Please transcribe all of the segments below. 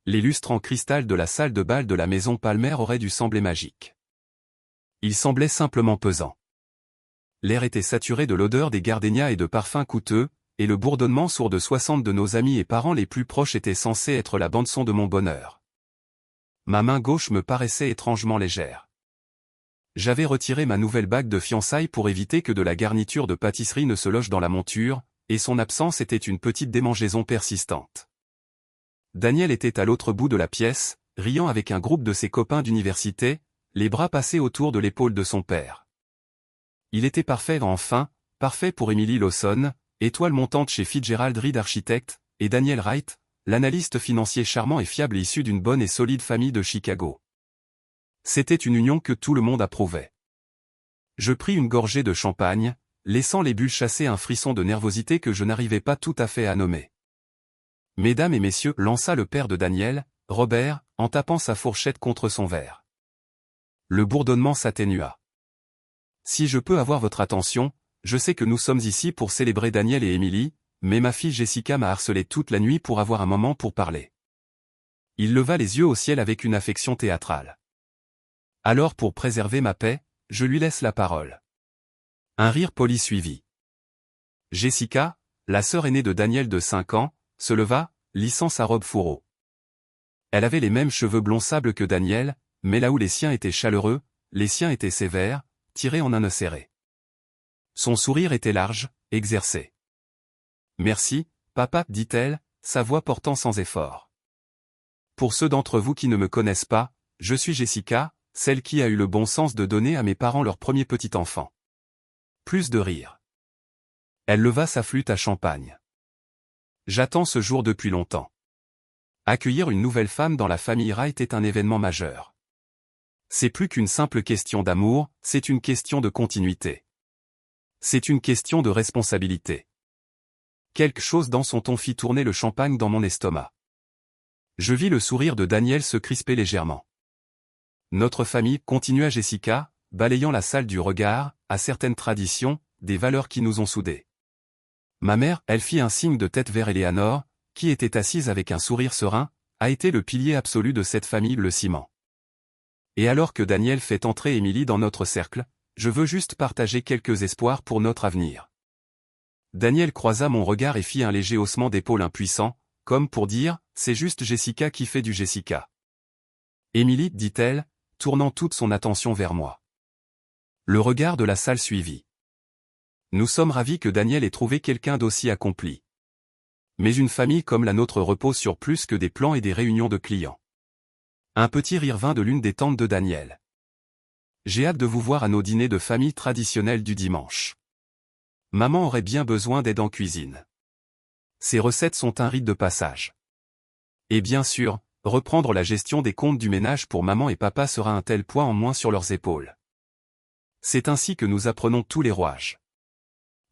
Les lustres en cristal de la salle de bal de la maison Palmer auraient dû sembler magiques. Ils semblaient simplement pesants. L'air était saturé de l'odeur des gardénias et de parfums coûteux, et le bourdonnement sourd de 60 de nos amis et parents les plus proches était censé être la bande-son de mon bonheur. Ma main gauche me paraissait étrangement légère. J'avais retiré ma nouvelle bague de fiançailles pour éviter que de la garniture de pâtisserie ne se loge dans la monture, et son absence était une petite démangeaison persistante. Daniel était à l'autre bout de la pièce, riant avec un groupe de ses copains d'université, les bras passés autour de l'épaule de son père. Il était parfait enfin, parfait pour Emily Lawson, étoile montante chez Fitzgerald Reed Architects, et Daniel Wright, l'analyste financier charmant et fiable issu d'une bonne et solide famille de Chicago. C'était une union que tout le monde approuvait. Je pris une gorgée de champagne, laissant les bulles chasser un frisson de nervosité que je n'arrivais pas tout à fait à nommer. Mesdames et messieurs, lança le père de Daniel, Robert, en tapant sa fourchette contre son verre. Le bourdonnement s'atténua. Si je peux avoir votre attention, je sais que nous sommes ici pour célébrer Daniel et Emily, mais ma fille Jessica m'a harcelé toute la nuit pour avoir un moment pour parler. Il leva les yeux au ciel avec une affection théâtrale. Alors pour préserver ma paix, je lui laisse la parole. Un rire poli suivit. Jessica, la sœur aînée de Daniel de 5 ans, se leva, lissant sa robe fourreau. Elle avait les mêmes cheveux blond sable que Daniel, mais là où les siens étaient chaleureux, les siens étaient sévères, tirés en un nœud serré. Son sourire était large, exercé. « Merci, papa, dit-elle, sa voix portant sans effort. Pour ceux d'entre vous qui ne me connaissent pas, je suis Jessica, celle qui a eu le bon sens de donner à mes parents leur premier petit enfant. » Plus de rire. Elle leva sa flûte à champagne. J'attends ce jour depuis longtemps. Accueillir une nouvelle femme dans la famille Wright est un événement majeur. C'est plus qu'une simple question d'amour, c'est une question de continuité. C'est une question de responsabilité. Quelque chose dans son ton fit tourner le champagne dans mon estomac. Je vis le sourire de Daniel se crisper légèrement. Notre famille, continua Jessica, balayant la salle du regard, a certaines traditions, des valeurs qui nous ont soudés. Ma mère, elle fit un signe de tête vers Eleanor, qui était assise avec un sourire serein, a été le pilier absolu de cette famille, le ciment. Et alors que Daniel fait entrer Emily dans notre cercle, je veux juste partager quelques espoirs pour notre avenir. Daniel croisa mon regard et fit un léger haussement d'épaule impuissant, comme pour dire, c'est juste Jessica qui fait du Jessica. Emily, dit-elle, tournant toute son attention vers moi. Le regard de la salle suivit. Nous sommes ravis que Daniel ait trouvé quelqu'un d'aussi accompli. Mais une famille comme la nôtre repose sur plus que des plans et des réunions de clients. Un petit rire vint de l'une des tantes de Daniel. J'ai hâte de vous voir à nos dîners de famille traditionnels du dimanche. Maman aurait bien besoin d'aide en cuisine. Ces recettes sont un rite de passage. Et bien sûr, reprendre la gestion des comptes du ménage pour maman et papa sera un tel poids en moins sur leurs épaules. C'est ainsi que nous apprenons tous les rouages.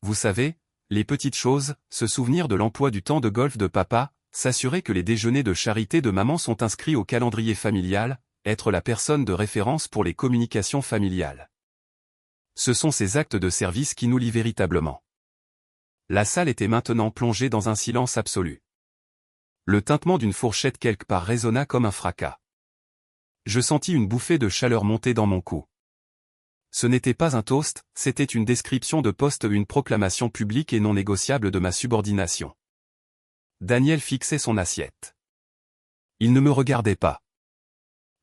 Vous savez, les petites choses, se souvenir de l'emploi du temps de golf de papa, s'assurer que les déjeuners de charité de maman sont inscrits au calendrier familial, être la personne de référence pour les communications familiales. Ce sont ces actes de service qui nous lient véritablement. La salle était maintenant plongée dans un silence absolu. Le tintement d'une fourchette quelque part résonna comme un fracas. Je sentis une bouffée de chaleur monter dans mon cou. Ce n'était pas un toast, c'était une description de poste, une proclamation publique et non négociable de ma subordination. Daniel fixait son assiette. Il ne me regardait pas.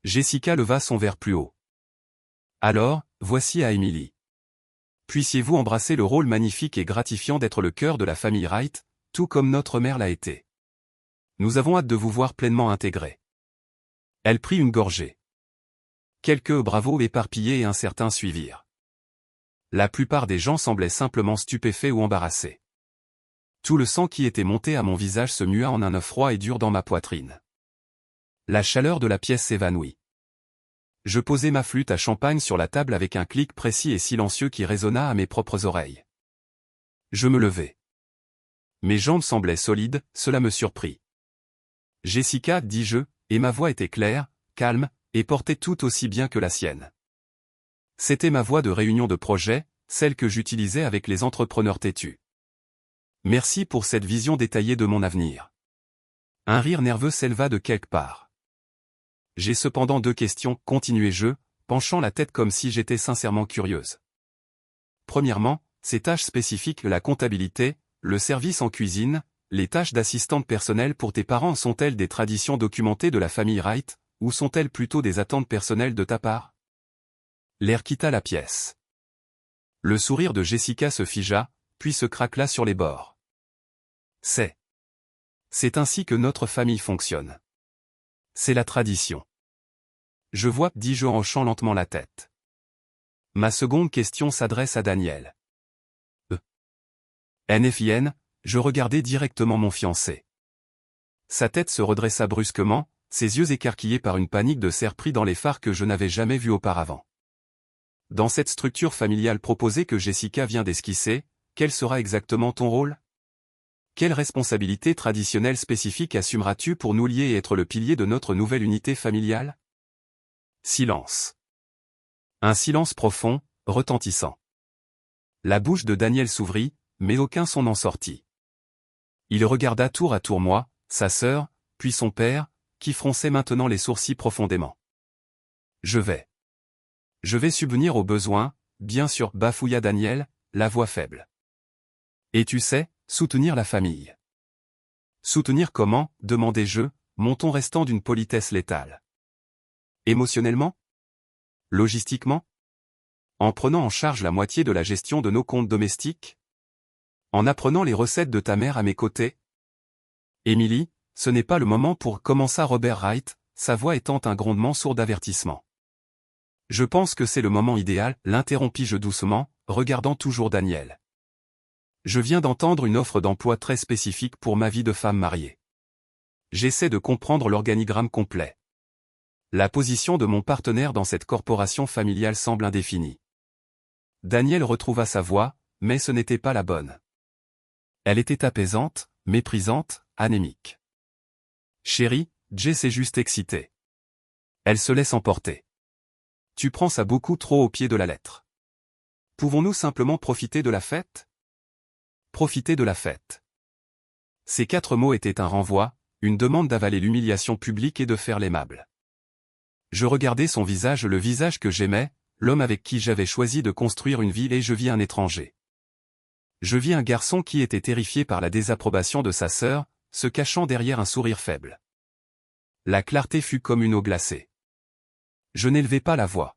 Jessica leva son verre plus haut. Alors, voici à Emily. Puissiez-vous embrasser le rôle magnifique et gratifiant d'être le cœur de la famille Wright, tout comme notre mère l'a été. Nous avons hâte de vous voir pleinement intégrée. Elle prit une gorgée. Quelques bravos éparpillés et incertains suivirent. La plupart des gens semblaient simplement stupéfaits ou embarrassés. Tout le sang qui était monté à mon visage se mua en un œuf froid et dur dans ma poitrine. La chaleur de la pièce s'évanouit. Je posai ma flûte à champagne sur la table avec un clic précis et silencieux qui résonna à mes propres oreilles. Je me levai. Mes jambes semblaient solides, cela me surprit. Jessica, dis-je, et ma voix était claire, calme, et portait tout aussi bien que la sienne. C'était ma voix de réunion de projet, celle que j'utilisais avec les entrepreneurs têtus. Merci pour cette vision détaillée de mon avenir. Un rire nerveux s'éleva de quelque part. J'ai cependant 2 questions, continuai-je, penchant la tête comme si j'étais sincèrement curieuse. Premièrement, ces tâches spécifiques, la comptabilité, le service en cuisine, les tâches d'assistante personnelle pour tes parents sont-elles des traditions documentées de la famille Wright, ou sont-elles plutôt des attentes personnelles de ta part? L'air quitta la pièce. Le sourire de Jessica se figea, puis se craquela sur les bords. C'est ainsi que notre famille fonctionne. C'est la tradition. Je vois, dis-je en hochant lentement la tête. Ma seconde question s'adresse à Daniel. NFIN, je regardai directement mon fiancé. Sa tête se redressa brusquement, ses yeux écarquillés par une panique de cerf pris dans les phares que je n'avais jamais vus auparavant. Dans cette structure familiale proposée que Jessica vient d'esquisser, quel sera exactement ton rôle? Quelle responsabilité traditionnelle spécifique assumeras-tu pour nous lier et être le pilier de notre nouvelle unité familiale? Silence. Un silence profond, retentissant. La bouche de Daniel s'ouvrit, mais aucun son n'en sortit. Il regarda tour à tour moi, sa sœur, puis son père, qui fronçait maintenant les sourcils profondément. Je vais subvenir aux besoins, bien sûr, bafouilla Daniel, la voix faible. Et tu sais, soutenir la famille. Soutenir comment, demandai-je, mon ton restant d'une politesse létale. Émotionnellement? Logistiquement? En prenant en charge la moitié de la gestion de nos comptes domestiques? En apprenant les recettes de ta mère à mes côtés? Émilie, ce n'est pas le moment pour commença Robert Wright, sa voix étant un grondement sourd d'avertissement. Je pense que c'est le moment idéal, l'interrompis-je doucement, regardant toujours Daniel. Je viens d'entendre une offre d'emploi très spécifique pour ma vie de femme mariée. J'essaie de comprendre l'organigramme complet. La position de mon partenaire dans cette corporation familiale semble indéfinie. Daniel retrouva sa voix, mais ce n'était pas la bonne. Elle était apaisante, méprisante, anémique. Chérie, Jess est juste excitée. Elle se laisse emporter. Tu prends ça beaucoup trop au pied de la lettre. Pouvons-nous simplement profiter de la fête? Profiter de la fête. Ces 4 mots étaient un renvoi, une demande d'avaler l'humiliation publique et de faire l'aimable. Je regardais son visage, le visage que j'aimais, l'homme avec qui j'avais choisi de construire une vie, et je vis un étranger. Je vis un garçon qui était terrifié par la désapprobation de sa sœur, se cachant derrière un sourire faible. La clarté fut comme une eau glacée. Je n'élevai pas la voix.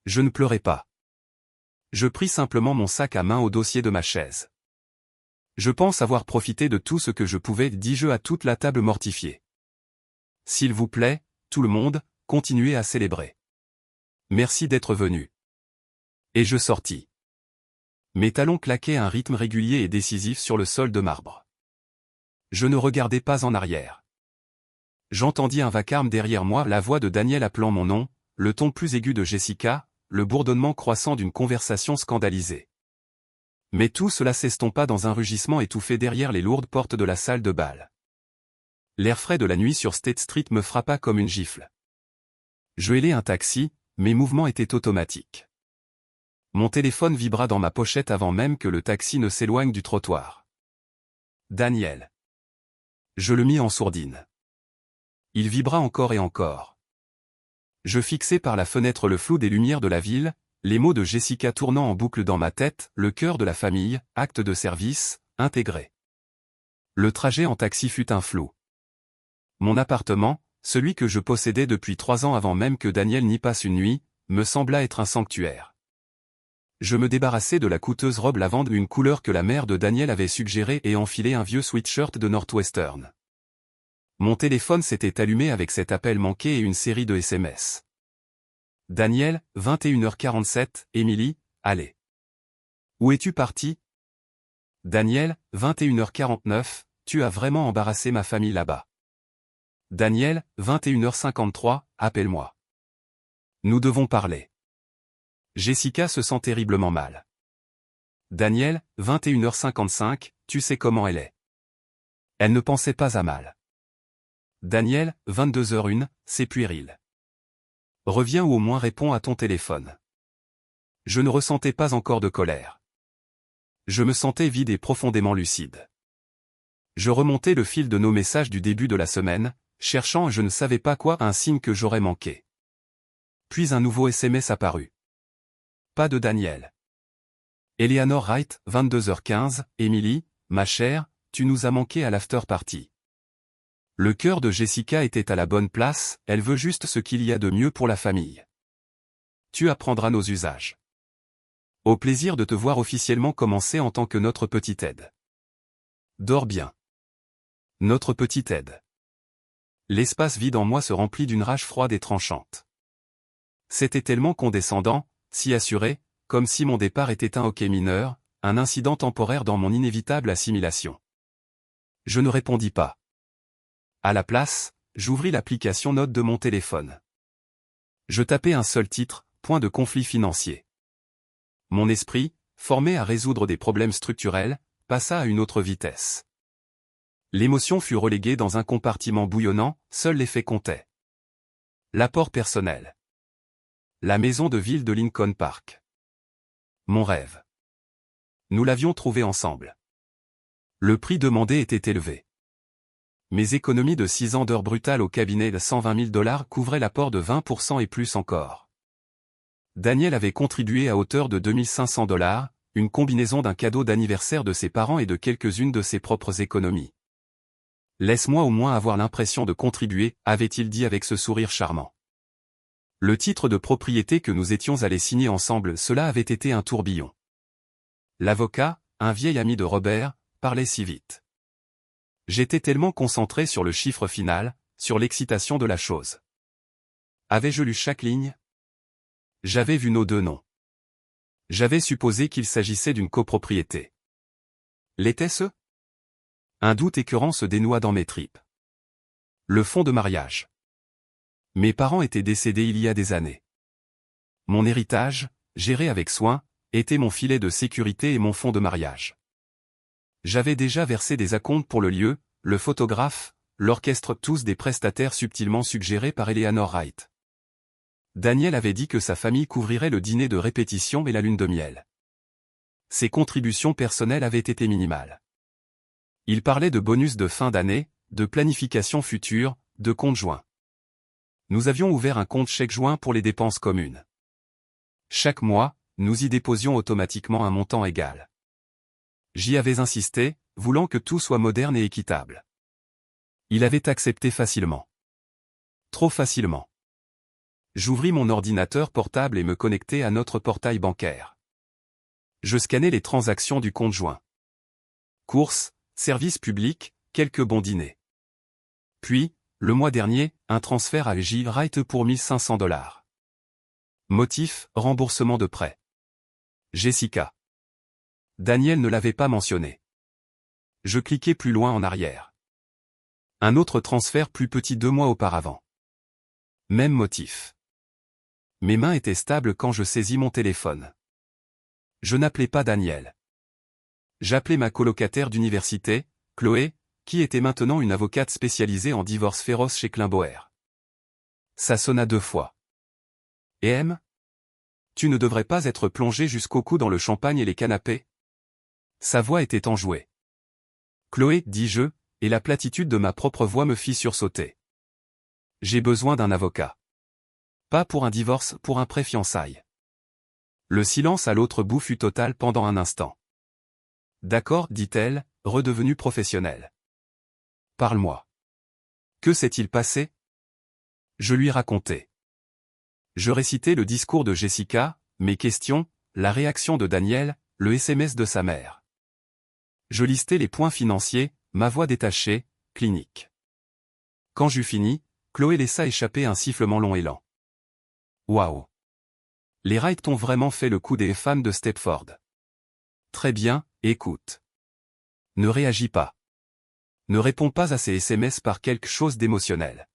Je ne pleurais pas. Je pris simplement mon sac à main au dossier de ma chaise. Je pense avoir profité de tout ce que je pouvais, dis-je à toute la table mortifiée. S'il vous plaît, tout le monde, continuez à célébrer. Merci d'être venu. Et je sortis. Mes talons claquaient à un rythme régulier et décisif sur le sol de marbre. Je ne regardais pas en arrière. J'entendis un vacarme derrière moi, la voix de Daniel appelant mon nom, le ton plus aigu de Jessica, le bourdonnement croissant d'une conversation scandalisée. Mais tout cela s'estompa dans un rugissement étouffé derrière les lourdes portes de la salle de bal. L'air frais de la nuit sur State Street me frappa comme une gifle. Je hélai un taxi, mes mouvements étaient automatiques. Mon téléphone vibra dans ma pochette avant même que le taxi ne s'éloigne du trottoir. Daniel. Je le mis en sourdine. Il vibra encore et encore. Je fixai par la fenêtre le flou des lumières de la ville, les mots de Jessica tournant en boucle dans ma tête, le cœur de la famille, acte de service, intégré. Le trajet en taxi fut un flou. Mon appartement, celui que je possédais depuis 3 ans avant même que Daniel n'y passe une nuit, me sembla être un sanctuaire. Je me débarrassai de la coûteuse robe lavande, une couleur que la mère de Daniel avait suggérée, et enfilai un vieux sweatshirt de Northwestern. Mon téléphone s'était allumé avec cet appel manqué et une série de SMS. Daniel, 21h47, Émilie, allez. Où es-tu parti? Daniel, 21h49, tu as vraiment embarrassé ma famille là-bas. Daniel, 21h53, appelle-moi. Nous devons parler. Jessica se sent terriblement mal. Daniel, 21h55, tu sais comment elle est. Elle ne pensait pas à mal. Daniel, 22h01, c'est puéril. Reviens ou au moins réponds à ton téléphone. Je ne ressentais pas encore de colère. Je me sentais vide et profondément lucide. Je remontais le fil de nos messages du début de la semaine, cherchant je ne savais pas quoi, un signe que j'aurais manqué. Puis un nouveau SMS apparut. Pas de Daniel. Eleanor Wright, 22h15, Emily, ma chère, tu nous as manqué à l'after party. Le cœur de Jessica était à la bonne place, elle veut juste ce qu'il y a de mieux pour la famille. Tu apprendras nos usages. Au plaisir de te voir officiellement commencer en tant que notre petite aide. Dors bien. Notre petite aide. L'espace vide en moi se remplit d'une rage froide et tranchante. C'était tellement condescendant, si assuré, comme si mon départ était un hoquet mineur, un incident temporaire dans mon inévitable assimilation. Je ne répondis pas. À la place, j'ouvris l'application Notes de mon téléphone. Je tapais un seul titre, point de conflit financier. Mon esprit, formé à résoudre des problèmes structurels, passa à une autre vitesse. L'émotion fut reléguée dans un compartiment bouillonnant, seul les faits comptaient. L'apport personnel. La maison de ville de Lincoln Park. Mon rêve. Nous l'avions trouvé ensemble. Le prix demandé était élevé. Mes économies de 6 ans d'heures brutales au cabinet de $120 000 couvraient l'apport de 20% et plus encore. Daniel avait contribué à hauteur de $2500, une combinaison d'un cadeau d'anniversaire de ses parents et de quelques-unes de ses propres économies. Laisse-moi au moins avoir l'impression de contribuer, avait-il dit avec ce sourire charmant. Le titre de propriété que nous étions allés signer ensemble, cela avait été un tourbillon. L'avocat, un vieil ami de Robert, parlait si vite. J'étais tellement concentré sur le chiffre final, sur l'excitation de la chose. Avais-je lu chaque ligne? J'avais vu nos deux noms. J'avais supposé qu'il s'agissait d'une copropriété. L'était-ce? Un doute écœurant se dénoua dans mes tripes. Le fonds de mariage. Mes parents étaient décédés il y a des années. Mon héritage, géré avec soin, était mon filet de sécurité et mon fonds de mariage. J'avais déjà versé des acomptes pour le lieu, le photographe, l'orchestre, tous des prestataires subtilement suggérés par Eleanor Wright. Daniel avait dit que sa famille couvrirait le dîner de répétition et la lune de miel. Ses contributions personnelles avaient été minimales. Il parlait de bonus de fin d'année, de planification future, de compte joint. Nous avions ouvert un compte chèque joint pour les dépenses communes. Chaque mois, nous y déposions automatiquement un montant égal. J'y avais insisté, voulant que tout soit moderne et équitable. Il avait accepté facilement. Trop facilement. J'ouvris mon ordinateur portable et me connectai à notre portail bancaire. Je scannais les transactions du compte joint. Courses, services publics, quelques bons dîners. Puis, le mois dernier, un transfert à J. Wright pour $1500. Motif, remboursement de prêt. Jessica. Daniel ne l'avait pas mentionné. Je cliquai plus loin en arrière. Un autre transfert plus petit 2 mois auparavant. Même motif. Mes mains étaient stables quand je saisis mon téléphone. Je n'appelais pas Daniel. J'appelais ma colocataire d'université, Chloé, qui était maintenant une avocate spécialisée en divorce féroce chez Klein Boer. Ça sonna 2 fois. Et M? Tu ne devrais pas être plongé jusqu'au cou dans le champagne et les canapés? Sa voix était enjouée. Chloé, dis-je, et la platitude de ma propre voix me fit sursauter. J'ai besoin d'un avocat. Pas pour un divorce, pour un pré-fiançailles. Le silence à l'autre bout fut total pendant un instant. D'accord, dit-elle, redevenue professionnelle. Parle-moi. Que s'est-il passé? Je lui racontai. Je récitai le discours de Jessica, mes questions, la réaction de Daniel, le SMS de sa mère. Je listais les points financiers, ma voix détachée, clinique. Quand j'eus fini, Chloé laissa échapper un sifflement long et lent. Waouh! Les Wright ont vraiment fait le coup des femmes de Stepford. Très bien, écoute. Ne réagis pas. Ne réponds pas à ces SMS par quelque chose d'émotionnel.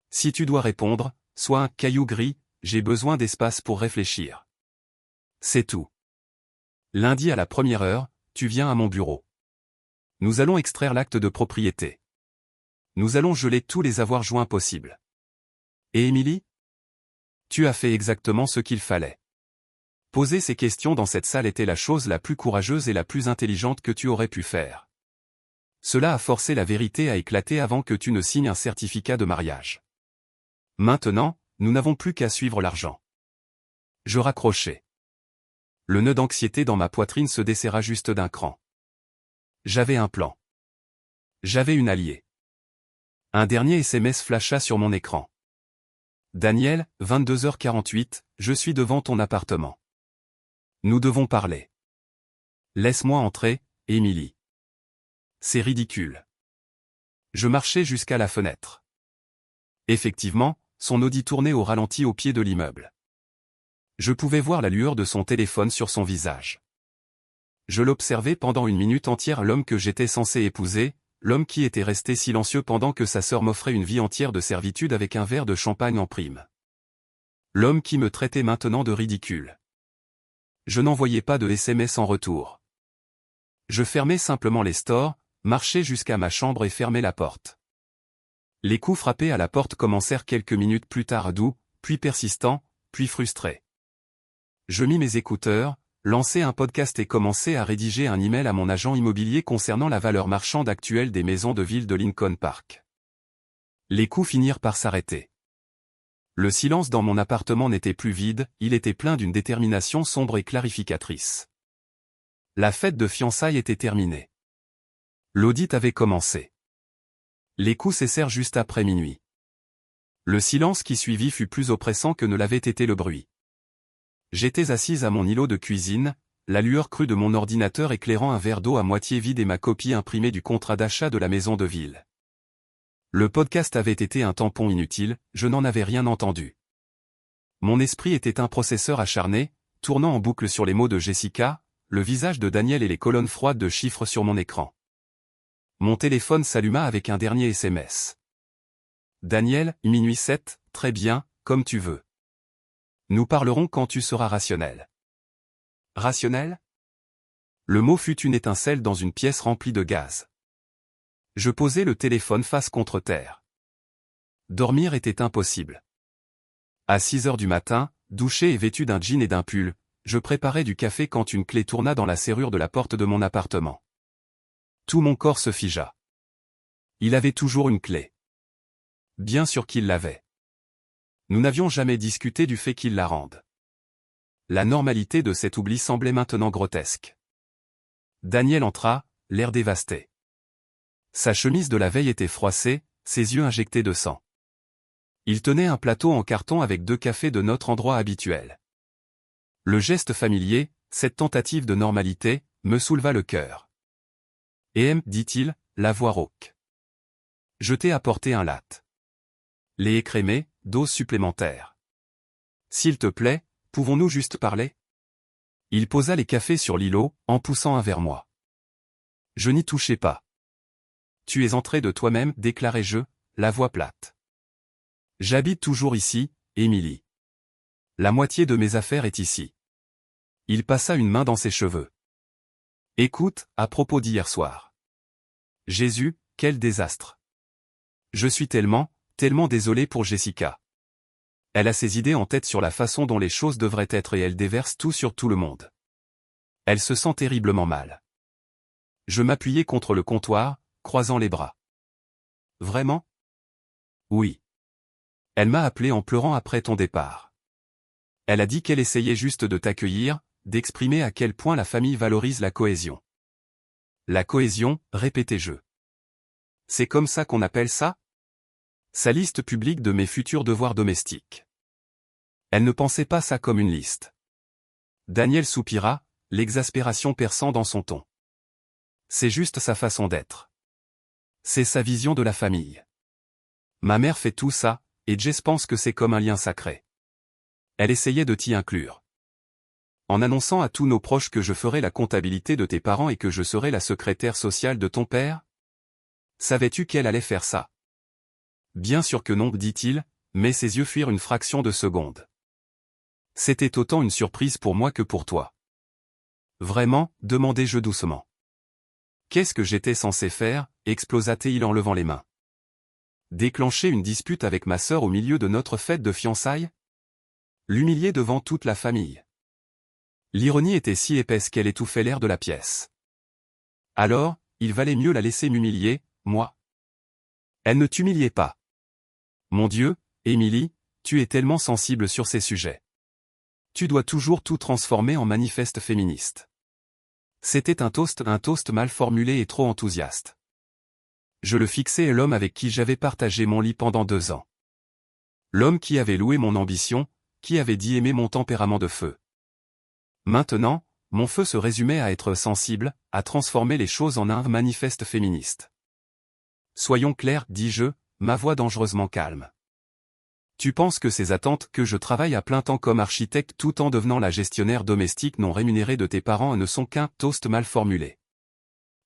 Si tu dois répondre, sois un caillou gris, j'ai besoin d'espace pour réfléchir. C'est tout. Lundi à la 1er heure, tu viens à mon bureau. Nous allons extraire l'acte de propriété. Nous allons geler tous les avoirs joints possibles. Et Émilie? Tu as fait exactement ce qu'il fallait. Poser ces questions dans cette salle était la chose la plus courageuse et la plus intelligente que tu aurais pu faire. Cela a forcé la vérité à éclater avant que tu ne signes un certificat de mariage. Maintenant, nous n'avons plus qu'à suivre l'argent. Je raccrochai. Le nœud d'anxiété dans ma poitrine se desserra juste d'un cran. J'avais un plan. J'avais une alliée. Un dernier SMS flasha sur mon écran. Daniel, 22h48, je suis devant ton appartement. Nous devons parler. Laisse-moi entrer, Émilie. C'est ridicule. Je marchai jusqu'à la fenêtre. Effectivement, son Audi tournait au ralenti au pied de l'immeuble. Je pouvais voir la lueur de son téléphone sur son visage. Je l'observais pendant une minute entière, l'homme que j'étais censé épouser, l'homme qui était resté silencieux pendant que sa sœur m'offrait une vie entière de servitude avec un verre de champagne en prime. L'homme qui me traitait maintenant de ridicule. Je n'envoyais pas de SMS en retour. Je fermais simplement les stores, marchais jusqu'à ma chambre et fermais la porte. Les coups frappés à la porte commencèrent quelques minutes plus tard, doux, puis persistants, puis frustrés. Je mis mes écouteurs, lançai un podcast et commençai à rédiger un email à mon agent immobilier concernant la valeur marchande actuelle des maisons de ville de Lincoln Park. Les coups finirent par s'arrêter. Le silence dans mon appartement n'était plus vide, il était plein d'une détermination sombre et clarificatrice. La fête de fiançailles était terminée. L'audit avait commencé. Les coups cessèrent juste après minuit. Le silence qui suivit fut plus oppressant que ne l'avait été le bruit. J'étais assise à mon îlot de cuisine, la lueur crue de mon ordinateur éclairant un verre d'eau à moitié vide et ma copie imprimée du contrat d'achat de la maison de ville. Le podcast avait été un tampon inutile, je n'en avais rien entendu. Mon esprit était un processeur acharné, tournant en boucle sur les mots de Jessica, le visage de Daniel et les colonnes froides de chiffres sur mon écran. Mon téléphone s'alluma avec un dernier SMS. Daniel, minuit 7, très bien, comme tu veux. Nous parlerons quand tu seras rationnel. Rationnel? Le mot fut une étincelle dans une pièce remplie de gaz. Je posai le téléphone face contre terre. Dormir était impossible. À 6 heures du matin, douché et vêtu d'un jean et d'un pull, je préparais du café quand une clé tourna dans la serrure de la porte de mon appartement. Tout mon corps se figea. Il avait toujours une clé. Bien sûr qu'il l'avait. Nous n'avions jamais discuté du fait qu'il la rende. La normalité de cet oubli semblait maintenant grotesque. Daniel entra, l'air dévasté. Sa chemise de la veille était froissée, ses yeux injectés de sang. Il tenait un plateau en carton avec 2 cafés de notre endroit habituel. Le geste familier, cette tentative de normalité, me souleva le cœur. « dit-il, la voix rauque. Je t'ai apporté un latte. Lait écrémé, dose supplémentaire. S'il te plaît, pouvons-nous juste parler? Il posa les cafés sur l'îlot, en poussant un vers moi. Je n'y touchai pas. Tu es entré de toi-même, déclarai-je, la voix plate. J'habite toujours ici, Émilie. La moitié de mes affaires est ici. Il passa une main dans ses cheveux. Écoute, à propos d'hier soir. Jésus, quel désastre. Je suis tellement désolé pour Jessica. Elle a ses idées en tête sur la façon dont les choses devraient être et elle déverse tout sur tout le monde. Elle se sent terriblement mal. Je m'appuyai contre le comptoir, croisant les bras. Vraiment? Oui. Elle m'a appelé en pleurant après ton départ. Elle a dit qu'elle essayait juste de t'accueillir, d'exprimer à quel point la famille valorise la cohésion. La cohésion, répétai-je. C'est comme ça qu'on appelle ça? Sa liste publique de mes futurs devoirs domestiques. Elle ne pensait pas ça comme une liste. Daniel soupira, l'exaspération perçant dans son ton. C'est juste sa façon d'être. C'est sa vision de la famille. Ma mère fait tout ça, et Jess pense que c'est comme un lien sacré. Elle essayait de t'y inclure. En annonçant à tous nos proches que je ferais la comptabilité de tes parents et que je serais la secrétaire sociale de ton père? Savais-tu qu'elle allait faire ça? Bien sûr que non, dit-il, mais ses yeux fuirent une fraction de seconde. C'était autant une surprise pour moi que pour toi. Vraiment, demandai-je doucement. Qu'est-ce que j'étais censé faire, explosa-t-il en levant les mains. Déclencher une dispute avec ma sœur au milieu de notre fête de fiançailles? L'humilier devant toute la famille. L'ironie était si épaisse qu'elle étouffait l'air de la pièce. Alors, il valait mieux la laisser m'humilier, moi. Elle ne t'humiliait pas. Mon Dieu, Émilie, tu es tellement sensible sur ces sujets. Tu dois toujours tout transformer en manifeste féministe. C'était un toast mal formulé et trop enthousiaste. Je le fixais et l'homme avec qui j'avais partagé mon lit pendant 2 ans. L'homme qui avait loué mon ambition, qui avait dit aimer mon tempérament de feu. Maintenant, mon feu se résumait à être sensible, à transformer les choses en un manifeste féministe. Soyons clairs, dis-je, ma voix dangereusement calme. Tu penses que ces attentes que je travaille à plein temps comme architecte tout en devenant la gestionnaire domestique non rémunérée de tes parents ne sont qu'un toast mal formulé.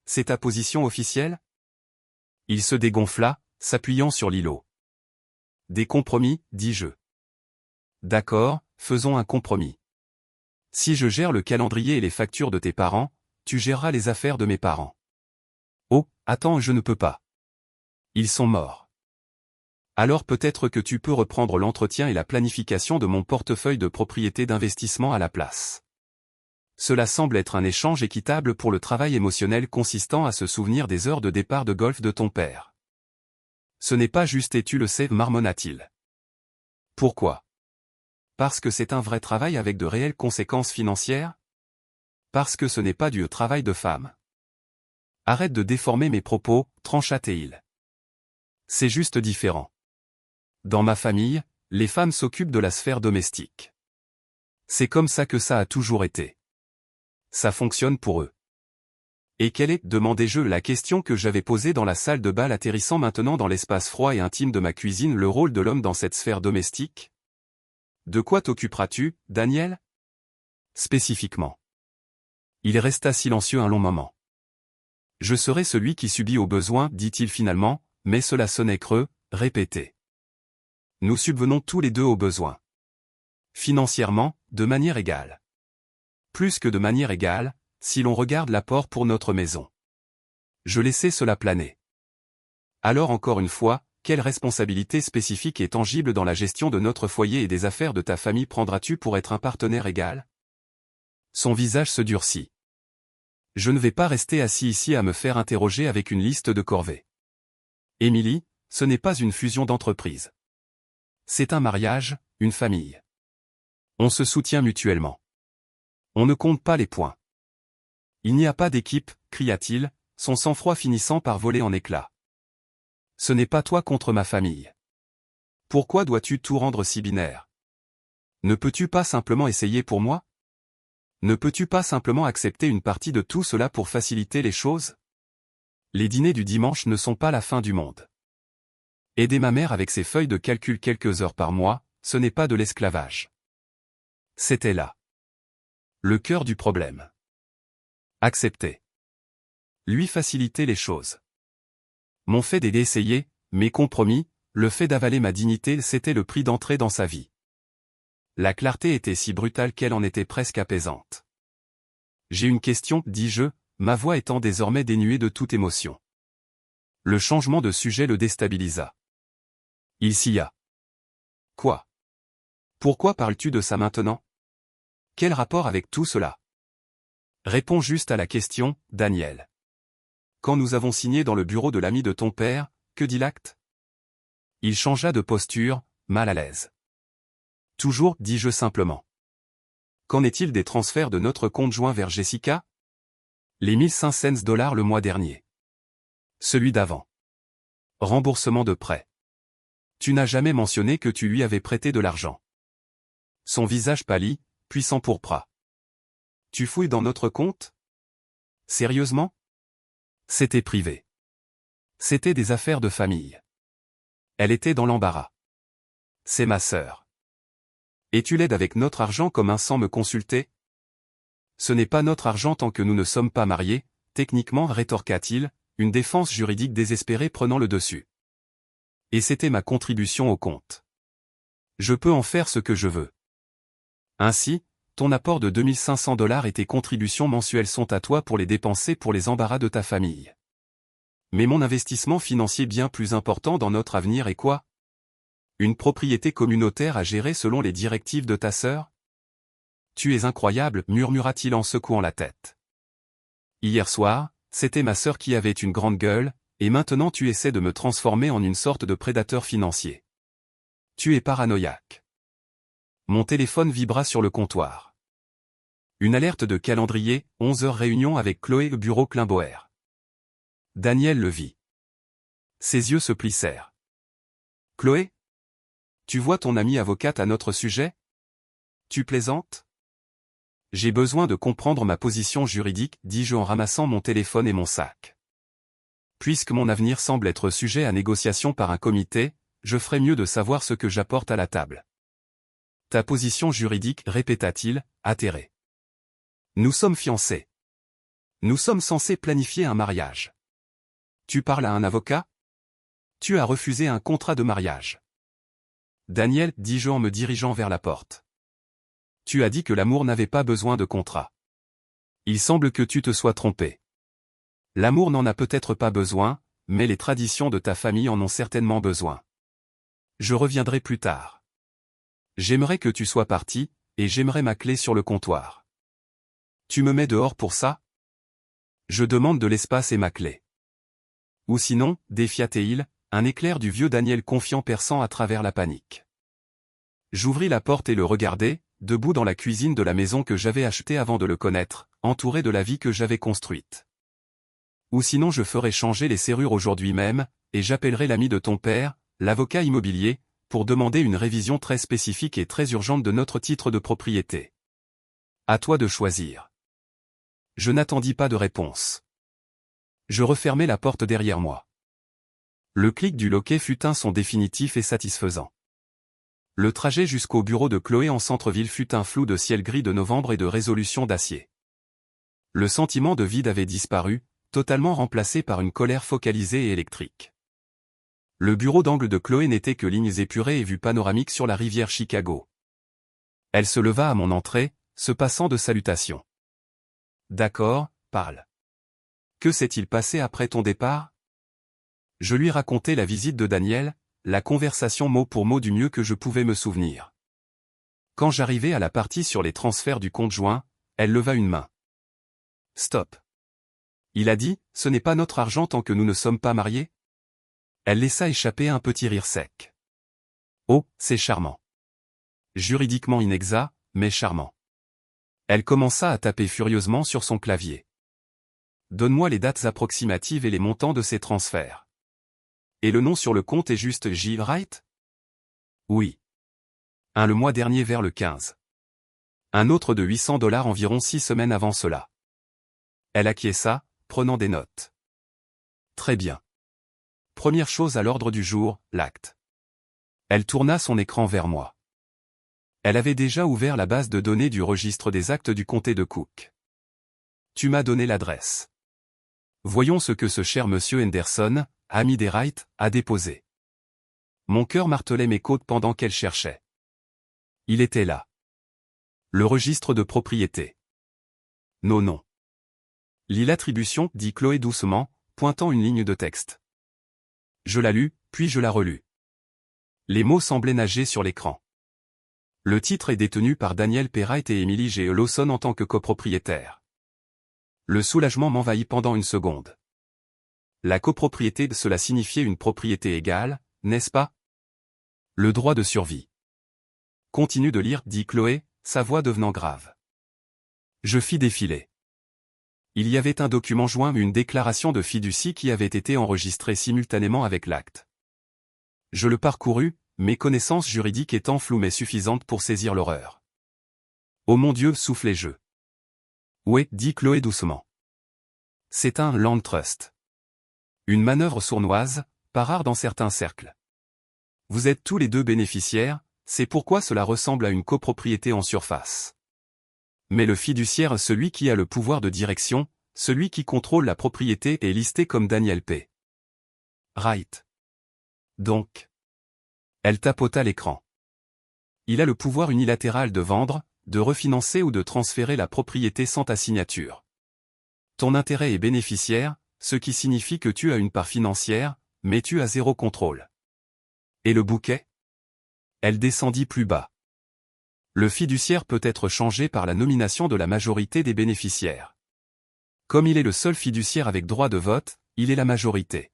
C'est ta position officielle? Il se dégonfla, s'appuyant sur l'îlot. Des compromis, dis-je. D'accord, faisons un compromis. Si je gère le calendrier et les factures de tes parents, tu géreras les affaires de mes parents. Oh, attends, je ne peux pas. Ils sont morts. Alors peut-être que tu peux reprendre l'entretien et la planification de mon portefeuille de propriété d'investissement à la place. Cela semble être un échange équitable pour le travail émotionnel consistant à se souvenir des heures de départ de golf de ton père. Ce n'est pas juste et tu le sais, marmonna-t-il. Pourquoi? Parce que c'est un vrai travail avec de réelles conséquences financières? Parce que ce n'est pas du travail de femme. Arrête de déformer mes propos, trancha-t-il. C'est juste différent. Dans ma famille, les femmes s'occupent de la sphère domestique. C'est comme ça que ça a toujours été. Ça fonctionne pour eux. Et quelle est, demandai-je, la question que j'avais posée dans la salle de bal atterrissant maintenant dans l'espace froid et intime de ma cuisine, le rôle de l'homme dans cette sphère domestique? De quoi t'occuperas-tu, Daniel? Spécifiquement. Il resta silencieux un long moment. Je serai celui qui subit au besoin, dit-il finalement, mais cela sonnait creux, répété. Nous subvenons tous les deux aux besoins. Financièrement, de manière égale. Plus que de manière égale, si l'on regarde l'apport pour notre maison. Je laissais cela planer. Alors encore une fois, quelle responsabilité spécifique et tangible dans la gestion de notre foyer et des affaires de ta famille prendras-tu pour être un partenaire égal? Son visage se durcit. Je ne vais pas rester assis ici à me faire interroger avec une liste de corvées. Émilie, ce n'est pas une fusion d'entreprises. C'est un mariage, une famille. On se soutient mutuellement. On ne compte pas les points. Il n'y a pas d'équipe, cria-t-il, son sang-froid finissant par voler en éclats. Ce n'est pas toi contre ma famille. Pourquoi dois-tu tout rendre si binaire? Ne peux-tu pas simplement essayer pour moi? Ne peux-tu pas simplement accepter une partie de tout cela pour faciliter les choses? Les dîners du dimanche ne sont pas la fin du monde. Aider ma mère avec ses feuilles de calcul quelques heures par mois, ce n'est pas de l'esclavage. C'était là. Le cœur du problème. Accepter. Lui faciliter les choses. Mon fait d'aider essayer, mes compromis, le fait d'avaler ma dignité, c'était le prix d'entrée dans sa vie. La clarté était si brutale qu'elle en était presque apaisante. J'ai une question, dis-je, ma voix étant désormais dénuée de toute émotion. Le changement de sujet le déstabilisa. Il s'y a. Quoi? Pourquoi parles-tu de ça maintenant? Quel rapport avec tout cela? Réponds juste à la question, Daniel. Quand nous avons signé dans le bureau de l'ami de ton père, que dit l'acte? Il changea de posture, mal à l'aise. Toujours, dis-je simplement. Qu'en est-il des transferts de notre compte joint vers Jessica? Les 1500 $ le mois dernier. Celui d'avant. Remboursement de prêt. Tu n'as jamais mentionné que tu lui avais prêté de l'argent. Son visage pâlit, puis s'empourpra. Tu fouilles dans notre compte? Sérieusement? C'était privé. C'était des affaires de famille. Elle était dans l'embarras. C'est ma sœur. Et tu l'aides avec notre argent comme un sans me consulter? Ce n'est pas notre argent tant que nous ne sommes pas mariés, techniquement, rétorqua-t-il, une défense juridique désespérée prenant le dessus. Et c'était ma contribution au compte. Je peux en faire ce que je veux. Ainsi, ton apport de 2500 $ et tes contributions mensuelles sont à toi pour les dépenser pour les embarras de ta famille. Mais mon investissement financier bien plus important dans notre avenir est quoi? Une propriété communautaire à gérer selon les directives de ta sœur? Tu es incroyable, murmura-t-il en secouant la tête. Hier soir, c'était ma sœur qui avait une grande gueule, et maintenant tu essaies de me transformer en une sorte de prédateur financier. Tu es paranoïaque. Mon téléphone vibra sur le comptoir. Une alerte de calendrier, 11h réunion avec Chloé au bureau Klimboer. Daniel le vit. Ses yeux se plissèrent. Chloé? Tu vois ton amie avocate à notre sujet? Tu plaisantes? J'ai besoin de comprendre ma position juridique, dis-je en ramassant mon téléphone et mon sac. Puisque mon avenir semble être sujet à négociation par un comité, je ferais mieux de savoir ce que j'apporte à la table. Ta position juridique, répéta-t-il, atterré. Nous sommes fiancés. Nous sommes censés planifier un mariage. Tu parles à un avocat? Tu as refusé un contrat de mariage. Daniel, dis-je en me dirigeant vers la porte. Tu as dit que l'amour n'avait pas besoin de contrat. Il semble que tu te sois trompé. L'amour n'en a peut-être pas besoin, mais les traditions de ta famille en ont certainement besoin. Je reviendrai plus tard. J'aimerais que tu sois parti, et j'aimerais ma clé sur le comptoir. Tu me mets dehors pour ça? Je demande de l'espace et ma clé. Ou sinon, défia-t-il, un éclair du vieux Daniel confiant perçant à travers la panique. J'ouvris la porte et le regardai, debout dans la cuisine de la maison que j'avais achetée avant de le connaître, entouré de la vie que j'avais construite. Ou sinon je ferai changer les serrures aujourd'hui même, et j'appellerai l'ami de ton père, l'avocat immobilier, pour demander une révision très spécifique et très urgente de notre titre de propriété. À toi de choisir. Je n'attendis pas de réponse. Je refermai la porte derrière moi. Le clic du loquet fut un son définitif et satisfaisant. Le trajet jusqu'au bureau de Chloé en centre-ville fut un flou de ciel gris de novembre et de résolution d'acier. Le sentiment de vide avait disparu, totalement remplacé par une colère focalisée et électrique. Le bureau d'angle de Chloé n'était que lignes épurées et vue panoramique sur la rivière Chicago. Elle se leva à mon entrée, se passant de salutations. D'accord, parle. Que s'est-il passé après ton départ? Je lui racontai la visite de Daniel, la conversation mot pour mot du mieux que je pouvais me souvenir. Quand j'arrivai à la partie sur les transferts du compte joint, elle leva une main. Stop. Il a dit, ce n'est pas notre argent tant que nous ne sommes pas mariés? Elle laissa échapper un petit rire sec. Oh, c'est charmant. Juridiquement inexact, mais charmant. Elle commença à taper furieusement sur son clavier. Donne-moi les dates approximatives et les montants de ces transferts. Et le nom sur le compte est juste J. Wright? Oui. Un le mois dernier vers le 15. Un autre de $800 environ 6 semaines avant cela. Elle acquiesça, prenant des notes. Très bien. Première chose à l'ordre du jour, l'acte. Elle tourna son écran vers moi. Elle avait déjà ouvert la base de données du registre des actes du comté de Cook. Tu m'as donné l'adresse. Voyons ce que ce cher monsieur Henderson, ami des Wright, a déposé. Mon cœur martelait mes côtes pendant qu'elle cherchait. Il était là. Le registre de propriété. Non. Lis l'attribution, dit Chloé doucement, pointant une ligne de texte. Je la lus, puis je la relus. Les mots semblaient nager sur l'écran. Le titre est détenu par Daniel P. Wright et Emily G. Lawson en tant que copropriétaires. Le soulagement m'envahit pendant une seconde. La copropriété, cela signifiait une propriété égale, n'est-ce pas? Le droit de survie. Continue de lire, dit Chloé, sa voix devenant grave. Je fis défiler. Il y avait un document joint, une déclaration de fiducie qui avait été enregistrée simultanément avec l'acte. Je le parcourus, mes connaissances juridiques étant floues mais suffisantes pour saisir l'horreur. Oh mon Dieu, soufflai-je. Ouais, dit Chloé doucement. C'est un land trust. Une manœuvre sournoise, pas rare dans certains cercles. Vous êtes tous les deux bénéficiaires, c'est pourquoi cela ressemble à une copropriété en surface. Mais le fiduciaire, celui qui a le pouvoir de direction, celui qui contrôle la propriété est listé comme Daniel P. Wright. Donc. Elle tapota l'écran. Il a le pouvoir unilatéral de vendre, de refinancer ou de transférer la propriété sans ta signature. Ton intérêt est bénéficiaire, ce qui signifie que tu as une part financière, mais tu as zéro contrôle. Et le bouquet? Elle descendit plus bas. Le fiduciaire peut être changé par la nomination de la majorité des bénéficiaires. Comme il est le seul fiduciaire avec droit de vote, il est la majorité.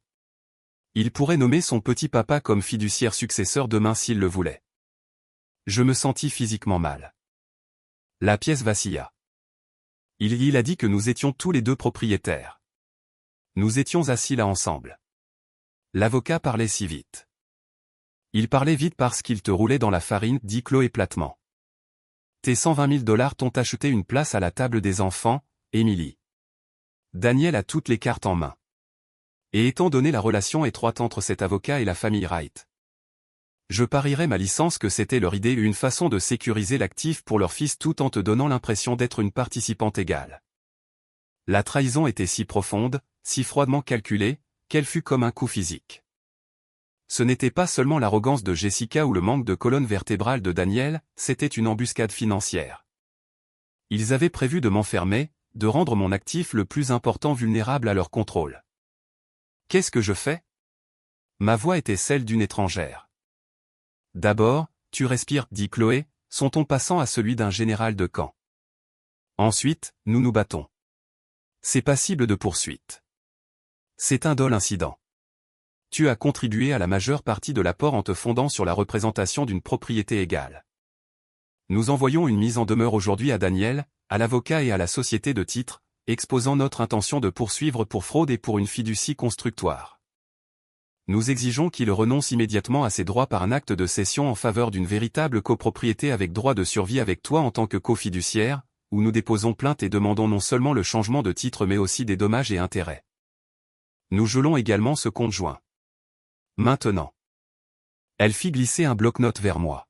Il pourrait nommer son petit papa comme fiduciaire successeur demain s'il le voulait. Je me sentis physiquement mal. La pièce vacilla. Il a dit que nous étions tous les deux propriétaires. Nous étions assis là ensemble. L'avocat parlait si vite. Il parlait vite parce qu'il te roulait dans la farine, dit Chloé platement. Tes 120 000 $ t'ont acheté une place à la table des enfants, Émilie. Daniel a toutes les cartes en main. Et étant donné la relation étroite entre cet avocat et la famille Wright, je parierais ma licence que c'était leur idée, une façon de sécuriser l'actif pour leur fils tout en te donnant l'impression d'être une participante égale. La trahison était si profonde, si froidement calculée, qu'elle fut comme un coup physique. Ce n'était pas seulement l'arrogance de Jessica ou le manque de colonne vertébrale de Daniel, c'était une embuscade financière. Ils avaient prévu de m'enfermer, de rendre mon actif le plus important vulnérable à leur contrôle. Qu'est-ce que je fais? Ma voix était celle d'une étrangère. D'abord, tu respires, dit Chloé, son ton passant à celui d'un général de camp. Ensuite, nous nous battons. C'est passible de poursuite. C'est un dol incident. Tu as contribué à la majeure partie de l'apport en te fondant sur la représentation d'une propriété égale. Nous envoyons une mise en demeure aujourd'hui à Daniel, à l'avocat et à la société de titres, exposant notre intention de poursuivre pour fraude et pour une fiducie constructoire. Nous exigeons qu'il renonce immédiatement à ses droits par un acte de cession en faveur d'une véritable copropriété avec droit de survie avec toi en tant que cofiduciaire, où nous déposons plainte et demandons non seulement le changement de titre mais aussi des dommages et intérêts. Nous gelons également ce compte joint. Maintenant. Elle fit glisser un bloc-notes vers moi.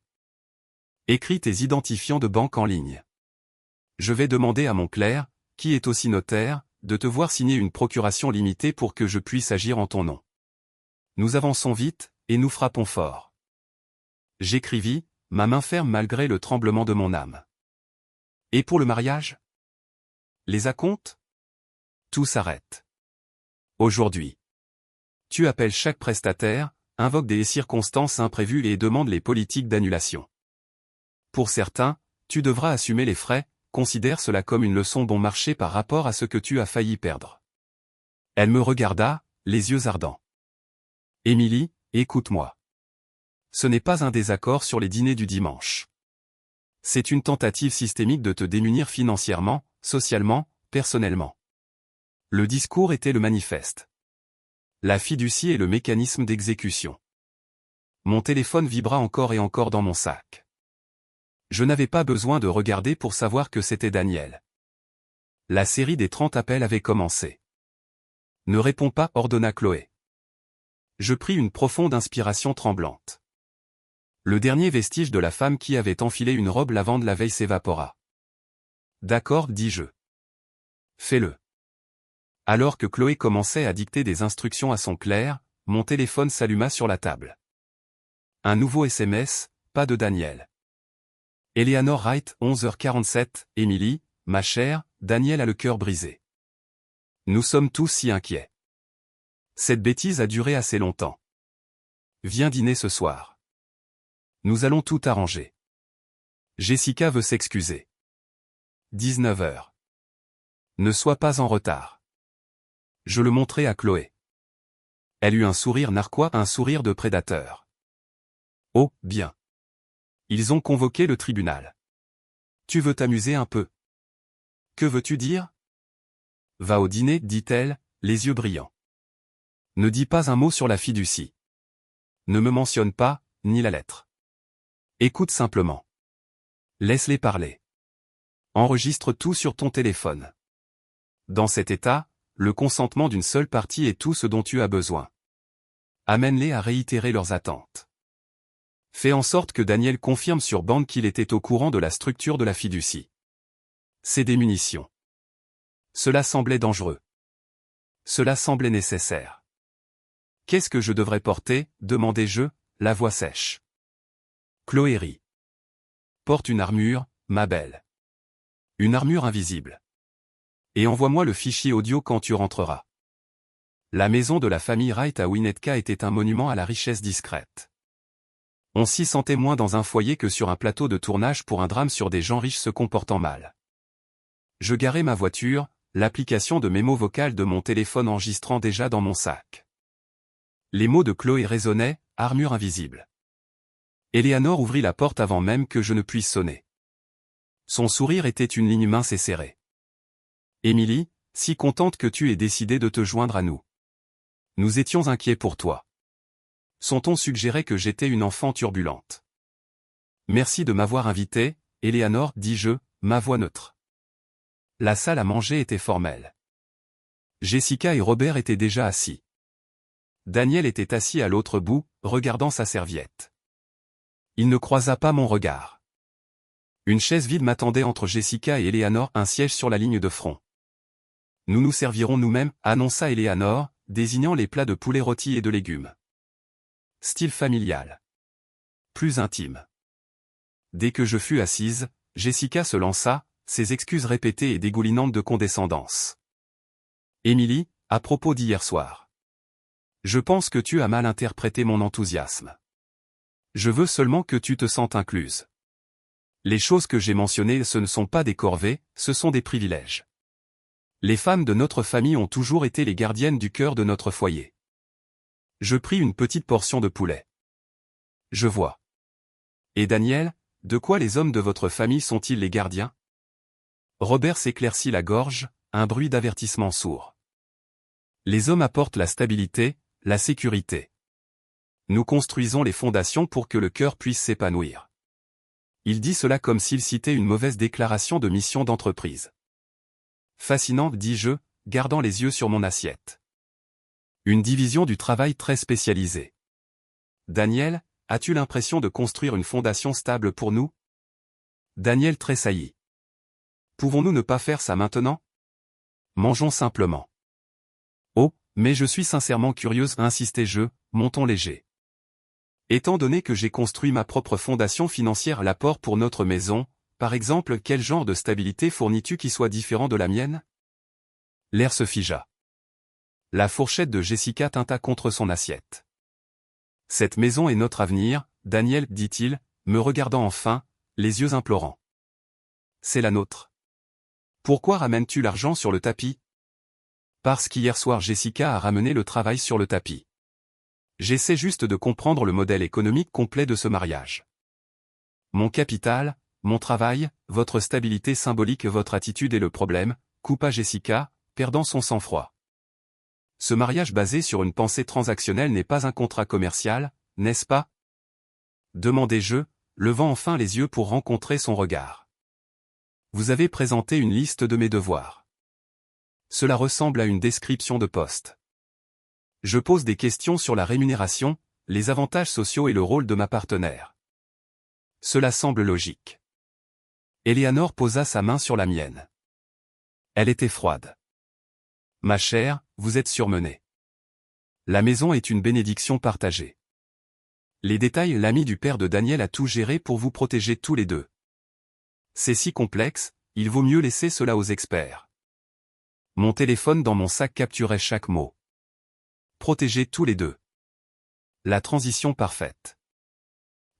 Écris tes identifiants de banque en ligne. Je vais demander à mon clerc, qui est aussi notaire, de te voir signer une procuration limitée pour que je puisse agir en ton nom. Nous avançons vite, et nous frappons fort. J'écrivis, ma main ferme malgré le tremblement de mon âme. Et pour le mariage? Les acomptes? Tout s'arrête. Aujourd'hui. Tu appelles chaque prestataire, invoques des circonstances imprévues et demandes les politiques d'annulation. Pour certains, tu devras assumer les frais, considère cela comme une leçon bon marché par rapport à ce que tu as failli perdre. Elle me regarda, les yeux ardents. Émilie, écoute-moi. Ce n'est pas un désaccord sur les dîners du dimanche. C'est une tentative systémique de te démunir financièrement, socialement, personnellement. Le discours était le manifeste. La fiducie est le mécanisme d'exécution. Mon téléphone vibra encore et encore dans mon sac. Je n'avais pas besoin de regarder pour savoir que c'était Daniel. La série des 30 appels avait commencé. Ne réponds pas, ordonna Chloé. Je pris une profonde inspiration tremblante. Le dernier vestige de la femme qui avait enfilé une robe lavande la veille s'évapora. D'accord, dis-je. Fais-le. Alors que Chloé commençait à dicter des instructions à son clerc, mon téléphone s'alluma sur la table. Un nouveau SMS, pas de Daniel. Eleanor Wright, 11h47, Émilie, ma chère, Daniel a le cœur brisé. Nous sommes tous si inquiets. Cette bêtise a duré assez longtemps. Viens dîner ce soir. Nous allons tout arranger. Jessica veut s'excuser. 19h. Ne sois pas en retard. Je le montrai à Chloé. Elle eut un sourire narquois, un sourire de prédateur. Oh, bien. Ils ont convoqué le tribunal. Tu veux t'amuser un peu? Que veux-tu dire? Va au dîner, dit-elle, les yeux brillants. Ne dis pas un mot sur la fiducie. Ne me mentionne pas, ni la lettre. Écoute simplement. Laisse-les parler. Enregistre tout sur ton téléphone. Dans cet état, le consentement d'une seule partie est tout ce dont tu as besoin. Amène-les à réitérer leurs attentes. Fais en sorte que Daniel confirme sur bande qu'il était au courant de la structure de la fiducie. C'est des munitions. Cela semblait dangereux. Cela semblait nécessaire. Qu'est-ce que je devrais porter, demandai-je, la voix sèche. Chloé rit. Porte une armure, ma belle. Une armure invisible. Et envoie-moi le fichier audio quand tu rentreras. La maison de la famille Wright à Winnetka était un monument à la richesse discrète. On s'y sentait moins dans un foyer que sur un plateau de tournage pour un drame sur des gens riches se comportant mal. Je garai ma voiture, l'application de mémo vocal de mon téléphone enregistrant déjà dans mon sac. Les mots de Chloé résonnaient, armure invisible. Eleanor ouvrit la porte avant même que je ne puisse sonner. Son sourire était une ligne mince et serrée. Émilie, si contente que tu aies décidé de te joindre à nous. Nous étions inquiets pour toi. Son ton suggérait que j'étais une enfant turbulente. Merci de m'avoir invité, Eleanor, dis-je, ma voix neutre. La salle à manger était formelle. Jessica et Robert étaient déjà assis. Daniel était assis à l'autre bout, regardant sa serviette. Il ne croisa pas mon regard. Une chaise vide m'attendait entre Jessica et Eleanor, un siège sur la ligne de front. Nous nous servirons nous-mêmes, annonça Eleanor, désignant les plats de poulet rôti et de légumes. Style familial. Plus intime. Dès que je fus assise, Jessica se lança, ses excuses répétées et dégoulinantes de condescendance. Émilie, à propos d'hier soir. Je pense que tu as mal interprété mon enthousiasme. Je veux seulement que tu te sentes incluse. Les choses que j'ai mentionnées, ce ne sont pas des corvées, ce sont des privilèges. Les femmes de notre famille ont toujours été les gardiennes du cœur de notre foyer. Je pris une petite portion de poulet. Je vois. Et Daniel, de quoi les hommes de votre famille sont-ils les gardiens? Robert s'éclaircit la gorge, un bruit d'avertissement sourd. Les hommes apportent la stabilité, la sécurité. Nous construisons les fondations pour que le cœur puisse s'épanouir. Il dit cela comme s'il citait une mauvaise déclaration de mission d'entreprise. Fascinant, dis-je, gardant les yeux sur mon assiette. Une division du travail très spécialisée. Daniel, as-tu l'impression de construire une fondation stable pour nous? Daniel tressaillit. Pouvons-nous ne pas faire ça maintenant? Mangeons simplement. Oh, mais je suis sincèrement curieuse, insistai-je, mon ton léger. Étant donné que j'ai construit ma propre fondation financière, l'apport pour notre maison, par exemple, quel genre de stabilité fournis-tu qui soit différent de la mienne? L'air se figea. La fourchette de Jessica tinta contre son assiette. Cette maison est notre avenir, Daniel, dit-il, me regardant enfin, les yeux implorants. C'est la nôtre. Pourquoi ramènes-tu l'argent sur le tapis? Parce qu'hier soir Jessica a ramené le travail sur le tapis. J'essaie juste de comprendre le modèle économique complet de ce mariage. Mon capital, mon travail, votre stabilité symbolique, votre attitude est le problème, coupa Jessica, perdant son sang-froid. Ce mariage basé sur une pensée transactionnelle n'est pas un contrat commercial, n'est-ce pas? Demandai-je, levant enfin les yeux pour rencontrer son regard. Vous avez présenté une liste de mes devoirs. Cela ressemble à une description de poste. Je pose des questions sur la rémunération, les avantages sociaux et le rôle de ma partenaire. Cela semble logique. Eleanor posa sa main sur la mienne. Elle était froide. Ma chère, vous êtes surmenée. La maison est une bénédiction partagée. Les détails, l'ami du père de Daniel a tout géré pour vous protéger tous les deux. C'est si complexe, il vaut mieux laisser cela aux experts. Mon téléphone dans mon sac capturait chaque mot. Protéger tous les deux. La transition parfaite.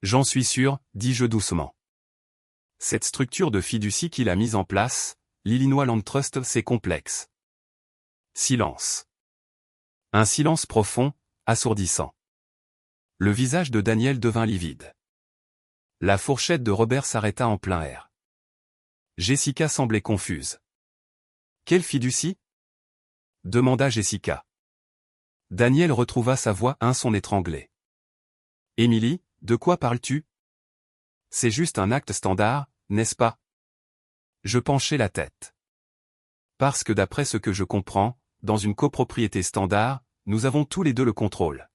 J'en suis sûr, dis-je doucement. Cette structure de fiducie qu'il a mise en place, l'Illinois Land Trust, c'est complexe. Silence. Un silence profond, assourdissant. Le visage de Daniel devint livide. La fourchette de Robert s'arrêta en plein air. Jessica semblait confuse. Quelle fiducie? Demanda Jessica. Daniel retrouva sa voix, un son étranglé. Émilie, de quoi parles-tu? C'est juste un acte standard, n'est-ce pas? Je penchai la tête. Parce que d'après ce que je comprends, dans une copropriété standard, nous avons tous les deux le contrôle.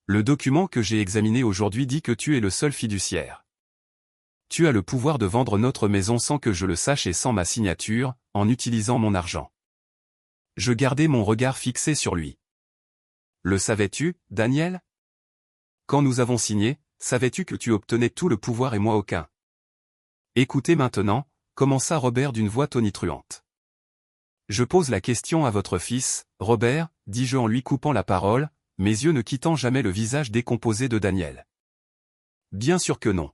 Le document que j'ai examiné aujourd'hui dit que tu es le seul fiduciaire. Tu as le pouvoir de vendre notre maison sans que je le sache et sans ma signature, en utilisant mon argent. Je gardai mon regard fixé sur lui. Le savais-tu, Daniel? Quand nous avons signé, savais-tu que tu obtenais tout le pouvoir et moi aucun? Écoutez maintenant, commença Robert d'une voix tonitruante. Je pose la question à votre fils, Robert, dis-je en lui coupant la parole, mes yeux ne quittant jamais le visage décomposé de Daniel. Bien sûr que non.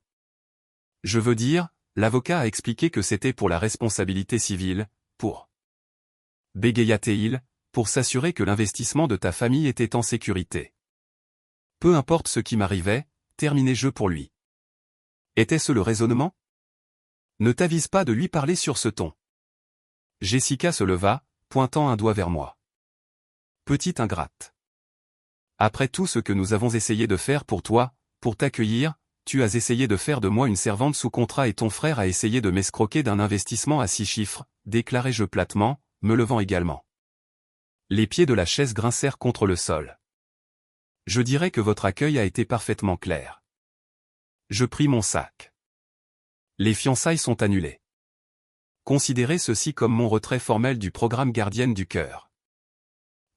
Je veux dire, l'avocat a expliqué que c'était pour la responsabilité civile, pour bégaya-t-il, pour s'assurer que l'investissement de ta famille était en sécurité. Peu importe ce qui m'arrivait, terminais-je pour lui. Était-ce le raisonnement? Ne t'avise pas de lui parler sur ce ton. Jessica se leva, pointant un doigt vers moi. Petite ingrate. Après tout ce que nous avons essayé de faire pour toi, pour t'accueillir, tu as essayé de faire de moi une servante sous contrat et ton frère a essayé de m'escroquer d'un investissement à 6 chiffres, déclarai-je platement, me levant également. Les pieds de la chaise grincèrent contre le sol. Je dirais que votre accueil a été parfaitement clair. Je pris mon sac. Les fiançailles sont annulées. Considérez ceci comme mon retrait formel du programme Gardienne du Cœur.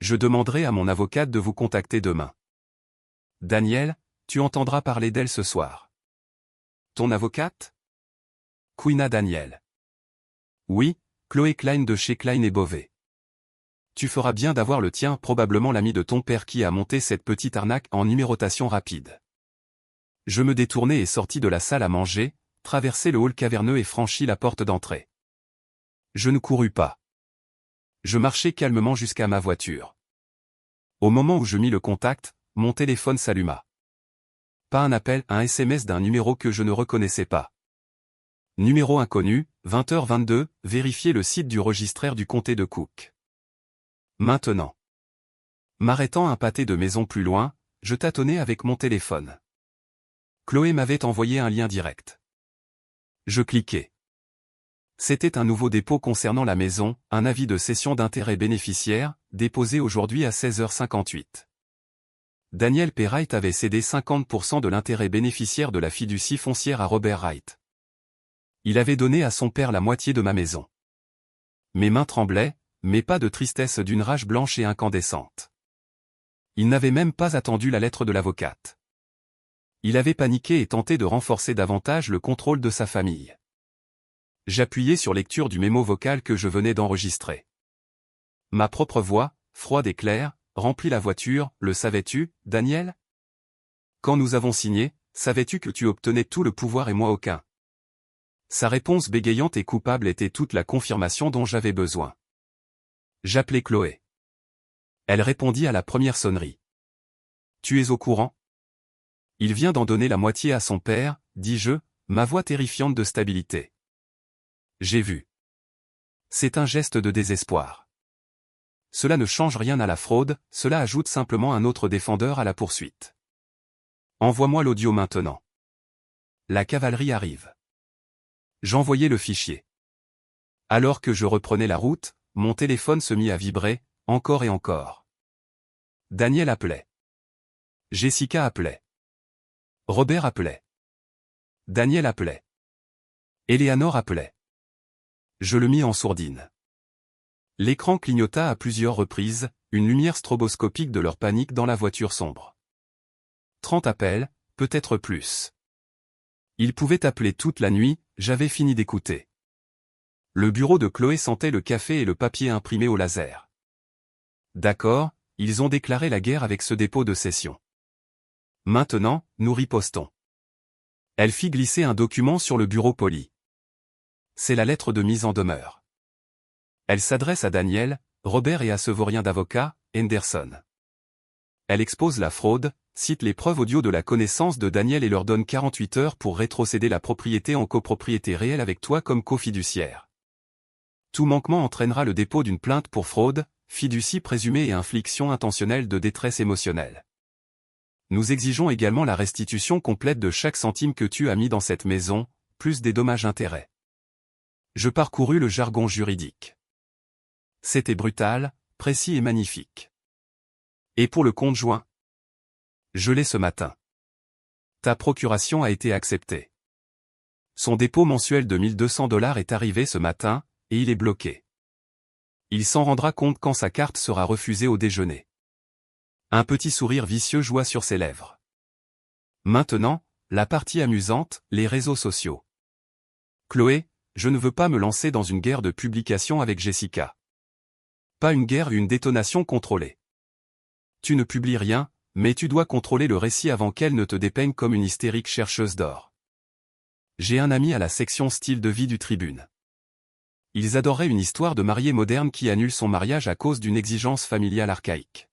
Je demanderai à mon avocate de vous contacter demain. Daniel, tu entendras parler d'elle ce soir. Ton avocate? Queena Daniel. Oui, Chloé Klein de chez Klein et Beauvais. Tu feras bien d'avoir le tien, probablement l'ami de ton père qui a monté cette petite arnaque en numérotation rapide. Je me détournai et sortis de la salle à manger, traversai le hall caverneux et franchis la porte d'entrée. Je ne courus pas. Je marchai calmement jusqu'à ma voiture. Au moment où je mis le contact, mon téléphone s'alluma. Pas un appel, un SMS d'un numéro que je ne reconnaissais pas. Numéro inconnu, 20h22, vérifiez le site du registraire du comté de Cook. Maintenant. M'arrêtant un pâté de maison plus loin, je tâtonnais avec mon téléphone. Chloé m'avait envoyé un lien direct. Je cliquai. C'était un nouveau dépôt concernant la maison, un avis de cession d'intérêt bénéficiaire, déposé aujourd'hui à 16h58. Daniel P. Wright avait cédé 50% de l'intérêt bénéficiaire de la fiducie foncière à Robert Wright. Il avait donné à son père la moitié de ma maison. Mes mains tremblaient, mais pas de tristesse d'une rage blanche et incandescente. Il n'avait même pas attendu la lettre de l'avocate. Il avait paniqué et tenté de renforcer davantage le contrôle de sa famille. J'appuyai sur lecture du mémo vocal que je venais d'enregistrer. Ma propre voix, froide et claire, remplit la voiture. Le savais-tu, Daniel? Quand nous avons signé, savais-tu que tu obtenais tout le pouvoir et moi aucun? Sa réponse bégayante et coupable était toute la confirmation dont j'avais besoin. J'appelai Chloé. Elle répondit à la première sonnerie. Tu es au courant? Il vient d'en donner la moitié à son père, dis-je, ma voix terrifiante de stabilité. J'ai vu. C'est un geste de désespoir. Cela ne change rien à la fraude, cela ajoute simplement un autre défendeur à la poursuite. Envoie-moi l'audio maintenant. La cavalerie arrive. J'envoyai le fichier. Alors que je reprenais la route, mon téléphone se mit à vibrer, encore et encore. Daniel appelait. Jessica appelait. Robert appelait. Daniel appelait. Eleanor appelait. Je le mis en sourdine. L'écran clignota à plusieurs reprises, une lumière stroboscopique de leur panique dans la voiture sombre. 30 appels, peut-être plus. Ils pouvaient appeler toute la nuit, j'avais fini d'écouter. Le bureau de Chloé sentait le café et le papier imprimé au laser. D'accord, ils ont déclaré la guerre avec ce dépôt de cession. Maintenant, nous ripostons. Elle fit glisser un document sur le bureau poli. C'est la lettre de mise en demeure. Elle s'adresse à Daniel, Robert et à ce vaurien d'avocat, Henderson. Elle expose la fraude, cite les preuves audio de la connaissance de Daniel et leur donne 48 heures pour rétrocéder la propriété en copropriété réelle avec toi comme cofiduciaire. Tout manquement entraînera le dépôt d'une plainte pour fraude, fiducie présumée et infliction intentionnelle de détresse émotionnelle. Nous exigeons également la restitution complète de chaque centime que tu as mis dans cette maison, plus des dommages-intérêts. Je parcourus le jargon juridique. C'était brutal, précis et magnifique. Et pour le compte joint? Je l'ai ce matin. Ta procuration a été acceptée. Son dépôt mensuel de $1200 est arrivé ce matin, et il est bloqué. Il s'en rendra compte quand sa carte sera refusée au déjeuner. Un petit sourire vicieux joua sur ses lèvres. Maintenant, la partie amusante, les réseaux sociaux. Chloé, je ne veux pas me lancer dans une guerre de publication avec Jessica. Pas une guerre, une détonation contrôlée. Tu ne publies rien, mais tu dois contrôler le récit avant qu'elle ne te dépeigne comme une hystérique chercheuse d'or. J'ai un ami à la section style de vie du Tribune. Ils adoraient une histoire de mariée moderne qui annule son mariage à cause d'une exigence familiale archaïque.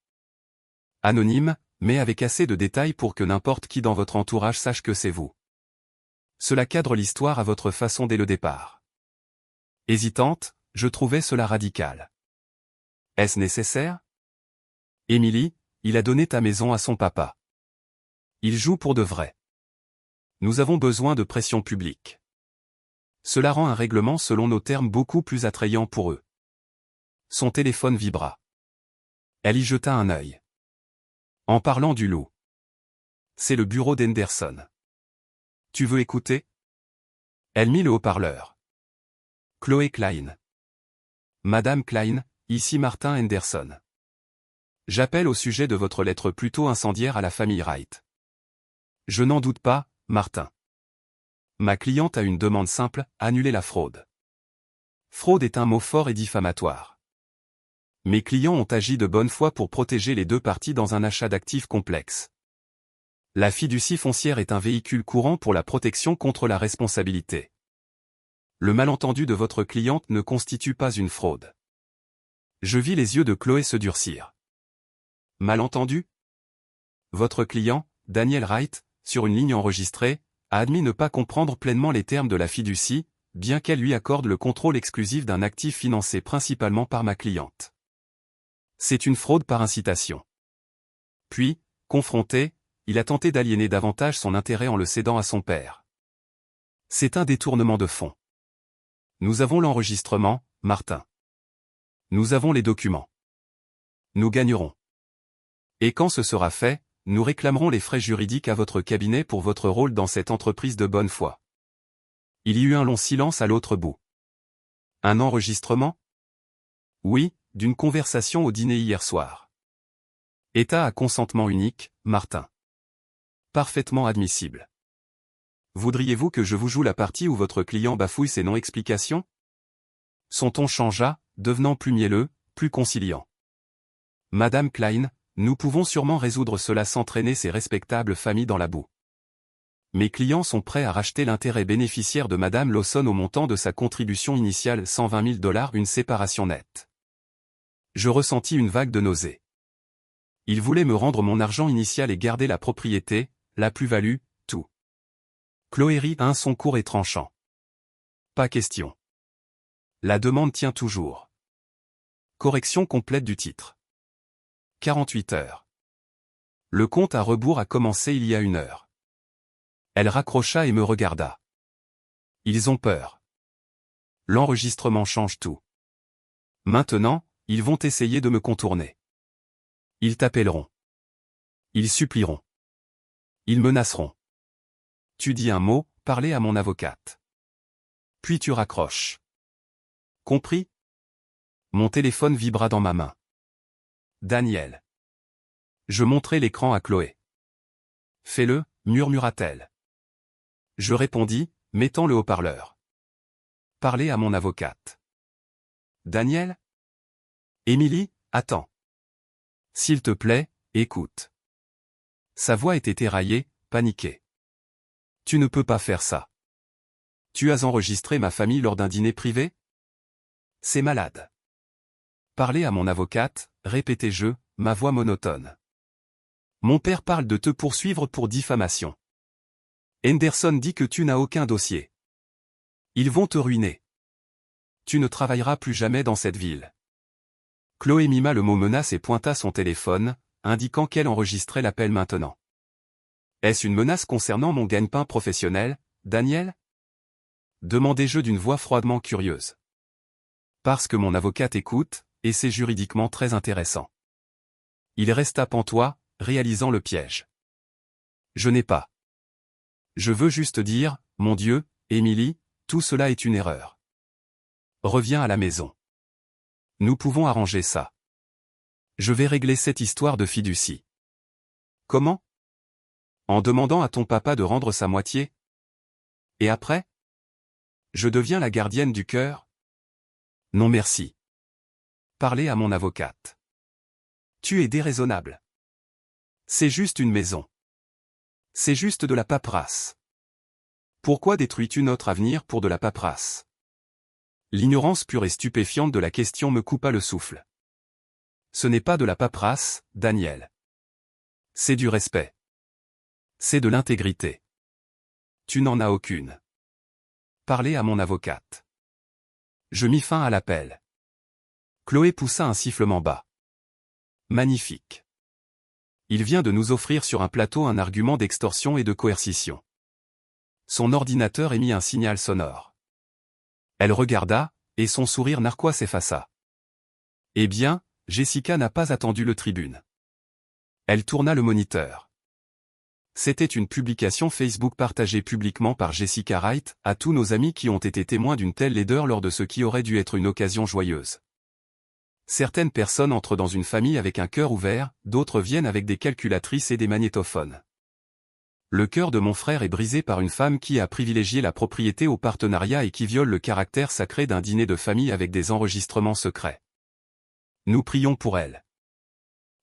Anonyme, mais avec assez de détails pour que n'importe qui dans votre entourage sache que c'est vous. Cela cadre l'histoire à votre façon dès le départ. Hésitante, je trouvais cela radical. Est-ce nécessaire? Émilie, il a donné ta maison à son papa. Il joue pour de vrai. Nous avons besoin de pression publique. Cela rend un règlement selon nos termes beaucoup plus attrayant pour eux. Son téléphone vibra. Elle y jeta un œil. En parlant du loup. C'est le bureau d'Henderson. Tu veux écouter? Elle mit le haut-parleur. Chloé Klein. Madame Klein, ici Martin Henderson. J'appelle au sujet de votre lettre plutôt incendiaire à la famille Wright. Je n'en doute pas, Martin. Ma cliente a une demande simple, annuler la fraude. Fraude est un mot fort et diffamatoire. Mes clients ont agi de bonne foi pour protéger les deux parties dans un achat d'actifs complexe. La fiducie foncière est un véhicule courant pour la protection contre la responsabilité. Le malentendu de votre cliente ne constitue pas une fraude. Je vis les yeux de Chloé se durcir. Malentendu? Votre client, Daniel Wright, sur une ligne enregistrée, a admis ne pas comprendre pleinement les termes de la fiducie, bien qu'elle lui accorde le contrôle exclusif d'un actif financé principalement par ma cliente. C'est une fraude par incitation. Puis, confronté, il a tenté d'aliéner davantage son intérêt en le cédant à son père. C'est un détournement de fonds. Nous avons l'enregistrement, Martin. Nous avons les documents. Nous gagnerons. Et quand ce sera fait, nous réclamerons les frais juridiques à votre cabinet pour votre rôle dans cette entreprise de bonne foi. Il y eut un long silence à l'autre bout. Un enregistrement? Oui, d'une conversation au dîner hier soir. État à consentement unique, Martin. Parfaitement admissible. Voudriez-vous que je vous joue la partie où votre client bafouille ses non-explications? Son ton changea, devenant plus mielleux, plus conciliant. Madame Klein, nous pouvons sûrement résoudre cela sans traîner ces respectables familles dans la boue. Mes clients sont prêts à racheter l'intérêt bénéficiaire de Madame Lawson au montant de sa contribution initiale $120 000, une séparation nette. Je ressentis une vague de nausée. Ils voulaient me rendre mon argent initial et garder la propriété, la plus-value, tout. Chloé rit un son court et tranchant. Pas question. La demande tient toujours. Correction complète du titre. 48 heures. Le compte à rebours a commencé il y a 1 heure. Elle raccrocha et me regarda. Ils ont peur. L'enregistrement change tout. Maintenant, ils vont essayer de me contourner. Ils t'appelleront. Ils supplieront. Ils menaceront. Tu dis un mot, parlez à mon avocate. Puis tu raccroches. Compris? Mon téléphone vibra dans ma main. Daniel. Je montrai l'écran à Chloé. Fais-le, murmura-t-elle. Je répondis, mettant le haut-parleur. Parlez à mon avocate. Daniel? Émilie, attends. S'il te plaît, écoute. Sa voix était éraillée, paniquée. Tu ne peux pas faire ça. Tu as enregistré ma famille lors d'un dîner privé? C'est malade. Parlez à mon avocate, répétai-je, ma voix monotone. Mon père parle de te poursuivre pour diffamation. Henderson dit que tu n'as aucun dossier. Ils vont te ruiner. Tu ne travailleras plus jamais dans cette ville. Chloé mima le mot menace et pointa son téléphone, indiquant qu'elle enregistrait l'appel maintenant. Est-ce une menace concernant mon gagne-pain professionnel, Daniel? Demandai-je d'une voix froidement curieuse. Parce que mon avocate écoute, et c'est juridiquement très intéressant. Il resta pantois, réalisant le piège. Je n'ai pas. Je veux juste dire, mon Dieu, Émilie, tout cela est une erreur. Reviens à la maison. Nous pouvons arranger ça. Je vais régler cette histoire de fiducie. Comment? En demandant à ton papa de rendre sa moitié? Et après? Je deviens la gardienne du cœur? Non merci. Parlez à mon avocate. Tu es déraisonnable. C'est juste une maison. C'est juste de la paperasse. Pourquoi détruis-tu notre avenir pour de la paperasse? L'ignorance pure et stupéfiante de la question me coupa le souffle. Ce n'est pas de la paperasse, Daniel. C'est du respect. C'est de l'intégrité. Tu n'en as aucune. Parlez à mon avocate. Je mis fin à l'appel. Chloé poussa un sifflement bas. Magnifique. Il vient de nous offrir sur un plateau un argument d'extorsion et de coercition. Son ordinateur émit un signal sonore. Elle regarda, et son sourire narquois s'effaça. Eh bien, Jessica n'a pas attendu le tribune. Elle tourna le moniteur. C'était une publication Facebook partagée publiquement par Jessica Wright, à tous nos amis qui ont été témoins d'une telle laideur lors de ce qui aurait dû être une occasion joyeuse. Certaines personnes entrent dans une famille avec un cœur ouvert, d'autres viennent avec des calculatrices et des magnétophones. Le cœur de mon frère est brisé par une femme qui a privilégié la propriété au partenariat et qui viole le caractère sacré d'un dîner de famille avec des enregistrements secrets. Nous prions pour elle.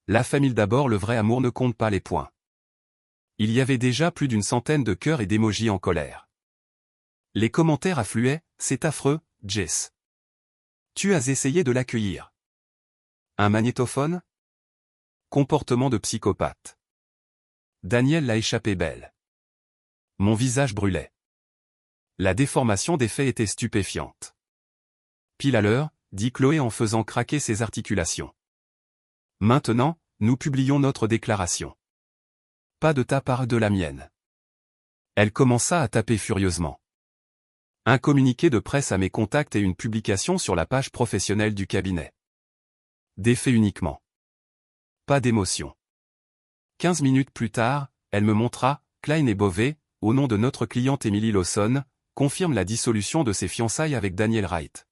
La famille d'abord, le vrai amour ne compte pas les points. Il y avait déjà plus d'une centaine de cœurs et d'émojis en colère. Les commentaires affluaient, c'est affreux, Jess. Tu as essayé de l'accueillir. Un magnétophone? Comportement de psychopathe. Daniel l'a échappé belle. Mon visage brûlait. La déformation des faits était stupéfiante. Pile à l'heure, dit Chloé en faisant craquer ses articulations. Maintenant, nous publions notre déclaration. Pas de ta part, de la mienne. Elle commença à taper furieusement. Un communiqué de presse à mes contacts et une publication sur la page professionnelle du cabinet. Des faits uniquement. Pas d'émotion. 15 minutes plus tard, elle me montra, Klein et Beauvais, au nom de notre cliente Emily Lawson, confirme la dissolution de ses fiançailles avec Daniel Wright.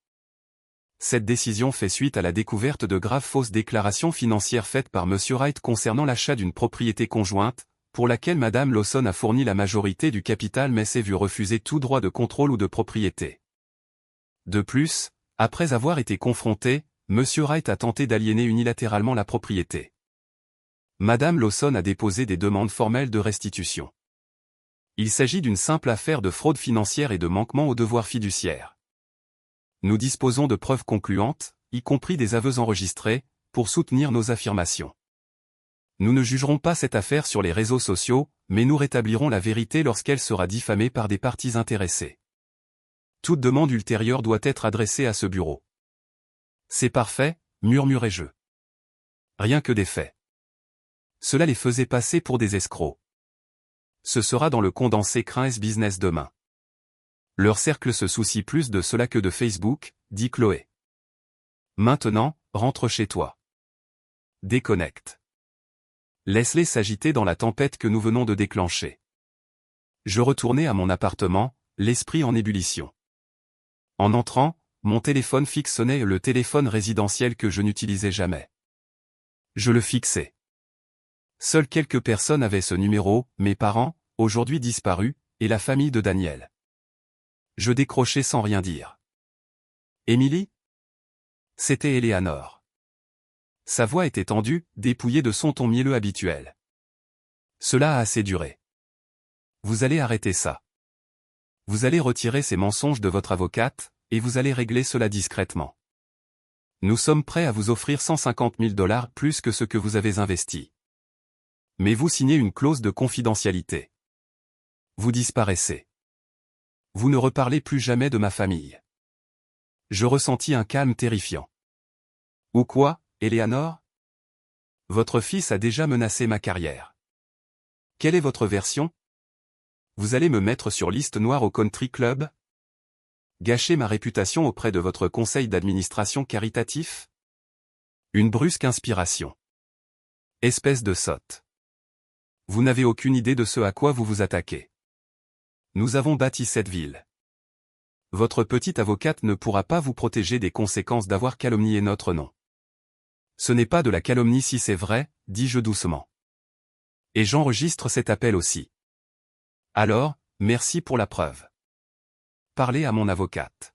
Cette décision fait suite à la découverte de graves fausses déclarations financières faites par M. Wright concernant l'achat d'une propriété conjointe, pour laquelle Mme Lawson a fourni la majorité du capital mais s'est vue refuser tout droit de contrôle ou de propriété. De plus, après avoir été confronté, M. Wright a tenté d'aliéner unilatéralement la propriété. Mme Lawson a déposé des demandes formelles de restitution. Il s'agit d'une simple affaire de fraude financière et de manquement aux devoirs fiduciaires. Nous disposons de preuves concluantes, y compris des aveux enregistrés, pour soutenir nos affirmations. Nous ne jugerons pas cette affaire sur les réseaux sociaux, mais nous rétablirons la vérité lorsqu'elle sera diffamée par des parties intéressées. Toute demande ultérieure doit être adressée à ce bureau. C'est parfait, murmurai-je. Rien que des faits. Cela les faisait passer pour des escrocs. Ce sera dans le condensé Crains Business demain. Leur cercle se soucie plus de cela que de Facebook, dit Chloé. Maintenant, rentre chez toi. Déconnecte. Laisse-les s'agiter dans la tempête que nous venons de déclencher. Je retournai à mon appartement, l'esprit en ébullition. En entrant, mon téléphone fixe sonnait, le téléphone résidentiel que je n'utilisais jamais. Je le fixai. Seules quelques personnes avaient ce numéro, mes parents, aujourd'hui disparus, et la famille de Daniel. Je décrochai sans rien dire. Émilie? C'était Éléanore. Sa voix était tendue, dépouillée de son ton mielleux habituel. Cela a assez duré. Vous allez arrêter ça. Vous allez retirer ces mensonges de votre avocate, et vous allez régler cela discrètement. Nous sommes prêts à vous offrir 150 000 $ plus que ce que vous avez investi. Mais vous signez une clause de confidentialité. Vous disparaissez. Vous ne reparlez plus jamais de ma famille. Je ressentis un calme terrifiant. Ou quoi, Éléanore? Votre fils a déjà menacé ma carrière. Quelle est votre version? Vous allez me mettre sur liste noire au country club? Gâcher ma réputation auprès de votre conseil d'administration caritatif? Une brusque inspiration. Espèce de sotte. Vous n'avez aucune idée de ce à quoi vous vous attaquez. Nous avons bâti cette ville. Votre petite avocate ne pourra pas vous protéger des conséquences d'avoir calomnié notre nom. Ce n'est pas de la calomnie si c'est vrai, dis-je doucement. Et j'enregistre cet appel aussi. Alors, merci pour la preuve. Parlez à mon avocate.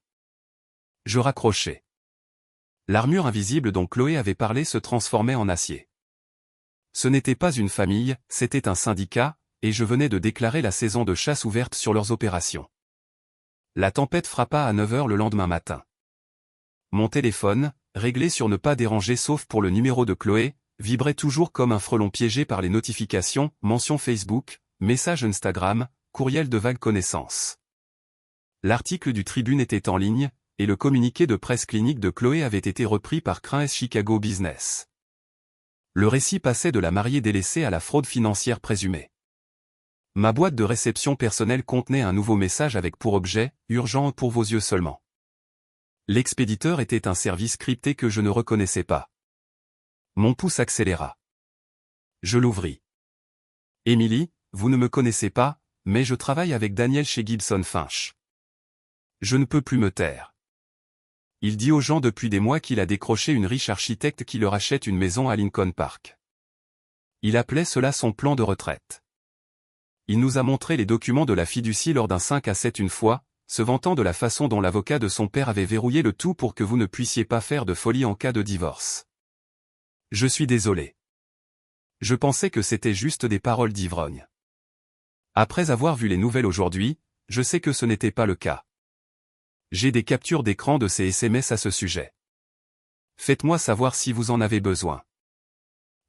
Je raccrochai. L'armure invisible dont Chloé avait parlé se transformait en acier. Ce n'était pas une famille, c'était un syndicat, et je venais de déclarer la saison de chasse ouverte sur leurs opérations. La tempête frappa à 9 h le lendemain matin. Mon téléphone, réglé sur ne pas déranger sauf pour le numéro de Chloé, vibrait toujours comme un frelon piégé par les notifications, mentions Facebook, messages Instagram, courriel de vagues connaissances. L'article du Tribune était en ligne, et le communiqué de presse clinique de Chloé avait été repris par Crain's Chicago Business. Le récit passait de la mariée délaissée à la fraude financière présumée. Ma boîte de réception personnelle contenait un nouveau message avec pour objet « Urgent pour vos yeux seulement ». L'expéditeur était un service crypté que je ne reconnaissais pas. Mon pouce accéléra. Je l'ouvris. « Émilie, vous ne me connaissez pas, mais je travaille avec Daniel chez Gibson Finch. Je ne peux plus me taire. Il dit aux gens depuis des mois qu'il a décroché une riche architecte qui leur achète une maison à Lincoln Park. Il appelait cela son plan de retraite. Il nous a montré les documents de la fiducie lors d'un 5 à 7 une fois, se vantant de la façon dont l'avocat de son père avait verrouillé le tout pour que vous ne puissiez pas faire de folie en cas de divorce. Je suis désolé. Je pensais que c'était juste des paroles d'ivrogne. Après avoir vu les nouvelles aujourd'hui, je sais que ce n'était pas le cas. J'ai des captures d'écran de ces SMS à ce sujet. Faites-moi savoir si vous en avez besoin.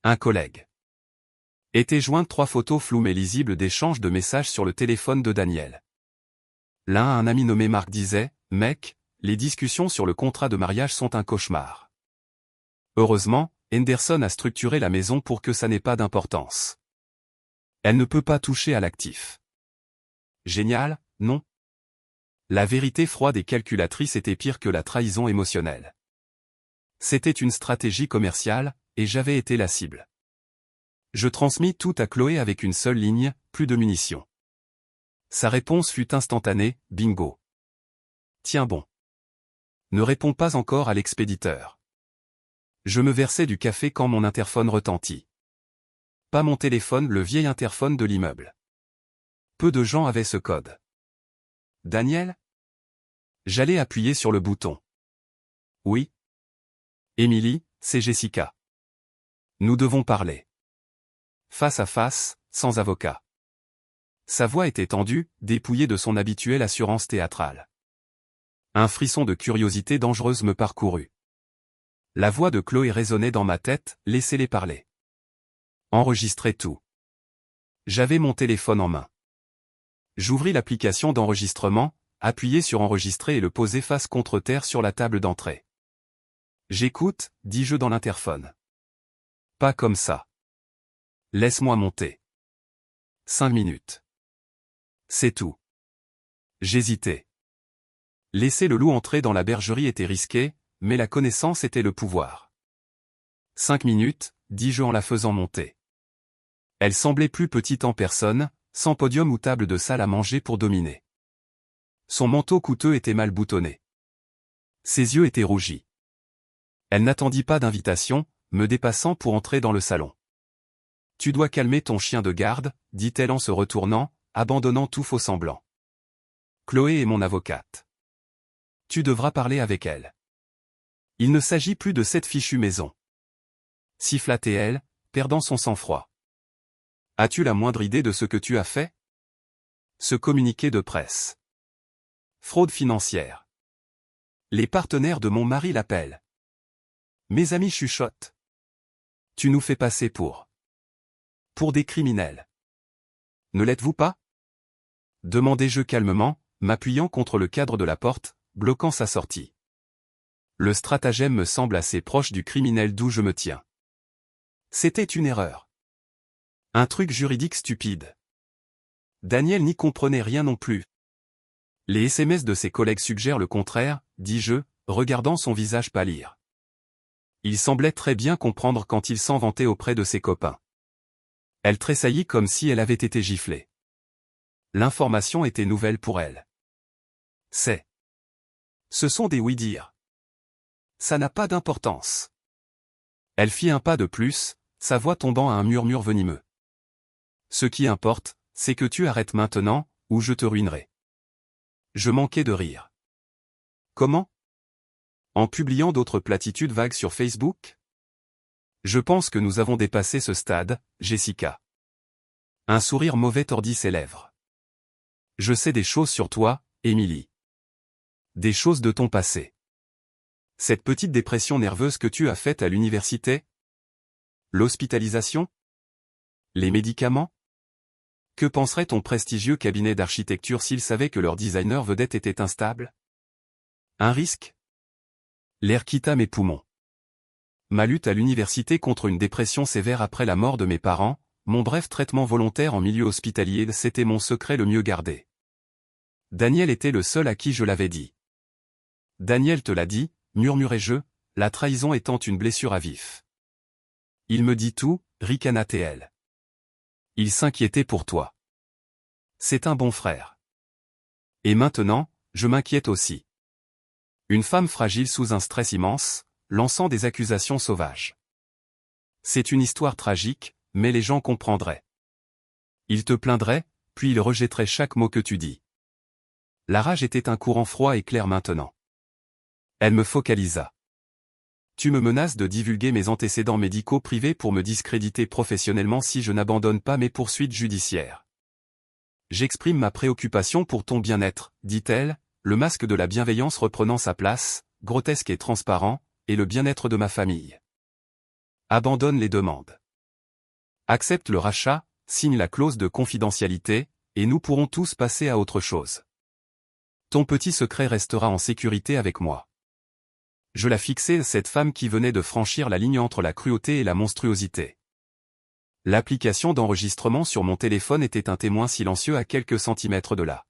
Un collègue. Étaient jointes 3 photos floues mais lisibles d'échanges de messages sur le téléphone de Daniel. L'un à un ami nommé Marc disait « Mec, les discussions sur le contrat de mariage sont un cauchemar. Heureusement, Henderson a structuré la maison pour que ça n'ait pas d'importance. Elle ne peut pas toucher à l'actif. Génial, non ? La vérité froide et calculatrice était pire que la trahison émotionnelle. C'était une stratégie commerciale, et j'avais été la cible. Je transmis tout à Chloé avec une seule ligne, plus de munitions. Sa réponse fut instantanée, bingo. Tiens bon. Ne réponds pas encore à l'expéditeur. Je me versais du café quand mon interphone retentit. Pas mon téléphone, le vieil interphone de l'immeuble. Peu de gens avaient ce code. Daniel ? J'allais appuyer sur le bouton. Oui. Émilie, c'est Jessica. Nous devons parler. Face à face, sans avocat. Sa voix était tendue, dépouillée de son habituelle assurance théâtrale. Un frisson de curiosité dangereuse me parcourut. La voix de Chloé résonnait dans ma tête, laissez-les parler. Enregistrez tout. J'avais mon téléphone en main. J'ouvris l'application d'enregistrement, appuyai sur enregistrer et le posai face contre terre sur la table d'entrée. J'écoute, dis-je dans l'interphone. Pas comme ça. Laisse-moi monter. 5 minutes. C'est tout. J'hésitais. Laisser le loup entrer dans la bergerie était risqué, mais la connaissance était le pouvoir. 5 minutes, dis-je en la faisant monter. Elle semblait plus petite en personne, sans podium ou table de salle à manger pour dominer. Son manteau coûteux était mal boutonné. Ses yeux étaient rougis. Elle n'attendit pas d'invitation, me dépassant pour entrer dans le salon. « Tu dois calmer ton chien de garde », dit-elle en se retournant, abandonnant tout faux semblant. Chloé est mon avocate. Tu devras parler avec elle. Il ne s'agit plus de cette fichue maison. Siffla-t-elle, perdant son sang-froid. As-tu la moindre idée de ce que tu as fait ? Ce communiqué de presse. Fraude financière. Les partenaires de mon mari l'appellent. Mes amis chuchotent. Tu nous fais passer pour des criminels. Ne l'êtes-vous pas ? Demandai-je calmement, m'appuyant contre le cadre de la porte, bloquant sa sortie. Le stratagème me semble assez proche du criminel d'où je me tiens. C'était une erreur. Un truc juridique stupide. Daniel n'y comprenait rien non plus. Les SMS de ses collègues suggèrent le contraire, dis-je, regardant son visage pâlir. Il semblait très bien comprendre quand il s'en vantait auprès de ses copains. Elle tressaillit comme si elle avait été giflée. L'information était nouvelle pour elle. Ce sont des oui-dire. Ça n'a pas d'importance. Elle fit un pas de plus, sa voix tombant à un murmure venimeux. Ce qui importe, c'est que tu arrêtes maintenant, ou je te ruinerai. Je manquais de rire. Comment ? En publiant d'autres platitudes vagues sur Facebook ? Je pense que nous avons dépassé ce stade, Jessica. Un sourire mauvais tordit ses lèvres. Je sais des choses sur toi, Émilie. Des choses de ton passé. Cette petite dépression nerveuse que tu as faite à l'université? L'hospitalisation? Les médicaments? Que penserait ton prestigieux cabinet d'architecture s'il savait que leur designer vedette était instable? Un risque? L'air quitta mes poumons. Ma lutte à l'université contre une dépression sévère après la mort de mes parents, mon bref traitement volontaire en milieu hospitalier, c'était mon secret le mieux gardé. Daniel était le seul à qui je l'avais dit. Daniel te l'a dit, murmurai-je, la trahison étant une blessure à vif. Il me dit tout, ricana-t-elle. Il s'inquiétait pour toi. C'est un bon frère. Et maintenant, je m'inquiète aussi. Une femme fragile sous un stress immense, lançant des accusations sauvages. C'est une histoire tragique, mais les gens comprendraient. Ils te plaindraient, puis ils rejetteraient chaque mot que tu dis. La rage était un courant froid et clair maintenant. Elle me focalisa. Tu me menaces de divulguer mes antécédents médicaux privés pour me discréditer professionnellement si je n'abandonne pas mes poursuites judiciaires. J'exprime ma préoccupation pour ton bien-être, dit-elle, le masque de la bienveillance reprenant sa place, grotesque et transparent, et le bien-être de ma famille. Abandonne les demandes. Accepte le rachat, signe la clause de confidentialité, et nous pourrons tous passer à autre chose. Ton petit secret restera en sécurité avec moi. Je la fixai, cette femme qui venait de franchir la ligne entre la cruauté et la monstruosité. L'application d'enregistrement sur mon téléphone était un témoin silencieux à quelques centimètres de là.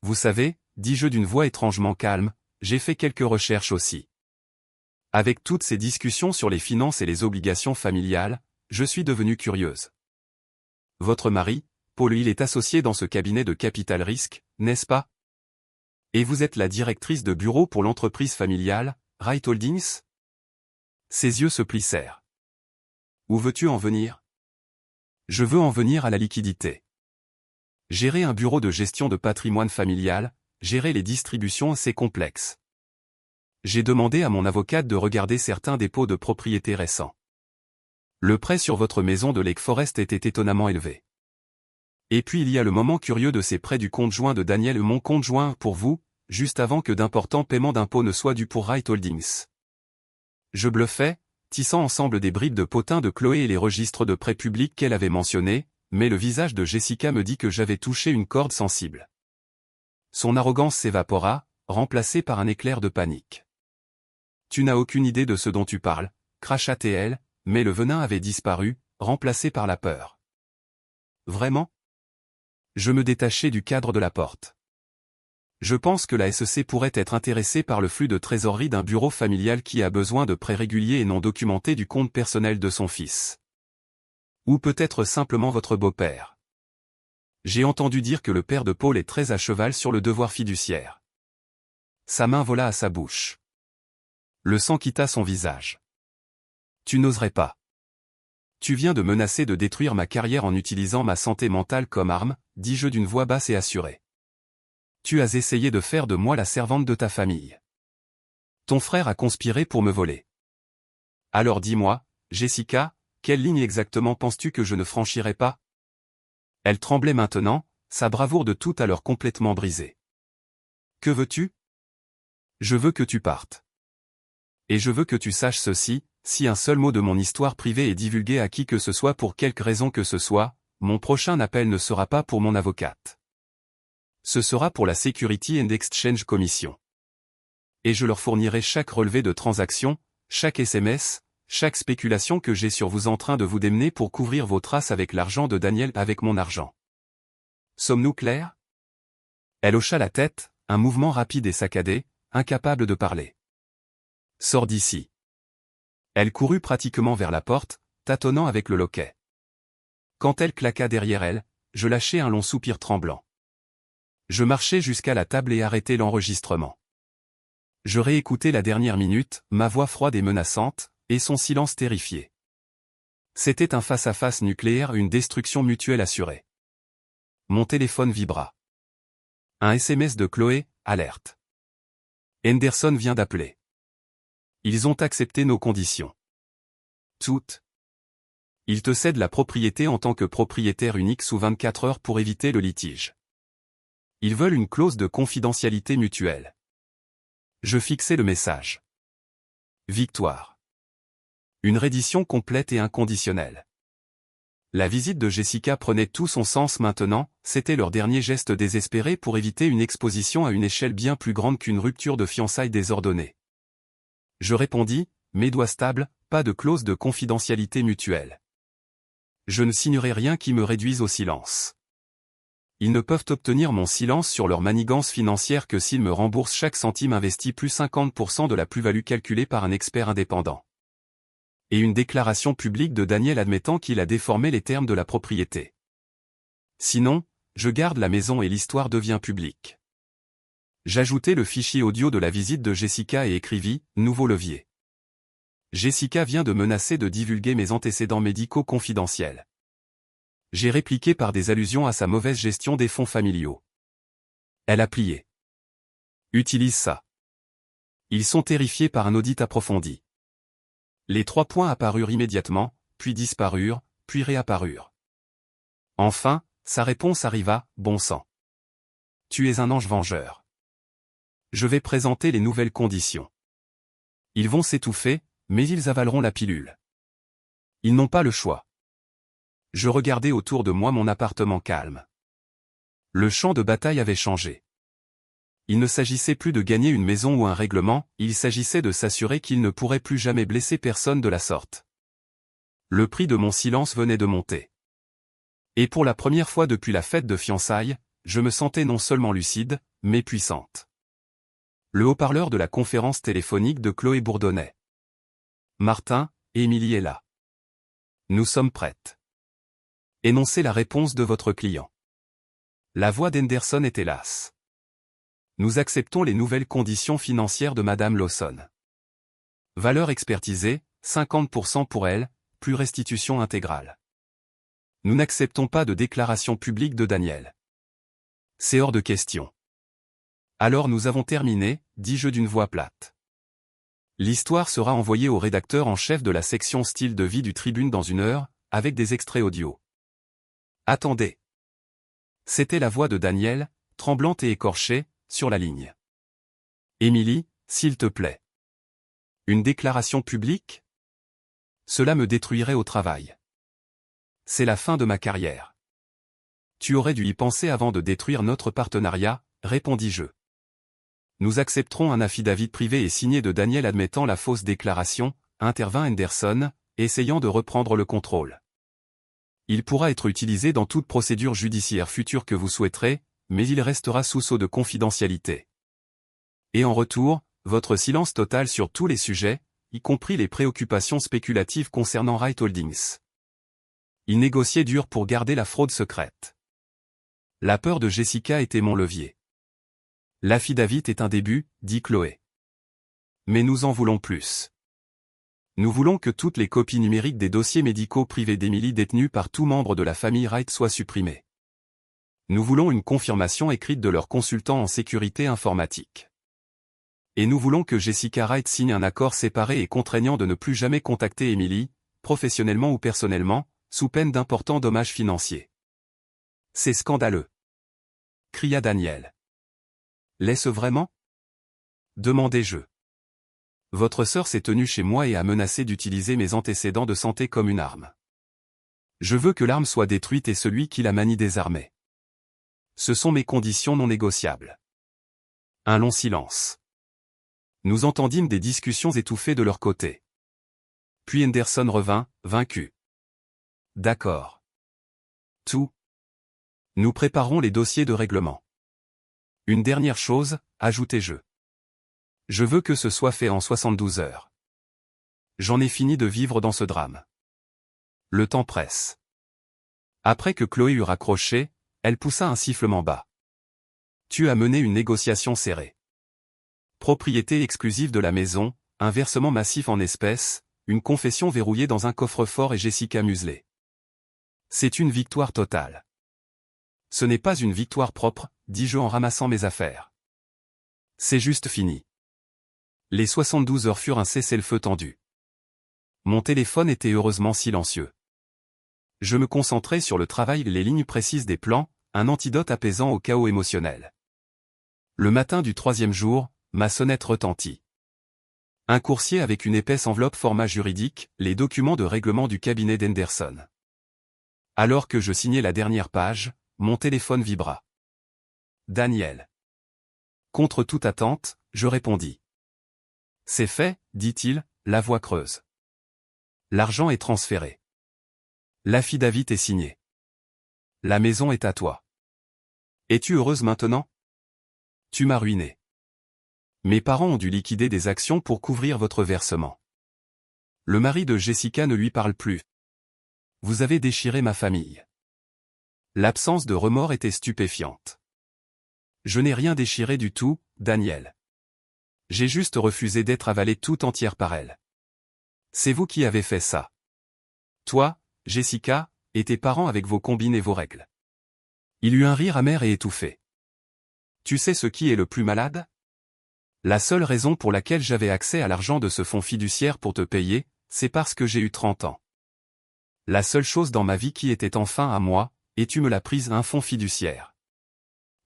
Vous savez, dis-je d'une voix étrangement calme, j'ai fait quelques recherches aussi. Avec toutes ces discussions sur les finances et les obligations familiales, je suis devenue curieuse. Votre mari, Paul, il est associé dans ce cabinet de capital risque, n'est-ce pas? Et vous êtes la directrice de bureau pour l'entreprise familiale, Wright Holdings? Ses yeux se plissèrent. Où veux-tu en venir? Je veux en venir à la liquidité. Gérer un bureau de gestion de patrimoine familial, gérer les distributions, c'est complexe. J'ai demandé à mon avocate de regarder certains dépôts de propriété récents. Le prêt sur votre maison de Lake Forest était étonnamment élevé. Et puis il y a le moment curieux de ces prêts du compte joint de Daniel et mon compte joint pour vous, juste avant que d'importants paiements d'impôts ne soient dus pour Wright Holdings. Je bluffais, tissant ensemble des bribes de potin de Chloé et les registres de prêts publics qu'elle avait mentionnés, mais le visage de Jessica me dit que j'avais touché une corde sensible. Son arrogance s'évapora, remplacée par un éclair de panique. Tu n'as aucune idée de ce dont tu parles, cracha-t-elle, mais le venin avait disparu, remplacé par la peur. Vraiment? Je me détachai du cadre de la porte. Je pense que la SEC pourrait être intéressée par le flux de trésorerie d'un bureau familial qui a besoin de prêts réguliers et non documentés du compte personnel de son fils. Ou peut-être simplement votre beau-père. J'ai entendu dire que le père de Paul est très à cheval sur le devoir fiduciaire. Sa main vola à sa bouche. Le sang quitta son visage. Tu n'oserais pas. Tu viens de menacer de détruire ma carrière en utilisant ma santé mentale comme arme, dis-je d'une voix basse et assurée. Tu as essayé de faire de moi la servante de ta famille. Ton frère a conspiré pour me voler. Alors dis-moi, Jessica, quelle ligne exactement penses-tu que je ne franchirai pas? Elle tremblait maintenant, sa bravoure de tout à l'heure complètement brisée. Que veux-tu? Je veux que tu partes. Et je veux que tu saches ceci, si un seul mot de mon histoire privée est divulgué à qui que ce soit pour quelque raison que ce soit, mon prochain appel ne sera pas pour mon avocate. Ce sera pour la Security and Exchange Commission. Et je leur fournirai chaque relevé de transaction, chaque SMS, chaque spéculation que j'ai sur vous en train de vous démener pour couvrir vos traces avec l'argent de Daniel avec mon argent. Sommes-nous clairs? Elle hocha la tête, un mouvement rapide et saccadé, incapable de parler. Sors d'ici. Elle courut pratiquement vers la porte, tâtonnant avec le loquet. Quand elle claqua derrière elle, je lâchai un long soupir tremblant. Je marchai jusqu'à la table et arrêtai l'enregistrement. Je réécoutai la dernière minute, ma voix froide et menaçante, et son silence terrifié. C'était un face-à-face nucléaire, une destruction mutuelle assurée. Mon téléphone vibra. Un SMS de Chloé, alerte. Henderson vient d'appeler. Ils ont accepté nos conditions. Toutes. Ils te cèdent la propriété en tant que propriétaire unique sous 24 heures pour éviter le litige. Ils veulent une clause de confidentialité mutuelle. Je fixai le message. Victoire. Une reddition complète et inconditionnelle. La visite de Jessica prenait tout son sens maintenant, c'était leur dernier geste désespéré pour éviter une exposition à une échelle bien plus grande qu'une rupture de fiançailles désordonnée. Je répondis, mes doigts stables, pas de clause de confidentialité mutuelle. Je ne signerai rien qui me réduise au silence. Ils ne peuvent obtenir mon silence sur leur manigance financière que s'ils me remboursent chaque centime investi plus 50% de la plus-value calculée par un expert indépendant. Et une déclaration publique de Daniel admettant qu'il a déformé les termes de la propriété. Sinon, je garde la maison et l'histoire devient publique. J'ajoutai le fichier audio de la visite de Jessica et écrivis « Nouveau levier ». Jessica vient de menacer de divulguer mes antécédents médicaux confidentiels. J'ai répliqué par des allusions à sa mauvaise gestion des fonds familiaux. Elle a plié. Utilise ça. Ils sont terrifiés par un audit approfondi. Les 3 points apparurent immédiatement, puis disparurent, puis réapparurent. Enfin, sa réponse arriva, bon sang. Tu es un ange vengeur. Je vais présenter les nouvelles conditions. Ils vont s'étouffer, mais ils avaleront la pilule. Ils n'ont pas le choix. Je regardais autour de moi mon appartement calme. Le champ de bataille avait changé. Il ne s'agissait plus de gagner une maison ou un règlement, il s'agissait de s'assurer qu'il ne pourrait plus jamais blesser personne de la sorte. Le prix de mon silence venait de monter. Et pour la première fois depuis la fête de fiançailles, je me sentais non seulement lucide, mais puissante. Le haut-parleur de la conférence téléphonique de Chloé bourdonnait. Martin, Émilie est là. Nous sommes prêtes. Énoncez la réponse de votre client. La voix d'Henderson était lasse. Nous acceptons les nouvelles conditions financières de Madame Lawson. Valeur expertisée, 50% pour elle, plus restitution intégrale. Nous n'acceptons pas de déclaration publique de Daniel. C'est hors de question. Alors nous avons terminé, dis-je d'une voix plate. L'histoire sera envoyée au rédacteur en chef de la section style de vie du Tribune dans 1 heure, avec des extraits audio. Attendez. C'était la voix de Daniel, tremblante et écorchée, sur la ligne. Émilie, s'il te plaît. Une déclaration publique? Cela me détruirait au travail. C'est la fin de ma carrière. Tu aurais dû y penser avant de détruire notre partenariat, répondis-je. Nous accepterons un affidavit privé et signé de Daniel admettant la fausse déclaration, intervint Henderson, essayant de reprendre le contrôle. Il pourra être utilisé dans toute procédure judiciaire future que vous souhaiterez, mais il restera sous sceau de confidentialité. Et en retour, votre silence total sur tous les sujets, y compris les préoccupations spéculatives concernant Wright Holdings. Il négociait dur pour garder la fraude secrète. La peur de Jessica était mon levier. L'affidavit est un début, dit Chloé. Mais nous en voulons plus. Nous voulons que toutes les copies numériques des dossiers médicaux privés d'Emily détenus par tout membre de la famille Wright soient supprimées. Nous voulons une confirmation écrite de leur consultant en sécurité informatique. Et nous voulons que Jessica Wright signe un accord séparé et contraignant de ne plus jamais contacter Emily, professionnellement ou personnellement, sous peine d'importants dommages financiers. C'est scandaleux. Cria Daniel. L'est-ce vraiment? Demandai-je. Votre sœur s'est tenue chez moi et a menacé d'utiliser mes antécédents de santé comme une arme. Je veux que l'arme soit détruite et celui qui la manie désarmé. Ce sont mes conditions non négociables. Un long silence. Nous entendîmes des discussions étouffées de leur côté. Puis Henderson revint, vaincu. D'accord. Tout. Nous préparons les dossiers de règlement. Une dernière chose, ajoutai-je. Je veux que ce soit fait en 72 heures. J'en ai fini de vivre dans ce drame. Le temps presse. Après que Chloé eut raccroché, elle poussa un sifflement bas. Tu as mené une négociation serrée. Propriété exclusive de la maison, un versement massif en espèces, une confession verrouillée dans un coffre-fort et Jessica muselée. C'est une victoire totale. Ce n'est pas une victoire propre, dis-je en ramassant mes affaires. C'est juste fini. Les 72 heures furent un cessez-le-feu tendu. Mon téléphone était heureusement silencieux. Je me concentrais sur le travail et les lignes précises des plans, un antidote apaisant au chaos émotionnel. Le matin du 3e jour, ma sonnette retentit. Un coursier avec une épaisse enveloppe format juridique, les documents de règlement du cabinet d'Henderson. Alors que je signais la dernière page, mon téléphone vibra. Daniel. Contre toute attente, je répondis. C'est fait, dit-il, la voix creuse. L'argent est transféré. L'affidavit est signé. La maison est à toi. Es-tu heureuse maintenant? Tu m'as ruiné. Mes parents ont dû liquider des actions pour couvrir votre versement. Le mari de Jessica ne lui parle plus. Vous avez déchiré ma famille. L'absence de remords était stupéfiante. Je n'ai rien déchiré du tout, Daniel. J'ai juste refusé d'être avalé tout entière par elle. C'est vous qui avez fait ça. Toi, Jessica, et tes parents avec vos combines et vos règles. Il eut un rire amer et étouffé. Tu sais ce qui est le plus malade? La seule raison pour laquelle j'avais accès à l'argent de ce fonds fiduciaire pour te payer, c'est parce que j'ai eu 30 ans. La seule chose dans ma vie qui était enfin à moi, et tu me l'as prise un fonds fiduciaire.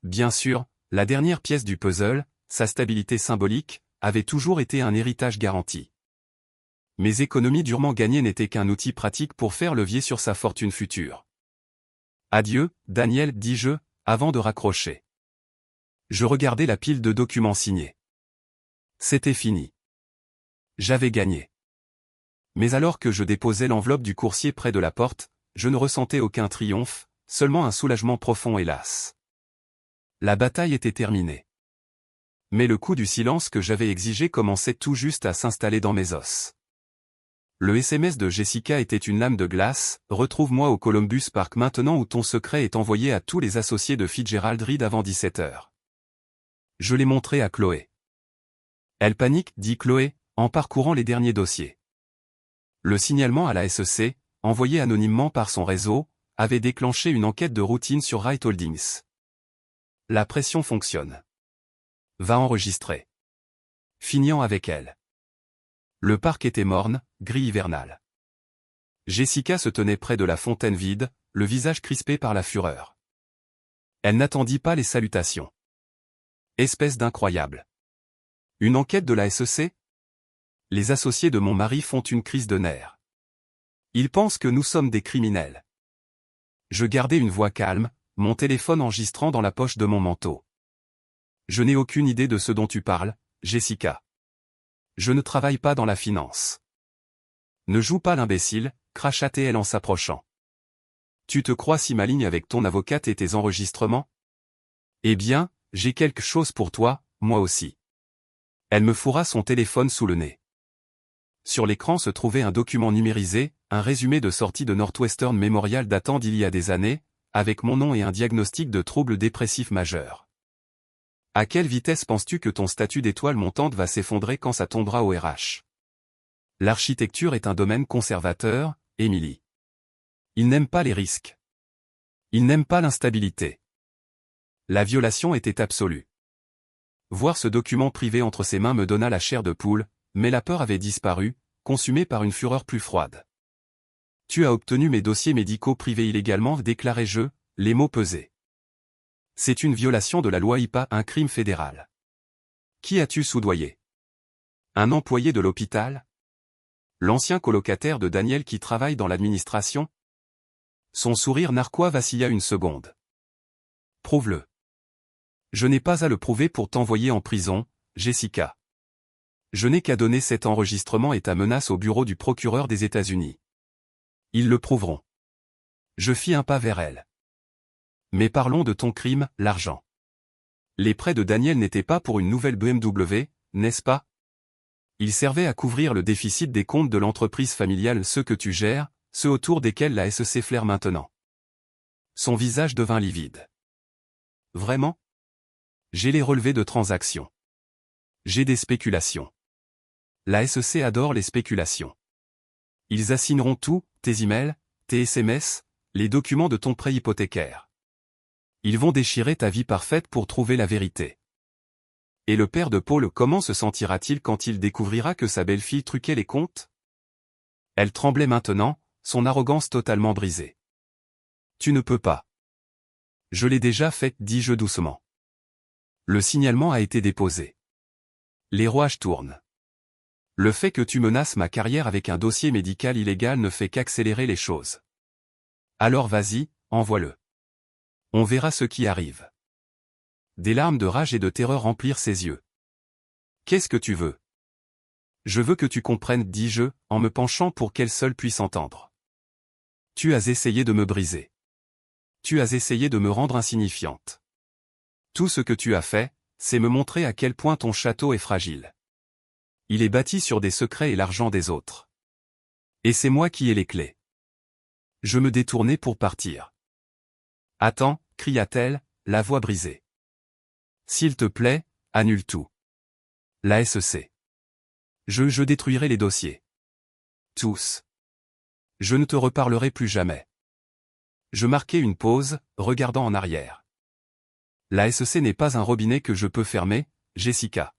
Bien sûr, la dernière pièce du puzzle, sa stabilité symbolique, avait toujours été un héritage garanti. Mes économies durement gagnées n'étaient qu'un outil pratique pour faire levier sur sa fortune future. Adieu, Daniel, dis-je, avant de raccrocher. Je regardais la pile de documents signés. C'était fini. J'avais gagné. Mais alors que je déposais l'enveloppe du coursier près de la porte, je ne ressentais aucun triomphe, seulement un soulagement profond hélas. La bataille était terminée. Mais le coup du silence que j'avais exigé commençait tout juste à s'installer dans mes os. Le SMS de Jessica était une lame de glace, retrouve-moi au Columbus Park maintenant où ton secret est envoyé à tous les associés de Fitzgerald Reed avant 17 h. Je l'ai montré à Chloé. Elle panique, dit Chloé, en parcourant les derniers dossiers. Le signalement à la SEC, envoyé anonymement par son réseau, avait déclenché une enquête de routine sur Wright Holdings. La pression fonctionne. Va enregistrer. Finissant avec elle. Le parc était morne, gris hivernal. Jessica se tenait près de la fontaine vide, le visage crispé par la fureur. Elle n'attendit pas les salutations. Espèce d'incroyable. Une enquête de la SEC? Les associés de mon mari font une crise de nerfs. Ils pensent que nous sommes des criminels. Je gardais une voix calme, mon téléphone enregistrant dans la poche de mon manteau. Je n'ai aucune idée de ce dont tu parles, Jessica. Je ne travaille pas dans la finance. Ne joue pas l'imbécile, cracha-t-elle en s'approchant. Tu te crois si maligne avec ton avocate et tes enregistrements? Eh bien, j'ai quelque chose pour toi, moi aussi. Elle me fourra son téléphone sous le nez. Sur l'écran se trouvait un document numérisé, un résumé de sortie de Northwestern Memorial datant d'il y a des années, avec mon nom et un diagnostic de troubles dépressifs majeurs. À quelle vitesse penses-tu que ton statut d'étoile montante va s'effondrer quand ça tombera au RH? L'architecture est un domaine conservateur, Émilie. Il n'aime pas les risques. Il n'aime pas l'instabilité. La violation était absolue. Voir ce document privé entre ses mains me donna la chair de poule, mais la peur avait disparu, consumée par une fureur plus froide. Tu as obtenu mes dossiers médicaux privés illégalement, déclarai-je, les mots pesés. C'est une violation de la loi HIPAA, un crime fédéral. Qui as-tu soudoyé? Un employé de l'hôpital? L'ancien colocataire de Daniel qui travaille dans l'administration? Son sourire narquois vacilla une seconde. Prouve-le. Je n'ai pas à le prouver pour t'envoyer en prison, Jessica. Je n'ai qu'à donner cet enregistrement et ta menace au bureau du procureur des États-Unis. Ils le prouveront. Je fis un pas vers elle. Mais parlons de ton crime, l'argent. Les prêts de Daniel n'étaient pas pour une nouvelle BMW, n'est-ce pas? Ils servaient à couvrir le déficit des comptes de l'entreprise familiale, ceux que tu gères, ceux autour desquels la SEC flaire maintenant. Son visage devint livide. Vraiment? J'ai les relevés de transactions. J'ai des spéculations. La SEC adore les spéculations. Ils assigneront tout, tes emails, tes SMS, les documents de ton prêt hypothécaire. Ils vont déchirer ta vie parfaite pour trouver la vérité. Et le père de Paul, comment se sentira-t-il quand il découvrira que sa belle-fille truquait les comptes? Elle tremblait maintenant, son arrogance totalement brisée. Tu ne peux pas. Je l'ai déjà fait, dis-je doucement. Le signalement a été déposé. Les rouages tournent. Le fait que tu menaces ma carrière avec un dossier médical illégal ne fait qu'accélérer les choses. Alors vas-y, envoie-le. On verra ce qui arrive. Des larmes de rage et de terreur remplirent ses yeux. Qu'est-ce que tu veux? Je veux que tu comprennes, dis-je, en me penchant pour qu'elle seule puisse entendre. Tu as essayé de me briser. Tu as essayé de me rendre insignifiante. Tout ce que tu as fait, c'est me montrer à quel point ton château est fragile. Il est bâti sur des secrets et l'argent des autres. Et c'est moi qui ai les clés. Je me détournai pour partir. Attends, cria-t-elle, la voix brisée. S'il te plaît, annule tout. La SEC. Je détruirai les dossiers. Tous. Je ne te reparlerai plus jamais. Je marquai une pause, regardant en arrière. La SEC n'est pas un robinet que je peux fermer, Jessica.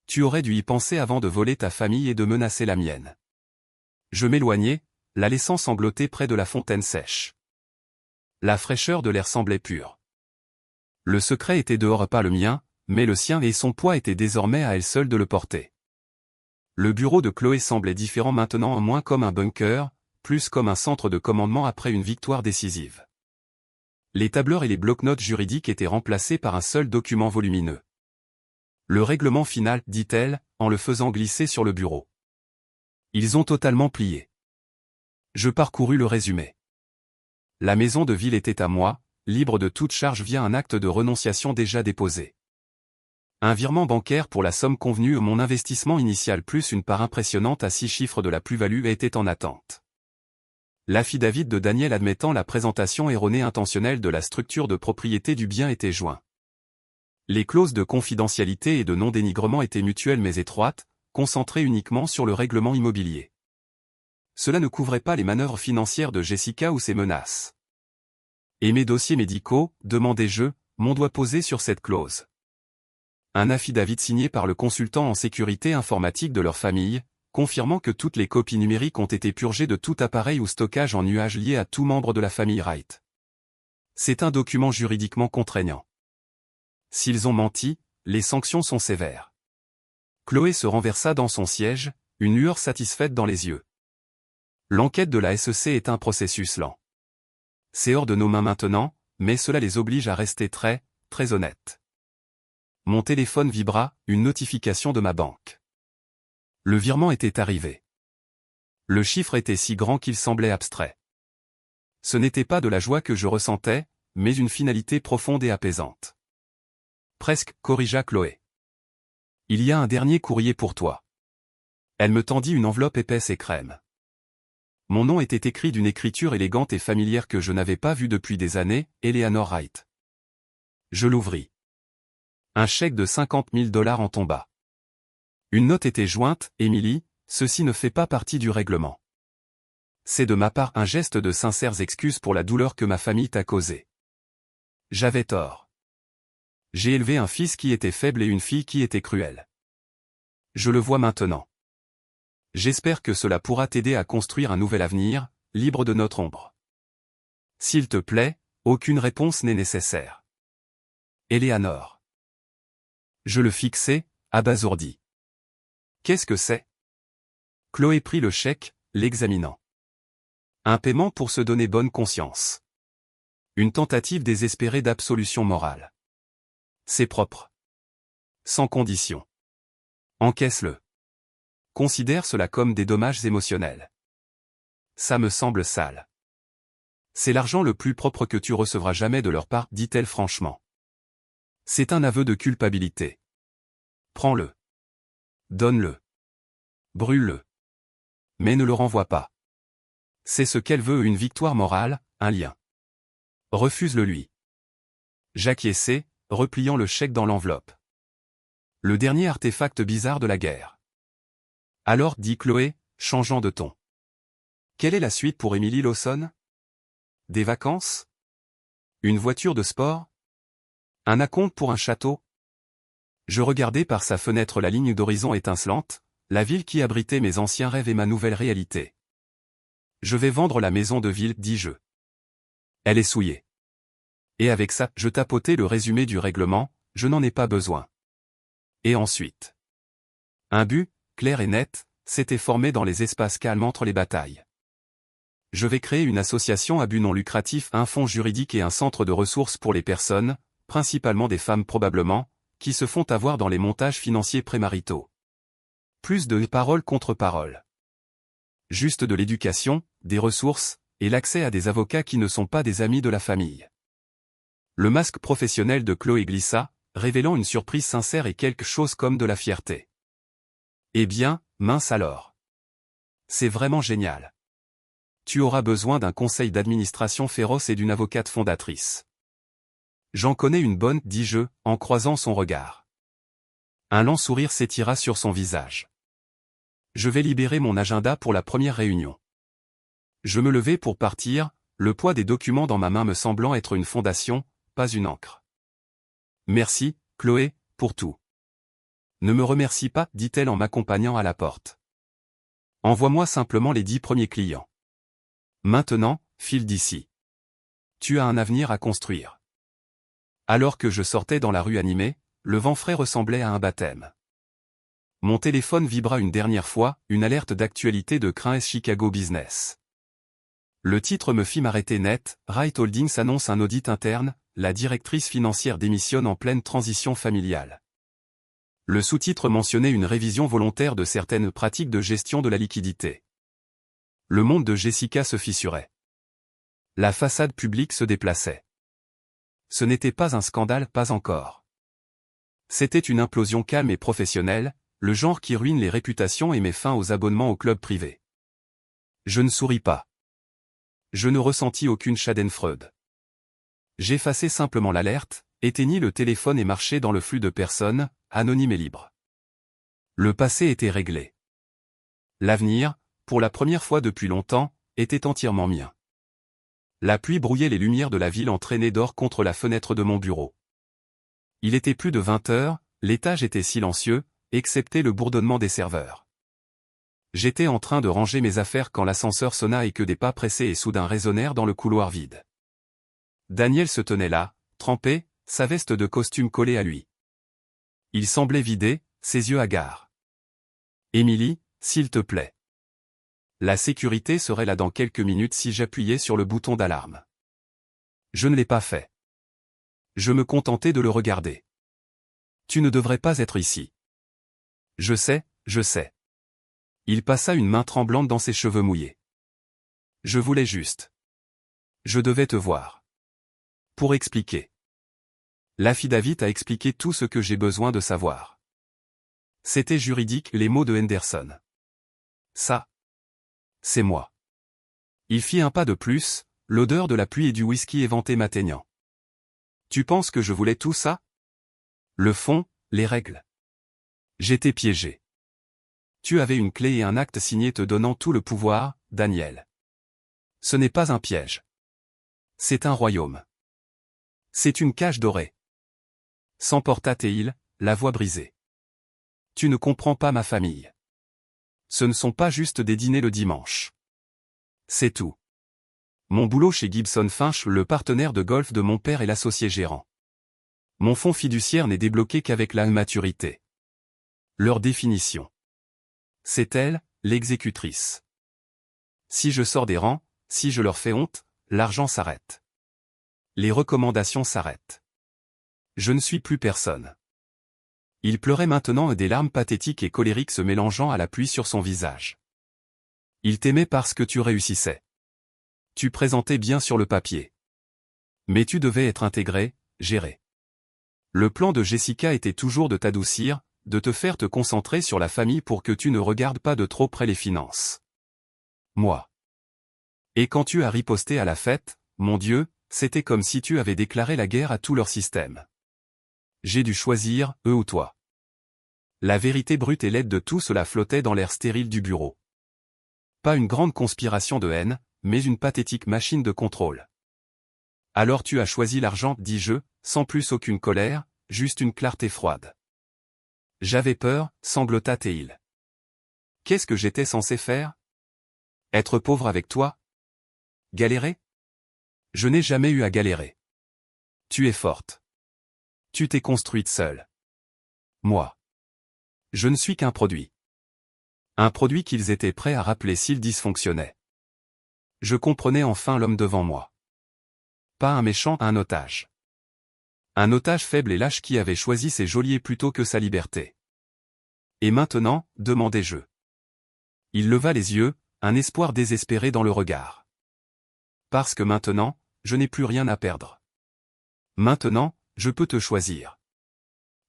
Tu aurais dû y penser avant de voler ta famille et de menacer la mienne. Je m'éloignai, la laissant sangloter près de la fontaine sèche. La fraîcheur de l'air semblait pure. Le secret était dehors, pas le mien, mais le sien, et son poids était désormais à elle seule de le porter. Le bureau de Chloé semblait différent maintenant, moins comme un bunker, plus comme un centre de commandement après une victoire décisive. Les tableurs et les bloc-notes juridiques étaient remplacés par un seul document volumineux. Le règlement final, dit-elle, en le faisant glisser sur le bureau. Ils ont totalement plié. Je parcourus le résumé. La maison de ville était à moi, libre de toute charge via un acte de renonciation déjà déposé. Un virement bancaire pour la somme convenue, mon investissement initial plus une part impressionnante à 6 chiffres de la plus-value était en attente. L'affidavit de Daniel admettant la présentation erronée intentionnelle de la structure de propriété du bien était joint. Les clauses de confidentialité et de non-dénigrement étaient mutuelles mais étroites, concentrées uniquement sur le règlement immobilier. Cela ne couvrait pas les manœuvres financières de Jessica ou ses menaces. Et mes dossiers médicaux, demandai-je, mon doigt posé sur cette clause. Un affidavit signé par le consultant en sécurité informatique de leur famille, confirmant que toutes les copies numériques ont été purgées de tout appareil ou stockage en nuage lié à tout membre de la famille Wright. C'est un document juridiquement contraignant. S'ils ont menti, les sanctions sont sévères. Chloé se renversa dans son siège, une lueur satisfaite dans les yeux. L'enquête de la SEC est un processus lent. C'est hors de nos mains maintenant, mais cela les oblige à rester très honnêtes. Mon téléphone vibra, une notification de ma banque. Le virement était arrivé. Le chiffre était si grand qu'il semblait abstrait. Ce n'était pas de la joie que je ressentais, mais une finalité profonde et apaisante. Presque, corrigea Chloé. Il y a un dernier courrier pour toi. Elle me tendit une enveloppe épaisse et crème. Mon nom était écrit d'une écriture élégante et familière que je n'avais pas vue depuis des années, Eleanor Wright. Je l'ouvris. Un chèque de $50 000 en tomba. Une note était jointe, Emily, ceci ne fait pas partie du règlement. C'est de ma part un geste de sincères excuses pour la douleur que ma famille t'a causée. J'avais tort. J'ai élevé un fils qui était faible et une fille qui était cruelle. Je le vois maintenant. J'espère que cela pourra t'aider à construire un nouvel avenir, libre de notre ombre. S'il te plaît, aucune réponse n'est nécessaire. Eleanor. Je le fixai, abasourdi. Qu'est-ce que c'est? Chloé prit le chèque, l'examinant. Un paiement pour se donner bonne conscience. Une tentative désespérée d'absolution morale. C'est propre. Sans condition. Encaisse-le. Considère cela comme des dommages émotionnels. Ça me semble sale. C'est l'argent le plus propre que tu recevras jamais de leur part, dit-elle franchement. C'est un aveu de culpabilité. Prends-le. Donne-le. Brûle-le. Mais ne le renvoie pas. C'est ce qu'elle veut, une victoire morale, un lien. Refuse-le lui. J'acquiesçai, repliant le chèque dans l'enveloppe. Le dernier artefact bizarre de la guerre. Alors, dit Chloé, changeant de ton. Quelle est la suite pour Emily Lawson? Des vacances? Une voiture de sport? Un acompte pour un château? Je regardais par sa fenêtre la ligne d'horizon étincelante, la ville qui abritait mes anciens rêves et ma nouvelle réalité. Je vais vendre la maison de ville, dis-je. Elle est souillée. Et avec ça, je tapotai le résumé du règlement, je n'en ai pas besoin. Et ensuite. Un but, clair et net, s'était formé dans les espaces calmes entre les batailles. Je vais créer une association à but non lucratif, un fonds juridique et un centre de ressources pour les personnes, principalement des femmes probablement, qui se font avoir dans les montages financiers prémaritaux. Plus de paroles contre paroles. Juste de l'éducation, des ressources, et l'accès à des avocats qui ne sont pas des amis de la famille. Le masque professionnel de Chloé glissa, révélant une surprise sincère et quelque chose comme de la fierté. Eh bien, mince alors. C'est vraiment génial. Tu auras besoin d'un conseil d'administration féroce et d'une avocate fondatrice. J'en connais une bonne, dis-je, en croisant son regard. Un lent sourire s'étira sur son visage. Je vais libérer mon agenda pour la première réunion. Je me levai pour partir, le poids des documents dans ma main me semblant être une fondation, pas une encre. Merci, Chloé, pour tout. Ne me remercie pas, dit-elle en m'accompagnant à la porte. Envoie-moi simplement les 10 premiers clients. Maintenant, file d'ici. Tu as un avenir à construire. Alors que je sortais dans la rue animée, le vent frais ressemblait à un baptême. Mon téléphone vibra une dernière fois, une alerte d'actualité de Crain's Chicago Business. Le titre me fit m'arrêter net, Wright Holdings annonce un audit interne, la directrice financière démissionne en pleine transition familiale. Le sous-titre mentionnait une révision volontaire de certaines pratiques de gestion de la liquidité. Le monde de Jessica se fissurait. La façade publique se déplaçait. Ce n'était pas un scandale, pas encore. C'était une implosion calme et professionnelle, le genre qui ruine les réputations et met fin aux abonnements au club privé. Je ne souris pas. Je ne ressentis aucune schadenfreude. J'effaçai simplement l'alerte, éteignis le téléphone et marchai dans le flux de personnes, anonymes et libres. Le passé était réglé. L'avenir, pour la première fois depuis longtemps, était entièrement mien. La pluie brouillait les lumières de la ville entraînée d'or contre la fenêtre de mon bureau. Il était plus de 20 heures, l'étage était silencieux, excepté le bourdonnement des serveurs. J'étais en train de ranger mes affaires quand l'ascenseur sonna et que des pas pressés et soudain résonnèrent dans le couloir vide. Daniel se tenait là, trempé, sa veste de costume collée à lui. Il semblait vidé, ses yeux hagards. « Émilie, s'il te plaît. » La sécurité serait là dans quelques minutes si j'appuyais sur le bouton d'alarme. Je ne l'ai pas fait. Je me contentais de le regarder. Tu ne devrais pas être ici. Je sais, je sais. Il passa une main tremblante dans ses cheveux mouillés. Je voulais juste. Je devais te voir. Pour expliquer. L'affidavit a expliqué tout ce que j'ai besoin de savoir. C'était juridique, les mots de Henderson. Ça. C'est moi. Il fit un pas de plus, l'odeur de la pluie et du whisky éventé m'atteignant. Tu penses que je voulais tout ça? Le fond, les règles. J'étais piégé. Tu avais une clé et un acte signé te donnant tout le pouvoir, Daniel. Ce n'est pas un piège. C'est un royaume. C'est une cage dorée. S'emporta Théil, la voix brisée. Tu ne comprends pas ma famille. Ce ne sont pas juste des dîners le dimanche. C'est tout. Mon boulot chez Gibson Finch, le partenaire de golf de mon père est l'associé gérant. Mon fonds fiduciaire n'est débloqué qu'avec la maturité. Leur définition. C'est elle, l'exécutrice. Si je sors des rangs, si je leur fais honte, l'argent s'arrête. Les recommandations s'arrêtent. Je ne suis plus personne. Il pleurait maintenant et des larmes pathétiques et colériques se mélangeant à la pluie sur son visage. Il t'aimait parce que tu réussissais. Tu présentais bien sur le papier. Mais tu devais être intégré, géré. Le plan de Jessica était toujours de t'adoucir, de te faire te concentrer sur la famille pour que tu ne regardes pas de trop près les finances. Moi. Et quand tu as riposté à la fête, mon Dieu, c'était comme si tu avais déclaré la guerre à tout leur système. J'ai dû choisir, eux ou toi. La vérité brute et laide de tout cela flottait dans l'air stérile du bureau. Pas une grande conspiration de haine, mais une pathétique machine de contrôle. Alors tu as choisi l'argent, dis-je, sans plus aucune colère, juste une clarté froide. J'avais peur, sanglota Théil. Qu'est-ce que j'étais censé faire? Être pauvre avec toi? Galérer? Je n'ai jamais eu à galérer. Tu es forte. Tu t'es construite seule. Moi. Je ne suis qu'un produit. Un produit qu'ils étaient prêts à rappeler s'il dysfonctionnait. Je comprenais enfin l'homme devant moi. Pas un méchant, un otage. Un otage faible et lâche qui avait choisi ses geôliers plutôt que sa liberté. Et maintenant, demandai-je. Il leva les yeux, un espoir désespéré dans le regard. Parce que maintenant, je n'ai plus rien à perdre. Maintenant, je peux te choisir.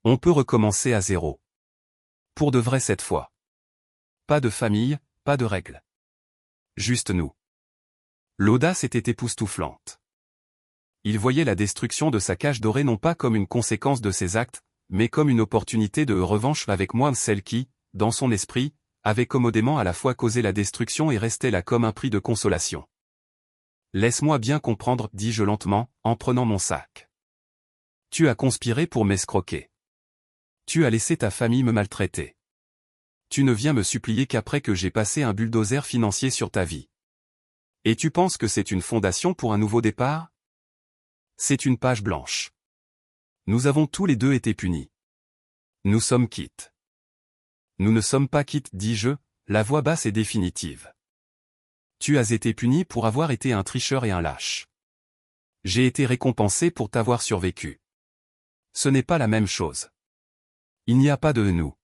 On peut recommencer à zéro. Pour de vrai cette fois. Pas de famille, pas de règles. Juste nous. L'audace était époustouflante. Il voyait la destruction de sa cage dorée non pas comme une conséquence de ses actes, mais comme une opportunité de revanche avec moi, celle qui, dans son esprit, avait commodément à la fois causé la destruction et restait là comme un prix de consolation. Laisse-moi bien comprendre, dis-je lentement, en prenant mon sac. Tu as conspiré pour m'escroquer. Tu as laissé ta famille me maltraiter. Tu ne viens me supplier qu'après que j'ai passé un bulldozer financier sur ta vie. Et tu penses que c'est une fondation pour un nouveau départ? C'est une page blanche. Nous avons tous les deux été punis. Nous sommes quittes. Nous ne sommes pas quittes, dis-je, la voix basse et définitive. Tu as été puni pour avoir été un tricheur et un lâche. J'ai été récompensé pour t'avoir survécu. Ce n'est pas la même chose. Il n'y a pas de nous.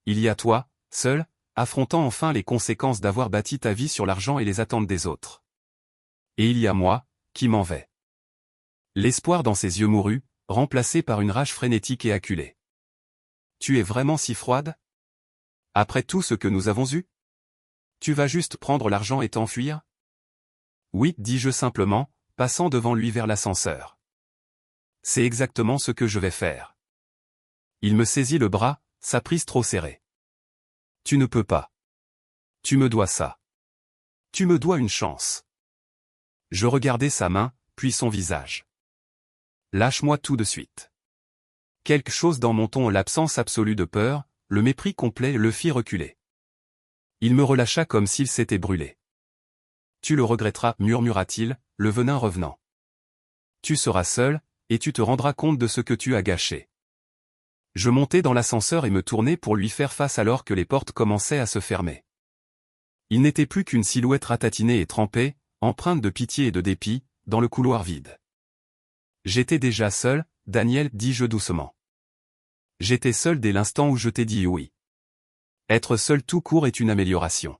Il y a toi, seul, affrontant enfin les conséquences d'avoir bâti ta vie sur l'argent et les attentes des autres. Et il y a moi, qui m'en vais. L'espoir dans ses yeux mourus, remplacé par une rage frénétique et acculée. Tu es vraiment si froide? Après tout ce que nous avons eu? Tu vas juste prendre l'argent et t'enfuir? Oui, dis-je simplement, passant devant lui vers l'ascenseur. C'est exactement ce que je vais faire. Il me saisit le bras, sa prise trop serrée. Tu ne peux pas. Tu me dois ça. Tu me dois une chance. Je regardai sa main, puis son visage. Lâche-moi tout de suite. Quelque chose dans mon ton, l'absence absolue de peur, le mépris complet le fit reculer. Il me relâcha comme s'il s'était brûlé. Tu le regretteras, murmura-t-il, le venin revenant. Tu seras seul, et tu te rendras compte de ce que tu as gâché. Je montai dans l'ascenseur et me tournai pour lui faire face alors que les portes commençaient à se fermer. Il n'était plus qu'une silhouette ratatinée et trempée, empreinte de pitié et de dépit, dans le couloir vide. J'étais déjà seul, Daniel, dis-je doucement. J'étais seul dès l'instant où je t'ai dit oui. Être seul tout court est une amélioration.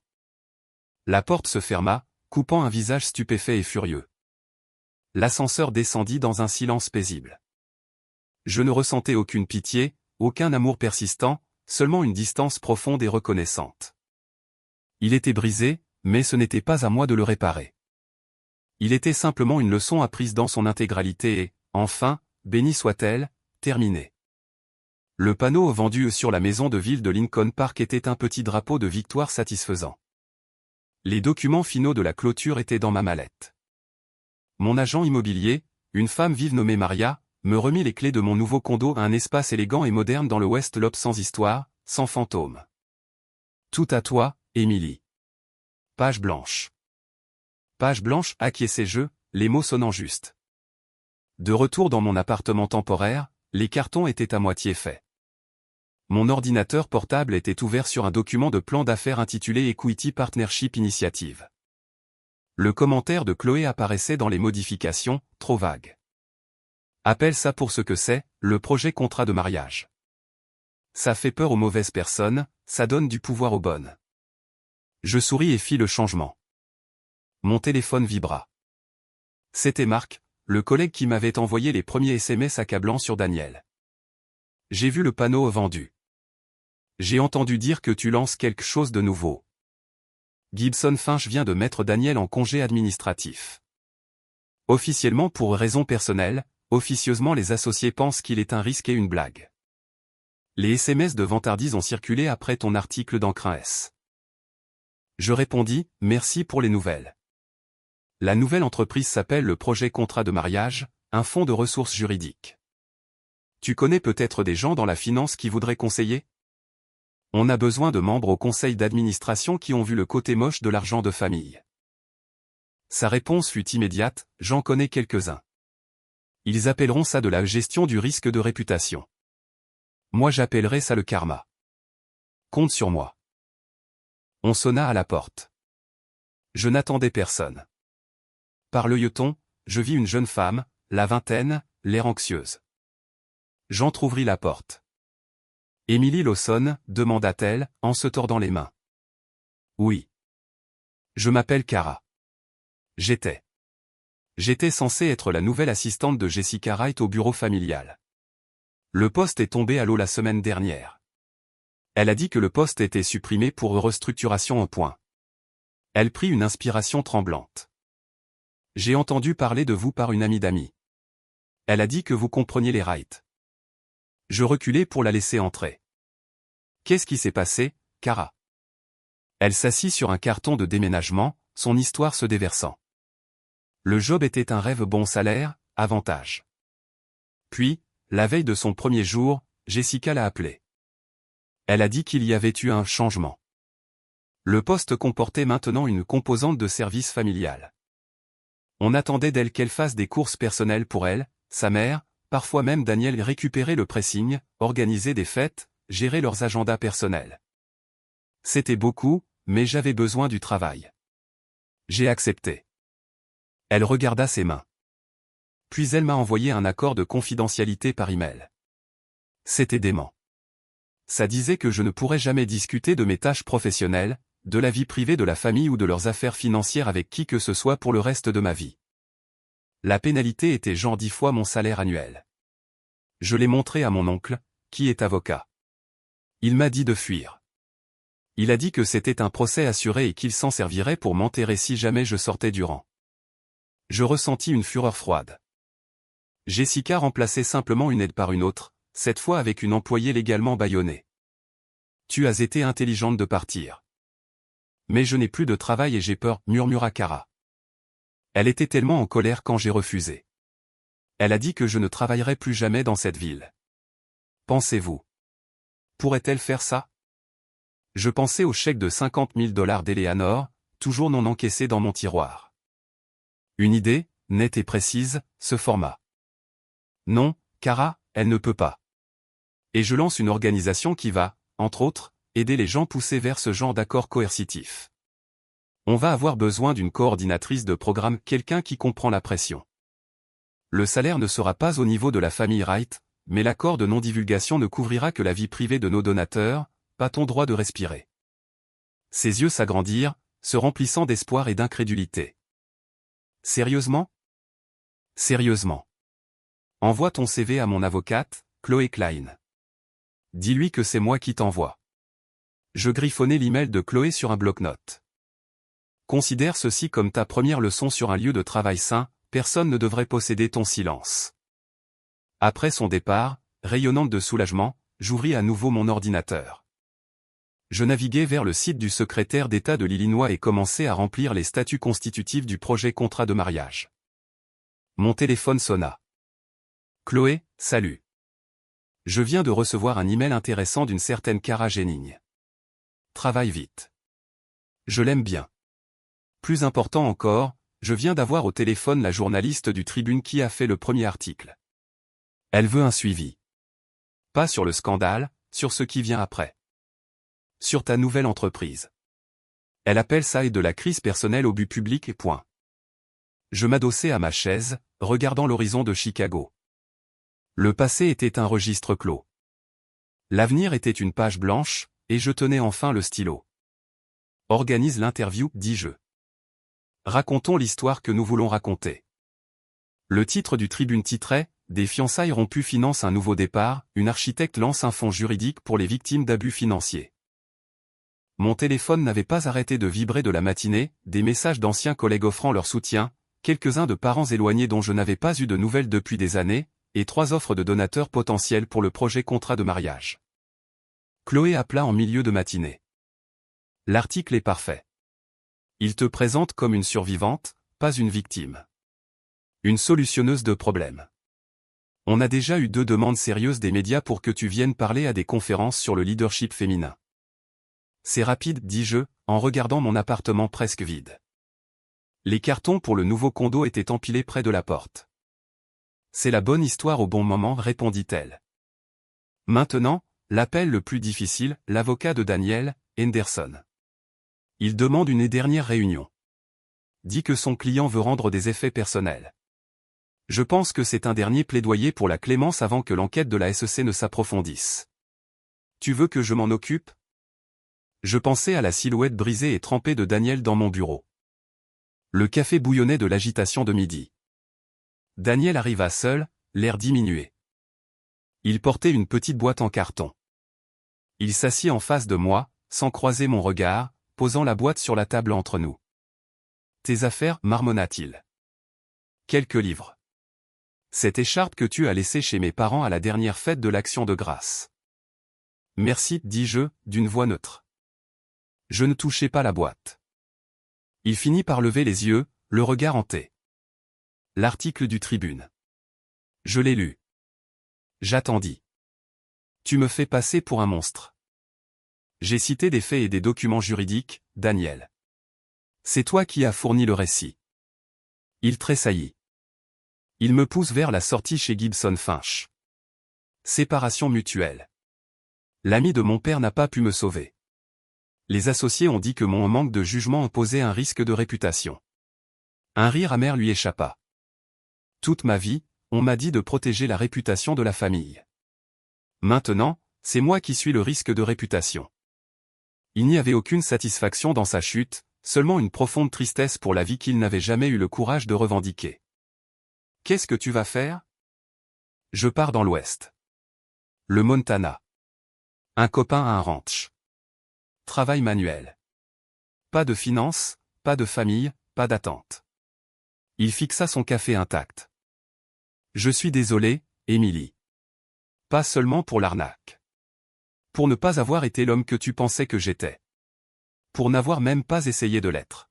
La porte se ferma, coupant un visage stupéfait et furieux. L'ascenseur descendit dans un silence paisible. Je ne ressentais aucune pitié, aucun amour persistant, seulement une distance profonde et reconnaissante. Il était brisé, mais ce n'était pas à moi de le réparer. Il était simplement une leçon apprise dans son intégralité et, enfin, bénie soit-elle, terminée. Le panneau vendu sur la maison de ville de Lincoln Park était un petit drapeau de victoire satisfaisant. Les documents finaux de la clôture étaient dans ma mallette. Mon agent immobilier, une femme vive nommée Maria, me remit les clés de mon nouveau condo à un espace élégant et moderne dans le West Loop sans histoire, sans fantôme. Tout à toi, Émilie. Page blanche. Page blanche, acquiesçai-je, les mots sonnant juste. De retour dans mon appartement temporaire, les cartons étaient à moitié faits. Mon ordinateur portable était ouvert sur un document de plan d'affaires intitulé Equity Partnership Initiative. Le commentaire de Chloé apparaissait dans les modifications, trop vague. Appelle ça pour ce que c'est, le projet contrat de mariage. Ça fait peur aux mauvaises personnes, ça donne du pouvoir aux bonnes. Je souris et fis le changement. Mon téléphone vibra. C'était Marc, le collègue qui m'avait envoyé les premiers SMS accablants sur Daniel. J'ai vu le panneau vendu. J'ai entendu dire que tu lances quelque chose de nouveau. Gibson Finch vient de mettre Daniel en congé administratif. Officiellement pour raisons personnelles, officieusement les associés pensent qu'il est un risque et une blague. Les SMS de vantardise ont circulé après ton article dans Crin S. Je répondis, merci pour les nouvelles. La nouvelle entreprise s'appelle le projet contrat de mariage, un fonds de ressources juridiques. Tu connais peut-être des gens dans la finance qui voudraient conseiller? On a besoin de membres au conseil d'administration qui ont vu le côté moche de l'argent de famille. Sa réponse fut immédiate, j'en connais quelques-uns. Ils appelleront ça de la gestion du risque de réputation. Moi j'appellerais ça le karma. Compte sur moi. On sonna à la porte. Je n'attendais personne. Par l'œilleton, je vis une jeune femme, la vingtaine, l'air anxieuse. J'entr'ouvris la porte. Emily Lawson, demanda-t-elle, en se tordant les mains. Oui. Je m'appelle Kara. J'étais censée être la nouvelle assistante de Jessica Wright au bureau familial. Le poste est tombé à l'eau la semaine dernière. Elle a dit que le poste était supprimé pour restructuration en point. Elle prit une inspiration tremblante. J'ai entendu parler de vous par une amie d'amis. Elle a dit que vous compreniez les Wright. Je reculai pour la laisser entrer. Qu'est-ce qui s'est passé, Kara? Elle s'assit sur un carton de déménagement, son histoire se déversant. Le job était un rêve, bon salaire, avantage. Puis, la veille de son premier jour, Jessica l'a appelée. Elle a dit qu'il y avait eu un changement. Le poste comportait maintenant une composante de service familial. On attendait d'elle qu'elle fasse des courses personnelles pour elle, sa mère, parfois même Daniel, récupérer le pressing, organiser des fêtes, gérer leurs agendas personnels. C'était beaucoup, mais j'avais besoin du travail. J'ai accepté. Elle regarda ses mains. Puis elle m'a envoyé un accord de confidentialité par email. C'était dément. Ça disait que je ne pourrais jamais discuter de mes tâches professionnelles, de la vie privée de la famille ou de leurs affaires financières avec qui que ce soit pour le reste de ma vie. La pénalité était genre 10 fois mon salaire annuel. Je l'ai montré à mon oncle, qui est avocat. Il m'a dit de fuir. Il a dit que c'était un procès assuré et qu'il s'en servirait pour m'enterrer si jamais je sortais du rang. Je ressentis une fureur froide. Jessica remplaçait simplement une aide par une autre, cette fois avec une employée légalement bâillonnée. Tu as été intelligente de partir. Mais je n'ai plus de travail et j'ai peur, murmura Kara. Elle était tellement en colère quand j'ai refusé. Elle a dit que je ne travaillerais plus jamais dans cette ville. Pensez-vous? Pourrait-elle faire ça? Je pensais au chèque de $50 000 d'Eleanor, toujours non encaissé dans mon tiroir. Une idée, nette et précise, se forma. Non, Kara, elle ne peut pas. Et je lance une organisation qui va, entre autres, aider les gens poussés vers ce genre d'accord coercitif. On va avoir besoin d'une coordinatrice de programme, quelqu'un qui comprend la pression. Le salaire ne sera pas au niveau de la famille Wright, mais l'accord de non-divulgation ne couvrira que la vie privée de nos donateurs, pas ton droit de respirer. Ses yeux s'agrandirent, se remplissant d'espoir et d'incrédulité. Sérieusement? Sérieusement. Envoie ton CV à mon avocate, Chloé Klein. Dis-lui que c'est moi qui t'envoie. Je griffonnai l'email de Chloé sur un bloc-notes. Considère ceci comme ta première leçon sur un lieu de travail sain, personne ne devrait posséder ton silence. Après son départ, rayonnante de soulagement, j'ouvris à nouveau mon ordinateur. Je naviguai vers le site du secrétaire d'État de l'Illinois et commençai à remplir les statuts constitutifs du projet contrat de mariage. Mon téléphone sonna. Chloé, salut. Je viens de recevoir un email intéressant d'une certaine Kara Jennings. Travaille vite. Je l'aime bien. Plus important encore, je viens d'avoir au téléphone la journaliste du Tribune qui a fait le premier article. Elle veut un suivi. Pas sur le scandale, sur ce qui vient après. Sur ta nouvelle entreprise. Elle appelle ça et de la crise personnelle au but public et point. Je m'adossai à ma chaise, regardant l'horizon de Chicago. Le passé était un registre clos. L'avenir était une page blanche, et je tenais enfin le stylo. Organise l'interview, dis-je. Racontons l'histoire que nous voulons raconter. Le titre du Tribune titrait « Des fiançailles rompues financent un nouveau départ, une architecte lance un fonds juridique pour les victimes d'abus financiers ». Mon téléphone n'avait pas arrêté de vibrer de la matinée, des messages d'anciens collègues offrant leur soutien, quelques-uns de parents éloignés dont je n'avais pas eu de nouvelles depuis des années, et 3 offres de donateurs potentiels pour le projet contrat de mariage. Chloé appela en milieu de matinée. L'article est parfait. Il te présente comme une survivante, pas une victime. Une solutionneuse de problèmes. On a déjà eu 2 demandes sérieuses des médias pour que tu viennes parler à des conférences sur le leadership féminin. C'est rapide, dis-je, en regardant mon appartement presque vide. Les cartons pour le nouveau condo étaient empilés près de la porte. C'est la bonne histoire au bon moment, répondit-elle. Maintenant, l'appel le plus difficile, l'avocat de Daniel, Henderson. Il demande une dernière réunion. Dit que son client veut rendre des effets personnels. Je pense que c'est un dernier plaidoyer pour la clémence avant que l'enquête de la SEC ne s'approfondisse. Tu veux que je m'en occupe? Je pensais à la silhouette brisée et trempée de Daniel dans mon bureau. Le café bouillonnait de l'agitation de midi. Daniel arriva seul, l'air diminué. Il portait une petite boîte en carton. Il s'assit en face de moi, sans croiser mon regard, posant la boîte sur la table entre nous. Tes affaires, marmonna-t-il. Quelques livres. Cette écharpe que tu as laissée chez mes parents à la dernière fête de l'Action de grâce. Merci, dis-je, d'une voix neutre. Je ne touchai pas la boîte. Il finit par lever les yeux, le regard hanté. L'article du Tribune. Je l'ai lu. J'attendis. Tu me fais passer pour un monstre. J'ai cité des faits et des documents juridiques, Daniel. C'est toi qui as fourni le récit. Il tressaillit. Il me pousse vers la sortie chez Gibson Finch. Séparation mutuelle. L'ami de mon père n'a pas pu me sauver. Les associés ont dit que mon manque de jugement imposait un risque de réputation. Un rire amer lui échappa. Toute ma vie, on m'a dit de protéger la réputation de la famille. Maintenant, c'est moi qui suis le risque de réputation. Il n'y avait aucune satisfaction dans sa chute, seulement une profonde tristesse pour la vie qu'il n'avait jamais eu le courage de revendiquer. Qu'est-ce que tu vas faire? Je pars dans l'Ouest. Le Montana. Un copain a un ranch. Travail manuel. Pas de finances, pas de famille, pas d'attente. Il fixa son café intact. Je suis désolé, Émilie. Pas seulement pour l'arnaque. Pour ne pas avoir été l'homme que tu pensais que j'étais. Pour n'avoir même pas essayé de l'être.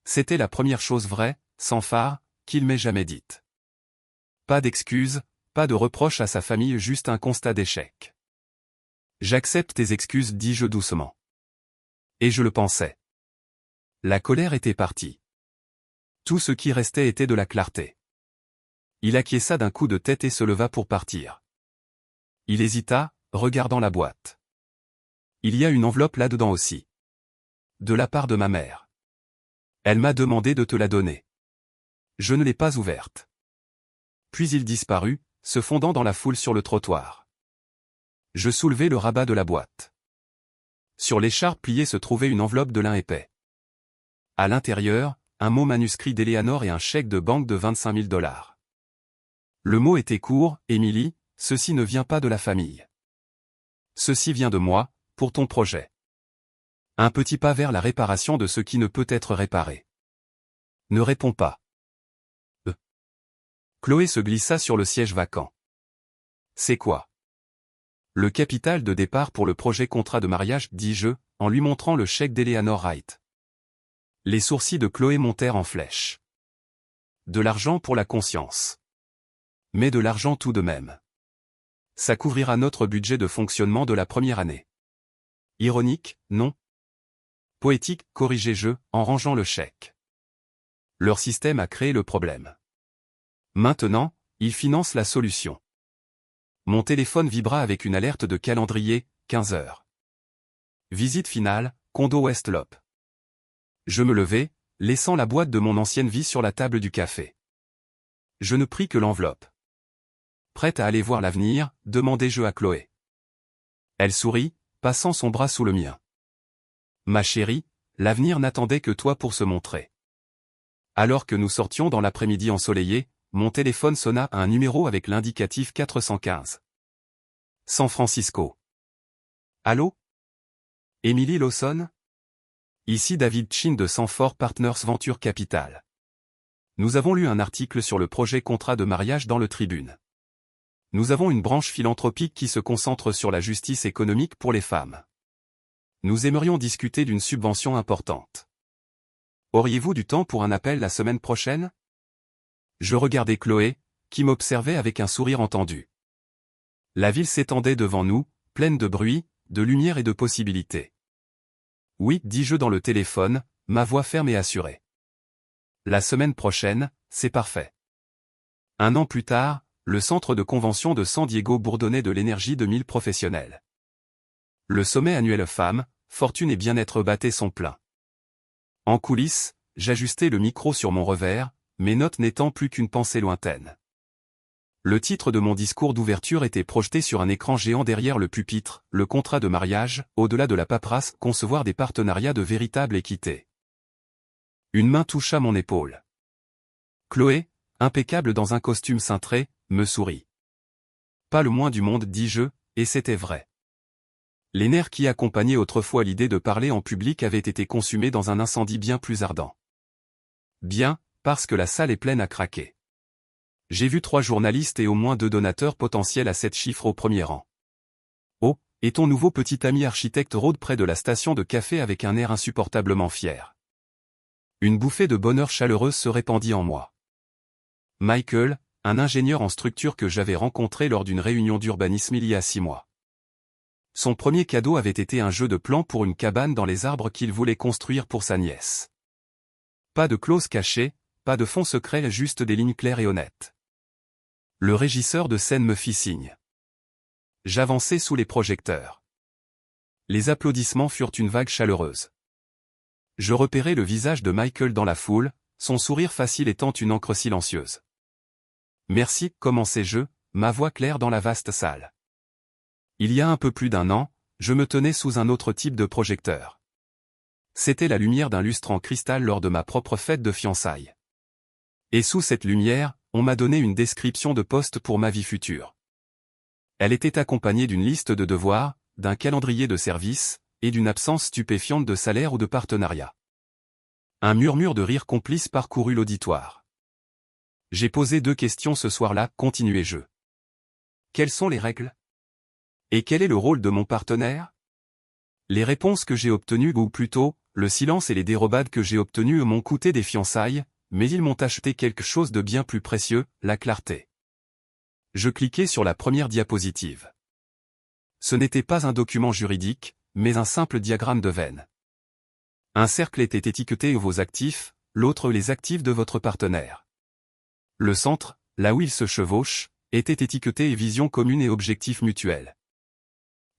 C'était la première chose vraie, sans phare, qu'il m'ait jamais dite. Pas d'excuses, pas de reproches à sa famille, juste un constat d'échec. J'accepte tes excuses, dis-je doucement. Et je le pensais. La colère était partie. Tout ce qui restait était de la clarté. Il acquiesça d'un coup de tête et se leva pour partir. Il hésita, regardant la boîte. Il y a une enveloppe là-dedans aussi. De la part de ma mère. Elle m'a demandé de te la donner. Je ne l'ai pas ouverte. Puis il disparut, se fondant dans la foule sur le trottoir. Je soulevai le rabat de la boîte. Sur l'écharpe pliée se trouvait une enveloppe de lin épais. À l'intérieur, un mot manuscrit d'Eleanor et un chèque de banque de 25 000 $. Le mot était court, Émilie, ceci ne vient pas de la famille. Ceci vient de moi, pour ton projet. Un petit pas vers la réparation de ce qui ne peut être réparé. Ne réponds pas. Chloé se glissa sur le siège vacant. C'est quoi? Le capital de départ pour le projet contrat de mariage, dis-je, en lui montrant le chèque d'Eleanor Wright. Les sourcils de Chloé montèrent en flèche. De l'argent pour la conscience. Mais de l'argent tout de même. Ça couvrira notre budget de fonctionnement de la première année. Ironique, non? Poétique, corrigeai-je, en rangeant le chèque. Leur système a créé le problème. Maintenant, ils financent la solution. Mon téléphone vibra avec une alerte de calendrier, 15 heures. Visite finale, condo Westlop. Je me levai, laissant la boîte de mon ancienne vie sur la table du café. Je ne pris que l'enveloppe. Prête à aller voir l'avenir, demandai-je à Chloé. Elle sourit, passant son bras sous le mien. Ma chérie, l'avenir n'attendait que toi pour se montrer. Alors que nous sortions dans l'après-midi ensoleillé, mon téléphone sonna à un numéro avec l'indicatif 415. San Francisco. Allô? Emily Lawson? Ici David Chin de Sanford Partners Venture Capital. Nous avons lu un article sur le projet contrat de mariage dans le Tribune. Nous avons une branche philanthropique qui se concentre sur la justice économique pour les femmes. Nous aimerions discuter d'une subvention importante. Auriez-vous du temps pour un appel la semaine prochaine? Je regardais Chloé, qui m'observait avec un sourire entendu. La ville s'étendait devant nous, pleine de bruit, de lumière et de possibilités. Oui, dis-je dans le téléphone, ma voix ferme et assurée. La semaine prochaine, c'est parfait. Un an plus tard, le centre de convention de San Diego bourdonnait de l'énergie de 1000 professionnels. Le sommet annuel Femmes, Fortune et Bien-être battait son plein. En coulisses, j'ajustais le micro sur mon revers, mes notes n'étant plus qu'une pensée lointaine. Le titre de mon discours d'ouverture était projeté sur un écran géant derrière le pupitre, le contrat de mariage, au-delà de la paperasse, concevoir des partenariats de véritable équité. Une main toucha mon épaule. Chloé, impeccable dans un costume cintré, me sourit. Pas le moins du monde, dis-je, et c'était vrai. Les nerfs qui accompagnaient autrefois l'idée de parler en public avaient été consumés dans un incendie bien plus ardent. Bien, parce que la salle est pleine à craquer. J'ai vu 3 journalistes et au moins 2 donateurs potentiels à 7 chiffres au premier rang. Oh, et ton nouveau petit ami architecte rôde près de la station de café avec un air insupportablement fier. Une bouffée de bonheur chaleureuse se répandit en moi. Michael, un ingénieur en structure que j'avais rencontré lors d'une réunion d'urbanisme il y a 6 mois. Son premier cadeau avait été un jeu de plans pour une cabane dans les arbres qu'il voulait construire pour sa nièce. Pas de clause cachée, pas de fond secret, juste des lignes claires et honnêtes. Le régisseur de scène me fit signe. J'avançai sous les projecteurs. Les applaudissements furent une vague chaleureuse. Je repérai le visage de Michael dans la foule, son sourire facile étant une encre silencieuse. Merci, commençai-je, ma voix claire dans la vaste salle. Il y a un peu plus d'1 an, je me tenais sous un autre type de projecteur. C'était la lumière d'un lustre en cristal lors de ma propre fête de fiançailles. Et sous cette lumière, on m'a donné une description de poste pour ma vie future. Elle était accompagnée d'une liste de devoirs, d'un calendrier de service, et d'une absence stupéfiante de salaire ou de partenariat. Un murmure de rire complice parcourut l'auditoire. J'ai posé 2 questions ce soir-là, continuai-je. Quelles sont les règles? Et quel est le rôle de mon partenaire? Les réponses que j'ai obtenues, ou plutôt, le silence et les dérobades que j'ai obtenues m'ont coûté des fiançailles, mais ils m'ont acheté quelque chose de bien plus précieux, la clarté. Je cliquai sur la première diapositive. Ce n'était pas un document juridique, mais un simple diagramme de veine. Un cercle était étiqueté vos actifs, l'autre les actifs de votre partenaire. Le centre, là où ils se chevauchent, était étiqueté vision commune et objectifs mutuels.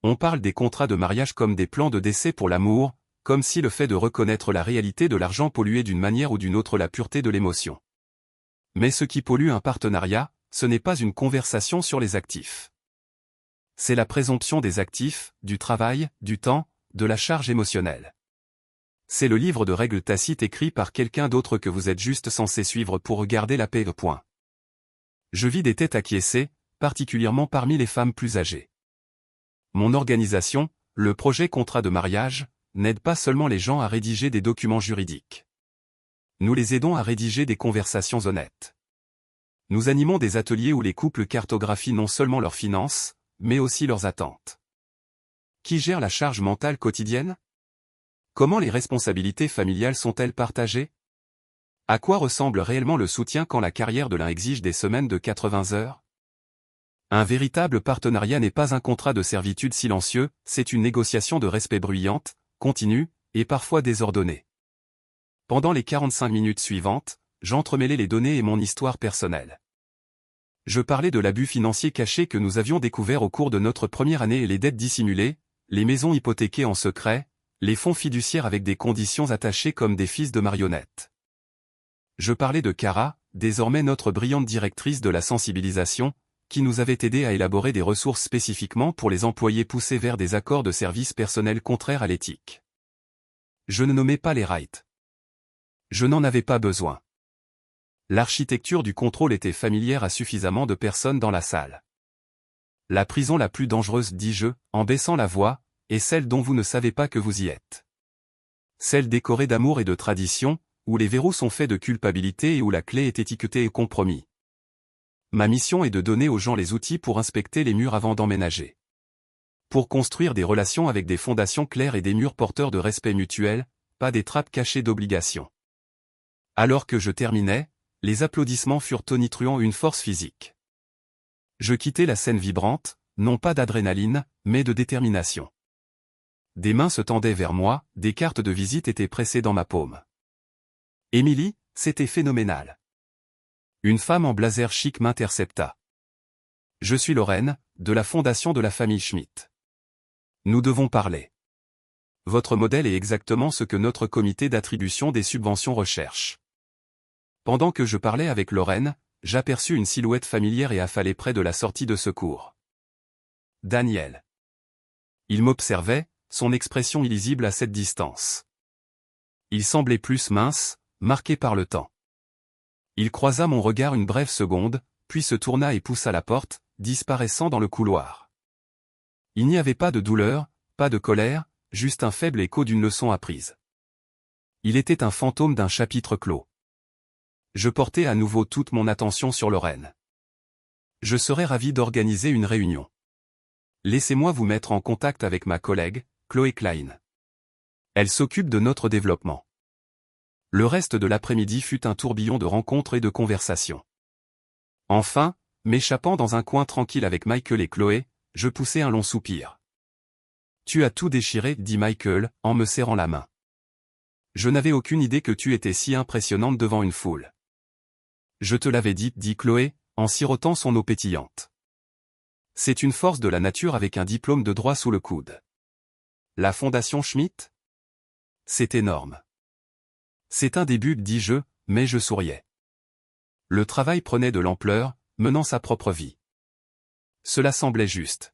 On parle des contrats de mariage comme des plans de décès pour l'amour, comme si le fait de reconnaître la réalité de l'argent polluait d'une manière ou d'une autre la pureté de l'émotion. Mais ce qui pollue un partenariat, ce n'est pas une conversation sur les actifs. C'est la présomption des actifs, du travail, du temps, de la charge émotionnelle. C'est le livre de règles tacites écrit par quelqu'un d'autre que vous êtes juste censé suivre pour garder la paix. Point. Je vis des têtes acquiescées, particulièrement parmi les femmes plus âgées. Mon organisation, le projet contrat de mariage, n'aide pas seulement les gens à rédiger des documents juridiques. Nous les aidons à rédiger des conversations honnêtes. Nous animons des ateliers où les couples cartographient non seulement leurs finances, mais aussi leurs attentes. Qui gère la charge mentale quotidienne? Comment les responsabilités familiales sont-elles partagées? À quoi ressemble réellement le soutien quand la carrière de l'un exige des semaines de 80 heures? Un véritable partenariat n'est pas un contrat de servitude silencieux, c'est une négociation de respect bruyante, continue, et parfois désordonnée. Pendant les 45 minutes suivantes, j'entremêlais les données et mon histoire personnelle. Je parlais de l'abus financier caché que nous avions découvert au cours de notre première année et les dettes dissimulées, les maisons hypothéquées en secret, les fonds fiduciaires avec des conditions attachées comme des fils de marionnettes. Je parlais de Cara, désormais notre brillante directrice de la sensibilisation, qui nous avait aidé à élaborer des ressources spécifiquement pour les employés poussés vers des accords de service personnel contraires à l'éthique. Je ne nommais pas les rights. Je n'en avais pas besoin. L'architecture du contrôle était familière à suffisamment de personnes dans la salle. La prison la plus dangereuse, dis-je, en baissant la voix, est celle dont vous ne savez pas que vous y êtes. Celle décorée d'amour et de tradition, où les verrous sont faits de culpabilité et où la clé est étiquetée et compromis. Ma mission est de donner aux gens les outils pour inspecter les murs avant d'emménager. Pour construire des relations avec des fondations claires et des murs porteurs de respect mutuel, pas des trappes cachées d'obligations. Alors que je terminais, les applaudissements furent tonitruants, une force physique. Je quittais la scène vibrante, non pas d'adrénaline, mais de détermination. Des mains se tendaient vers moi, des cartes de visite étaient pressées dans ma paume. Émilie, c'était phénoménal. Une femme en blazer chic m'intercepta. Je suis Lorraine, de la fondation de la famille Schmitt. Nous devons parler. votre modèle est exactement ce que notre comité d'attribution des subventions recherche. Pendant que je parlais avec Lorraine, j'aperçus une silhouette familière et affalée près de la sortie de secours. Daniel. Il m'observait, son expression illisible à cette distance. Il semblait plus mince, marqué par le temps. Il croisa mon regard une brève seconde, puis se tourna et poussa la porte, disparaissant dans le couloir. Il n'y avait pas de douleur, pas de colère, juste un faible écho d'une leçon apprise. Il était un fantôme d'un chapitre clos. Je portais à nouveau toute mon attention sur Lorraine. Je serais ravi d'organiser une réunion. Laissez-moi vous mettre en contact avec ma collègue, Chloé Klein. Elle s'occupe de notre développement. Le reste de l'après-midi fut un tourbillon de rencontres et de conversations. Enfin, m'échappant dans un coin tranquille avec Michael et Chloé, je poussai un long soupir. « Tu as tout déchiré, dit Michael, en me serrant la main. Je n'avais aucune idée que tu étais si impressionnante devant une foule. Je te l'avais dit Chloé, en sirotant son eau pétillante. C'est une force de la nature avec un diplôme de droit sous le coude. La Fondation Schmitt? C'est énorme. C'est un début, dis-je, mais je souriais. Le travail prenait de l'ampleur, menant sa propre vie. Cela semblait juste.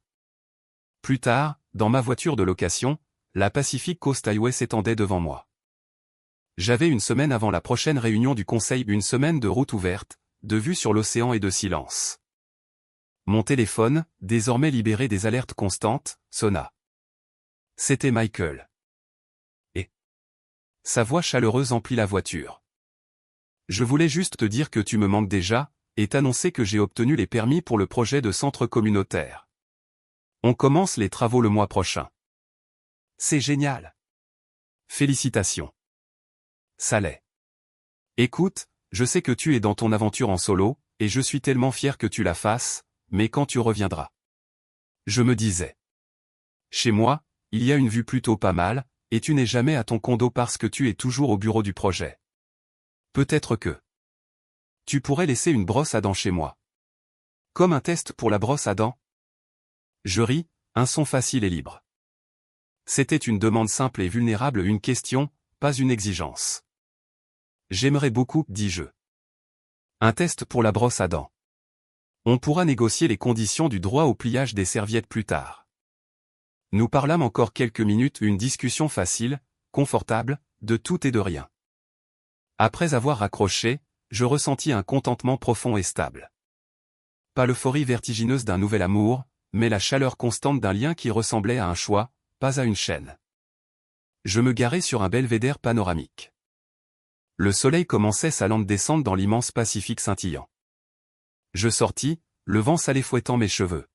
Plus tard, dans ma voiture de location, la Pacific Coast Highway s'étendait devant moi. J'avais une semaine avant la prochaine réunion du conseil, une semaine de route ouverte, de vue sur l'océan et de silence. Mon téléphone, désormais libéré des alertes constantes, sonna. C'était Michael. Et sa voix chaleureuse emplit la voiture. Je voulais juste te dire que tu me manques déjà, et t'annoncer que j'ai obtenu les permis pour le projet de centre communautaire. On commence les travaux le mois prochain. C'est génial. Félicitations. Ça l'est. Écoute, je sais que tu es dans ton aventure en solo, et je suis tellement fier que tu la fasses, mais quand tu reviendras. Je me disais. Chez moi, il y a une vue plutôt pas mal, et tu n'es jamais à ton condo parce que tu es toujours au bureau du projet. Peut-être que tu pourrais laisser une brosse à dents chez moi. Comme un test pour la brosse à dents. Je ris, un son facile et libre. C'était une demande simple et vulnérable, une question, pas une exigence. J'aimerais beaucoup, dis-je. Un test pour la brosse à dents. On pourra négocier les conditions du droit au pliage des serviettes plus tard. Nous parlâmes encore quelques minutes, une discussion facile, confortable, de tout et de rien. Après avoir raccroché, je ressentis un contentement profond et stable. Pas l'euphorie vertigineuse d'un nouvel amour, mais la chaleur constante d'un lien qui ressemblait à un choix, pas à une chaîne. Je me garai sur un belvédère panoramique. Le soleil commençait sa lente descente dans l'immense Pacifique scintillant. Je sortis, le vent salé fouettant mes cheveux.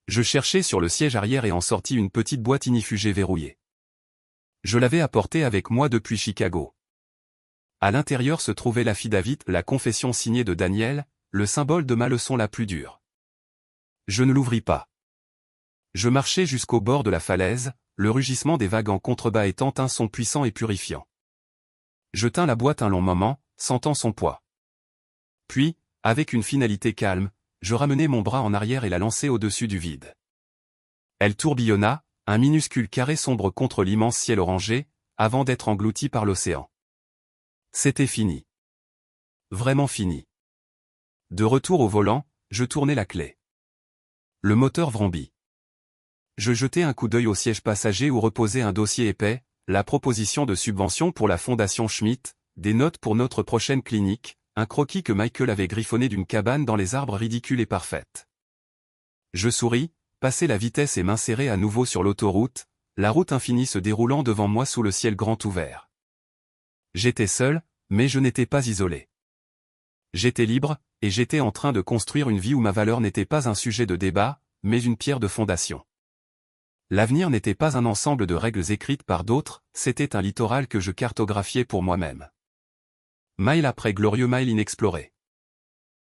Je cherchai sur le siège arrière et en sortis une petite boîte ignifugée verrouillée. Je l'avais apportée avec moi depuis Chicago. À l'intérieur se trouvait l'affidavit, la confession signée de Daniel, le symbole de ma leçon la plus dure. Je ne l'ouvris pas. Je marchai jusqu'au bord de la falaise, le rugissement des vagues en contrebas étant un son puissant et purifiant. Je tins la boîte un long moment, sentant son poids. Puis, avec une finalité calme, je ramenai mon bras en arrière et la lançai au-dessus du vide. Elle tourbillonna, un minuscule carré sombre contre l'immense ciel orangé, avant d'être englouti par l'océan. C'était fini. Vraiment fini. De retour au volant, je tournai la clé. Le moteur vrombit. Je jetai un coup d'œil au siège passager où reposait un dossier épais, la proposition de subvention pour la Fondation Schmitt, des notes pour notre prochaine clinique, un croquis que Michael avait griffonné d'une cabane dans les arbres ridicule et parfaite. Je souris, passai la vitesse et m'insérai à nouveau sur l'autoroute, la route infinie se déroulant devant moi sous le ciel grand ouvert. J'étais seul, mais je n'étais pas isolé. J'étais libre, et j'étais en train de construire une vie où ma valeur n'était pas un sujet de débat, mais une pierre de fondation. L'avenir n'était pas un ensemble de règles écrites par d'autres, c'était un littoral que je cartographiais pour moi-même. Mile après glorieux mile inexploré.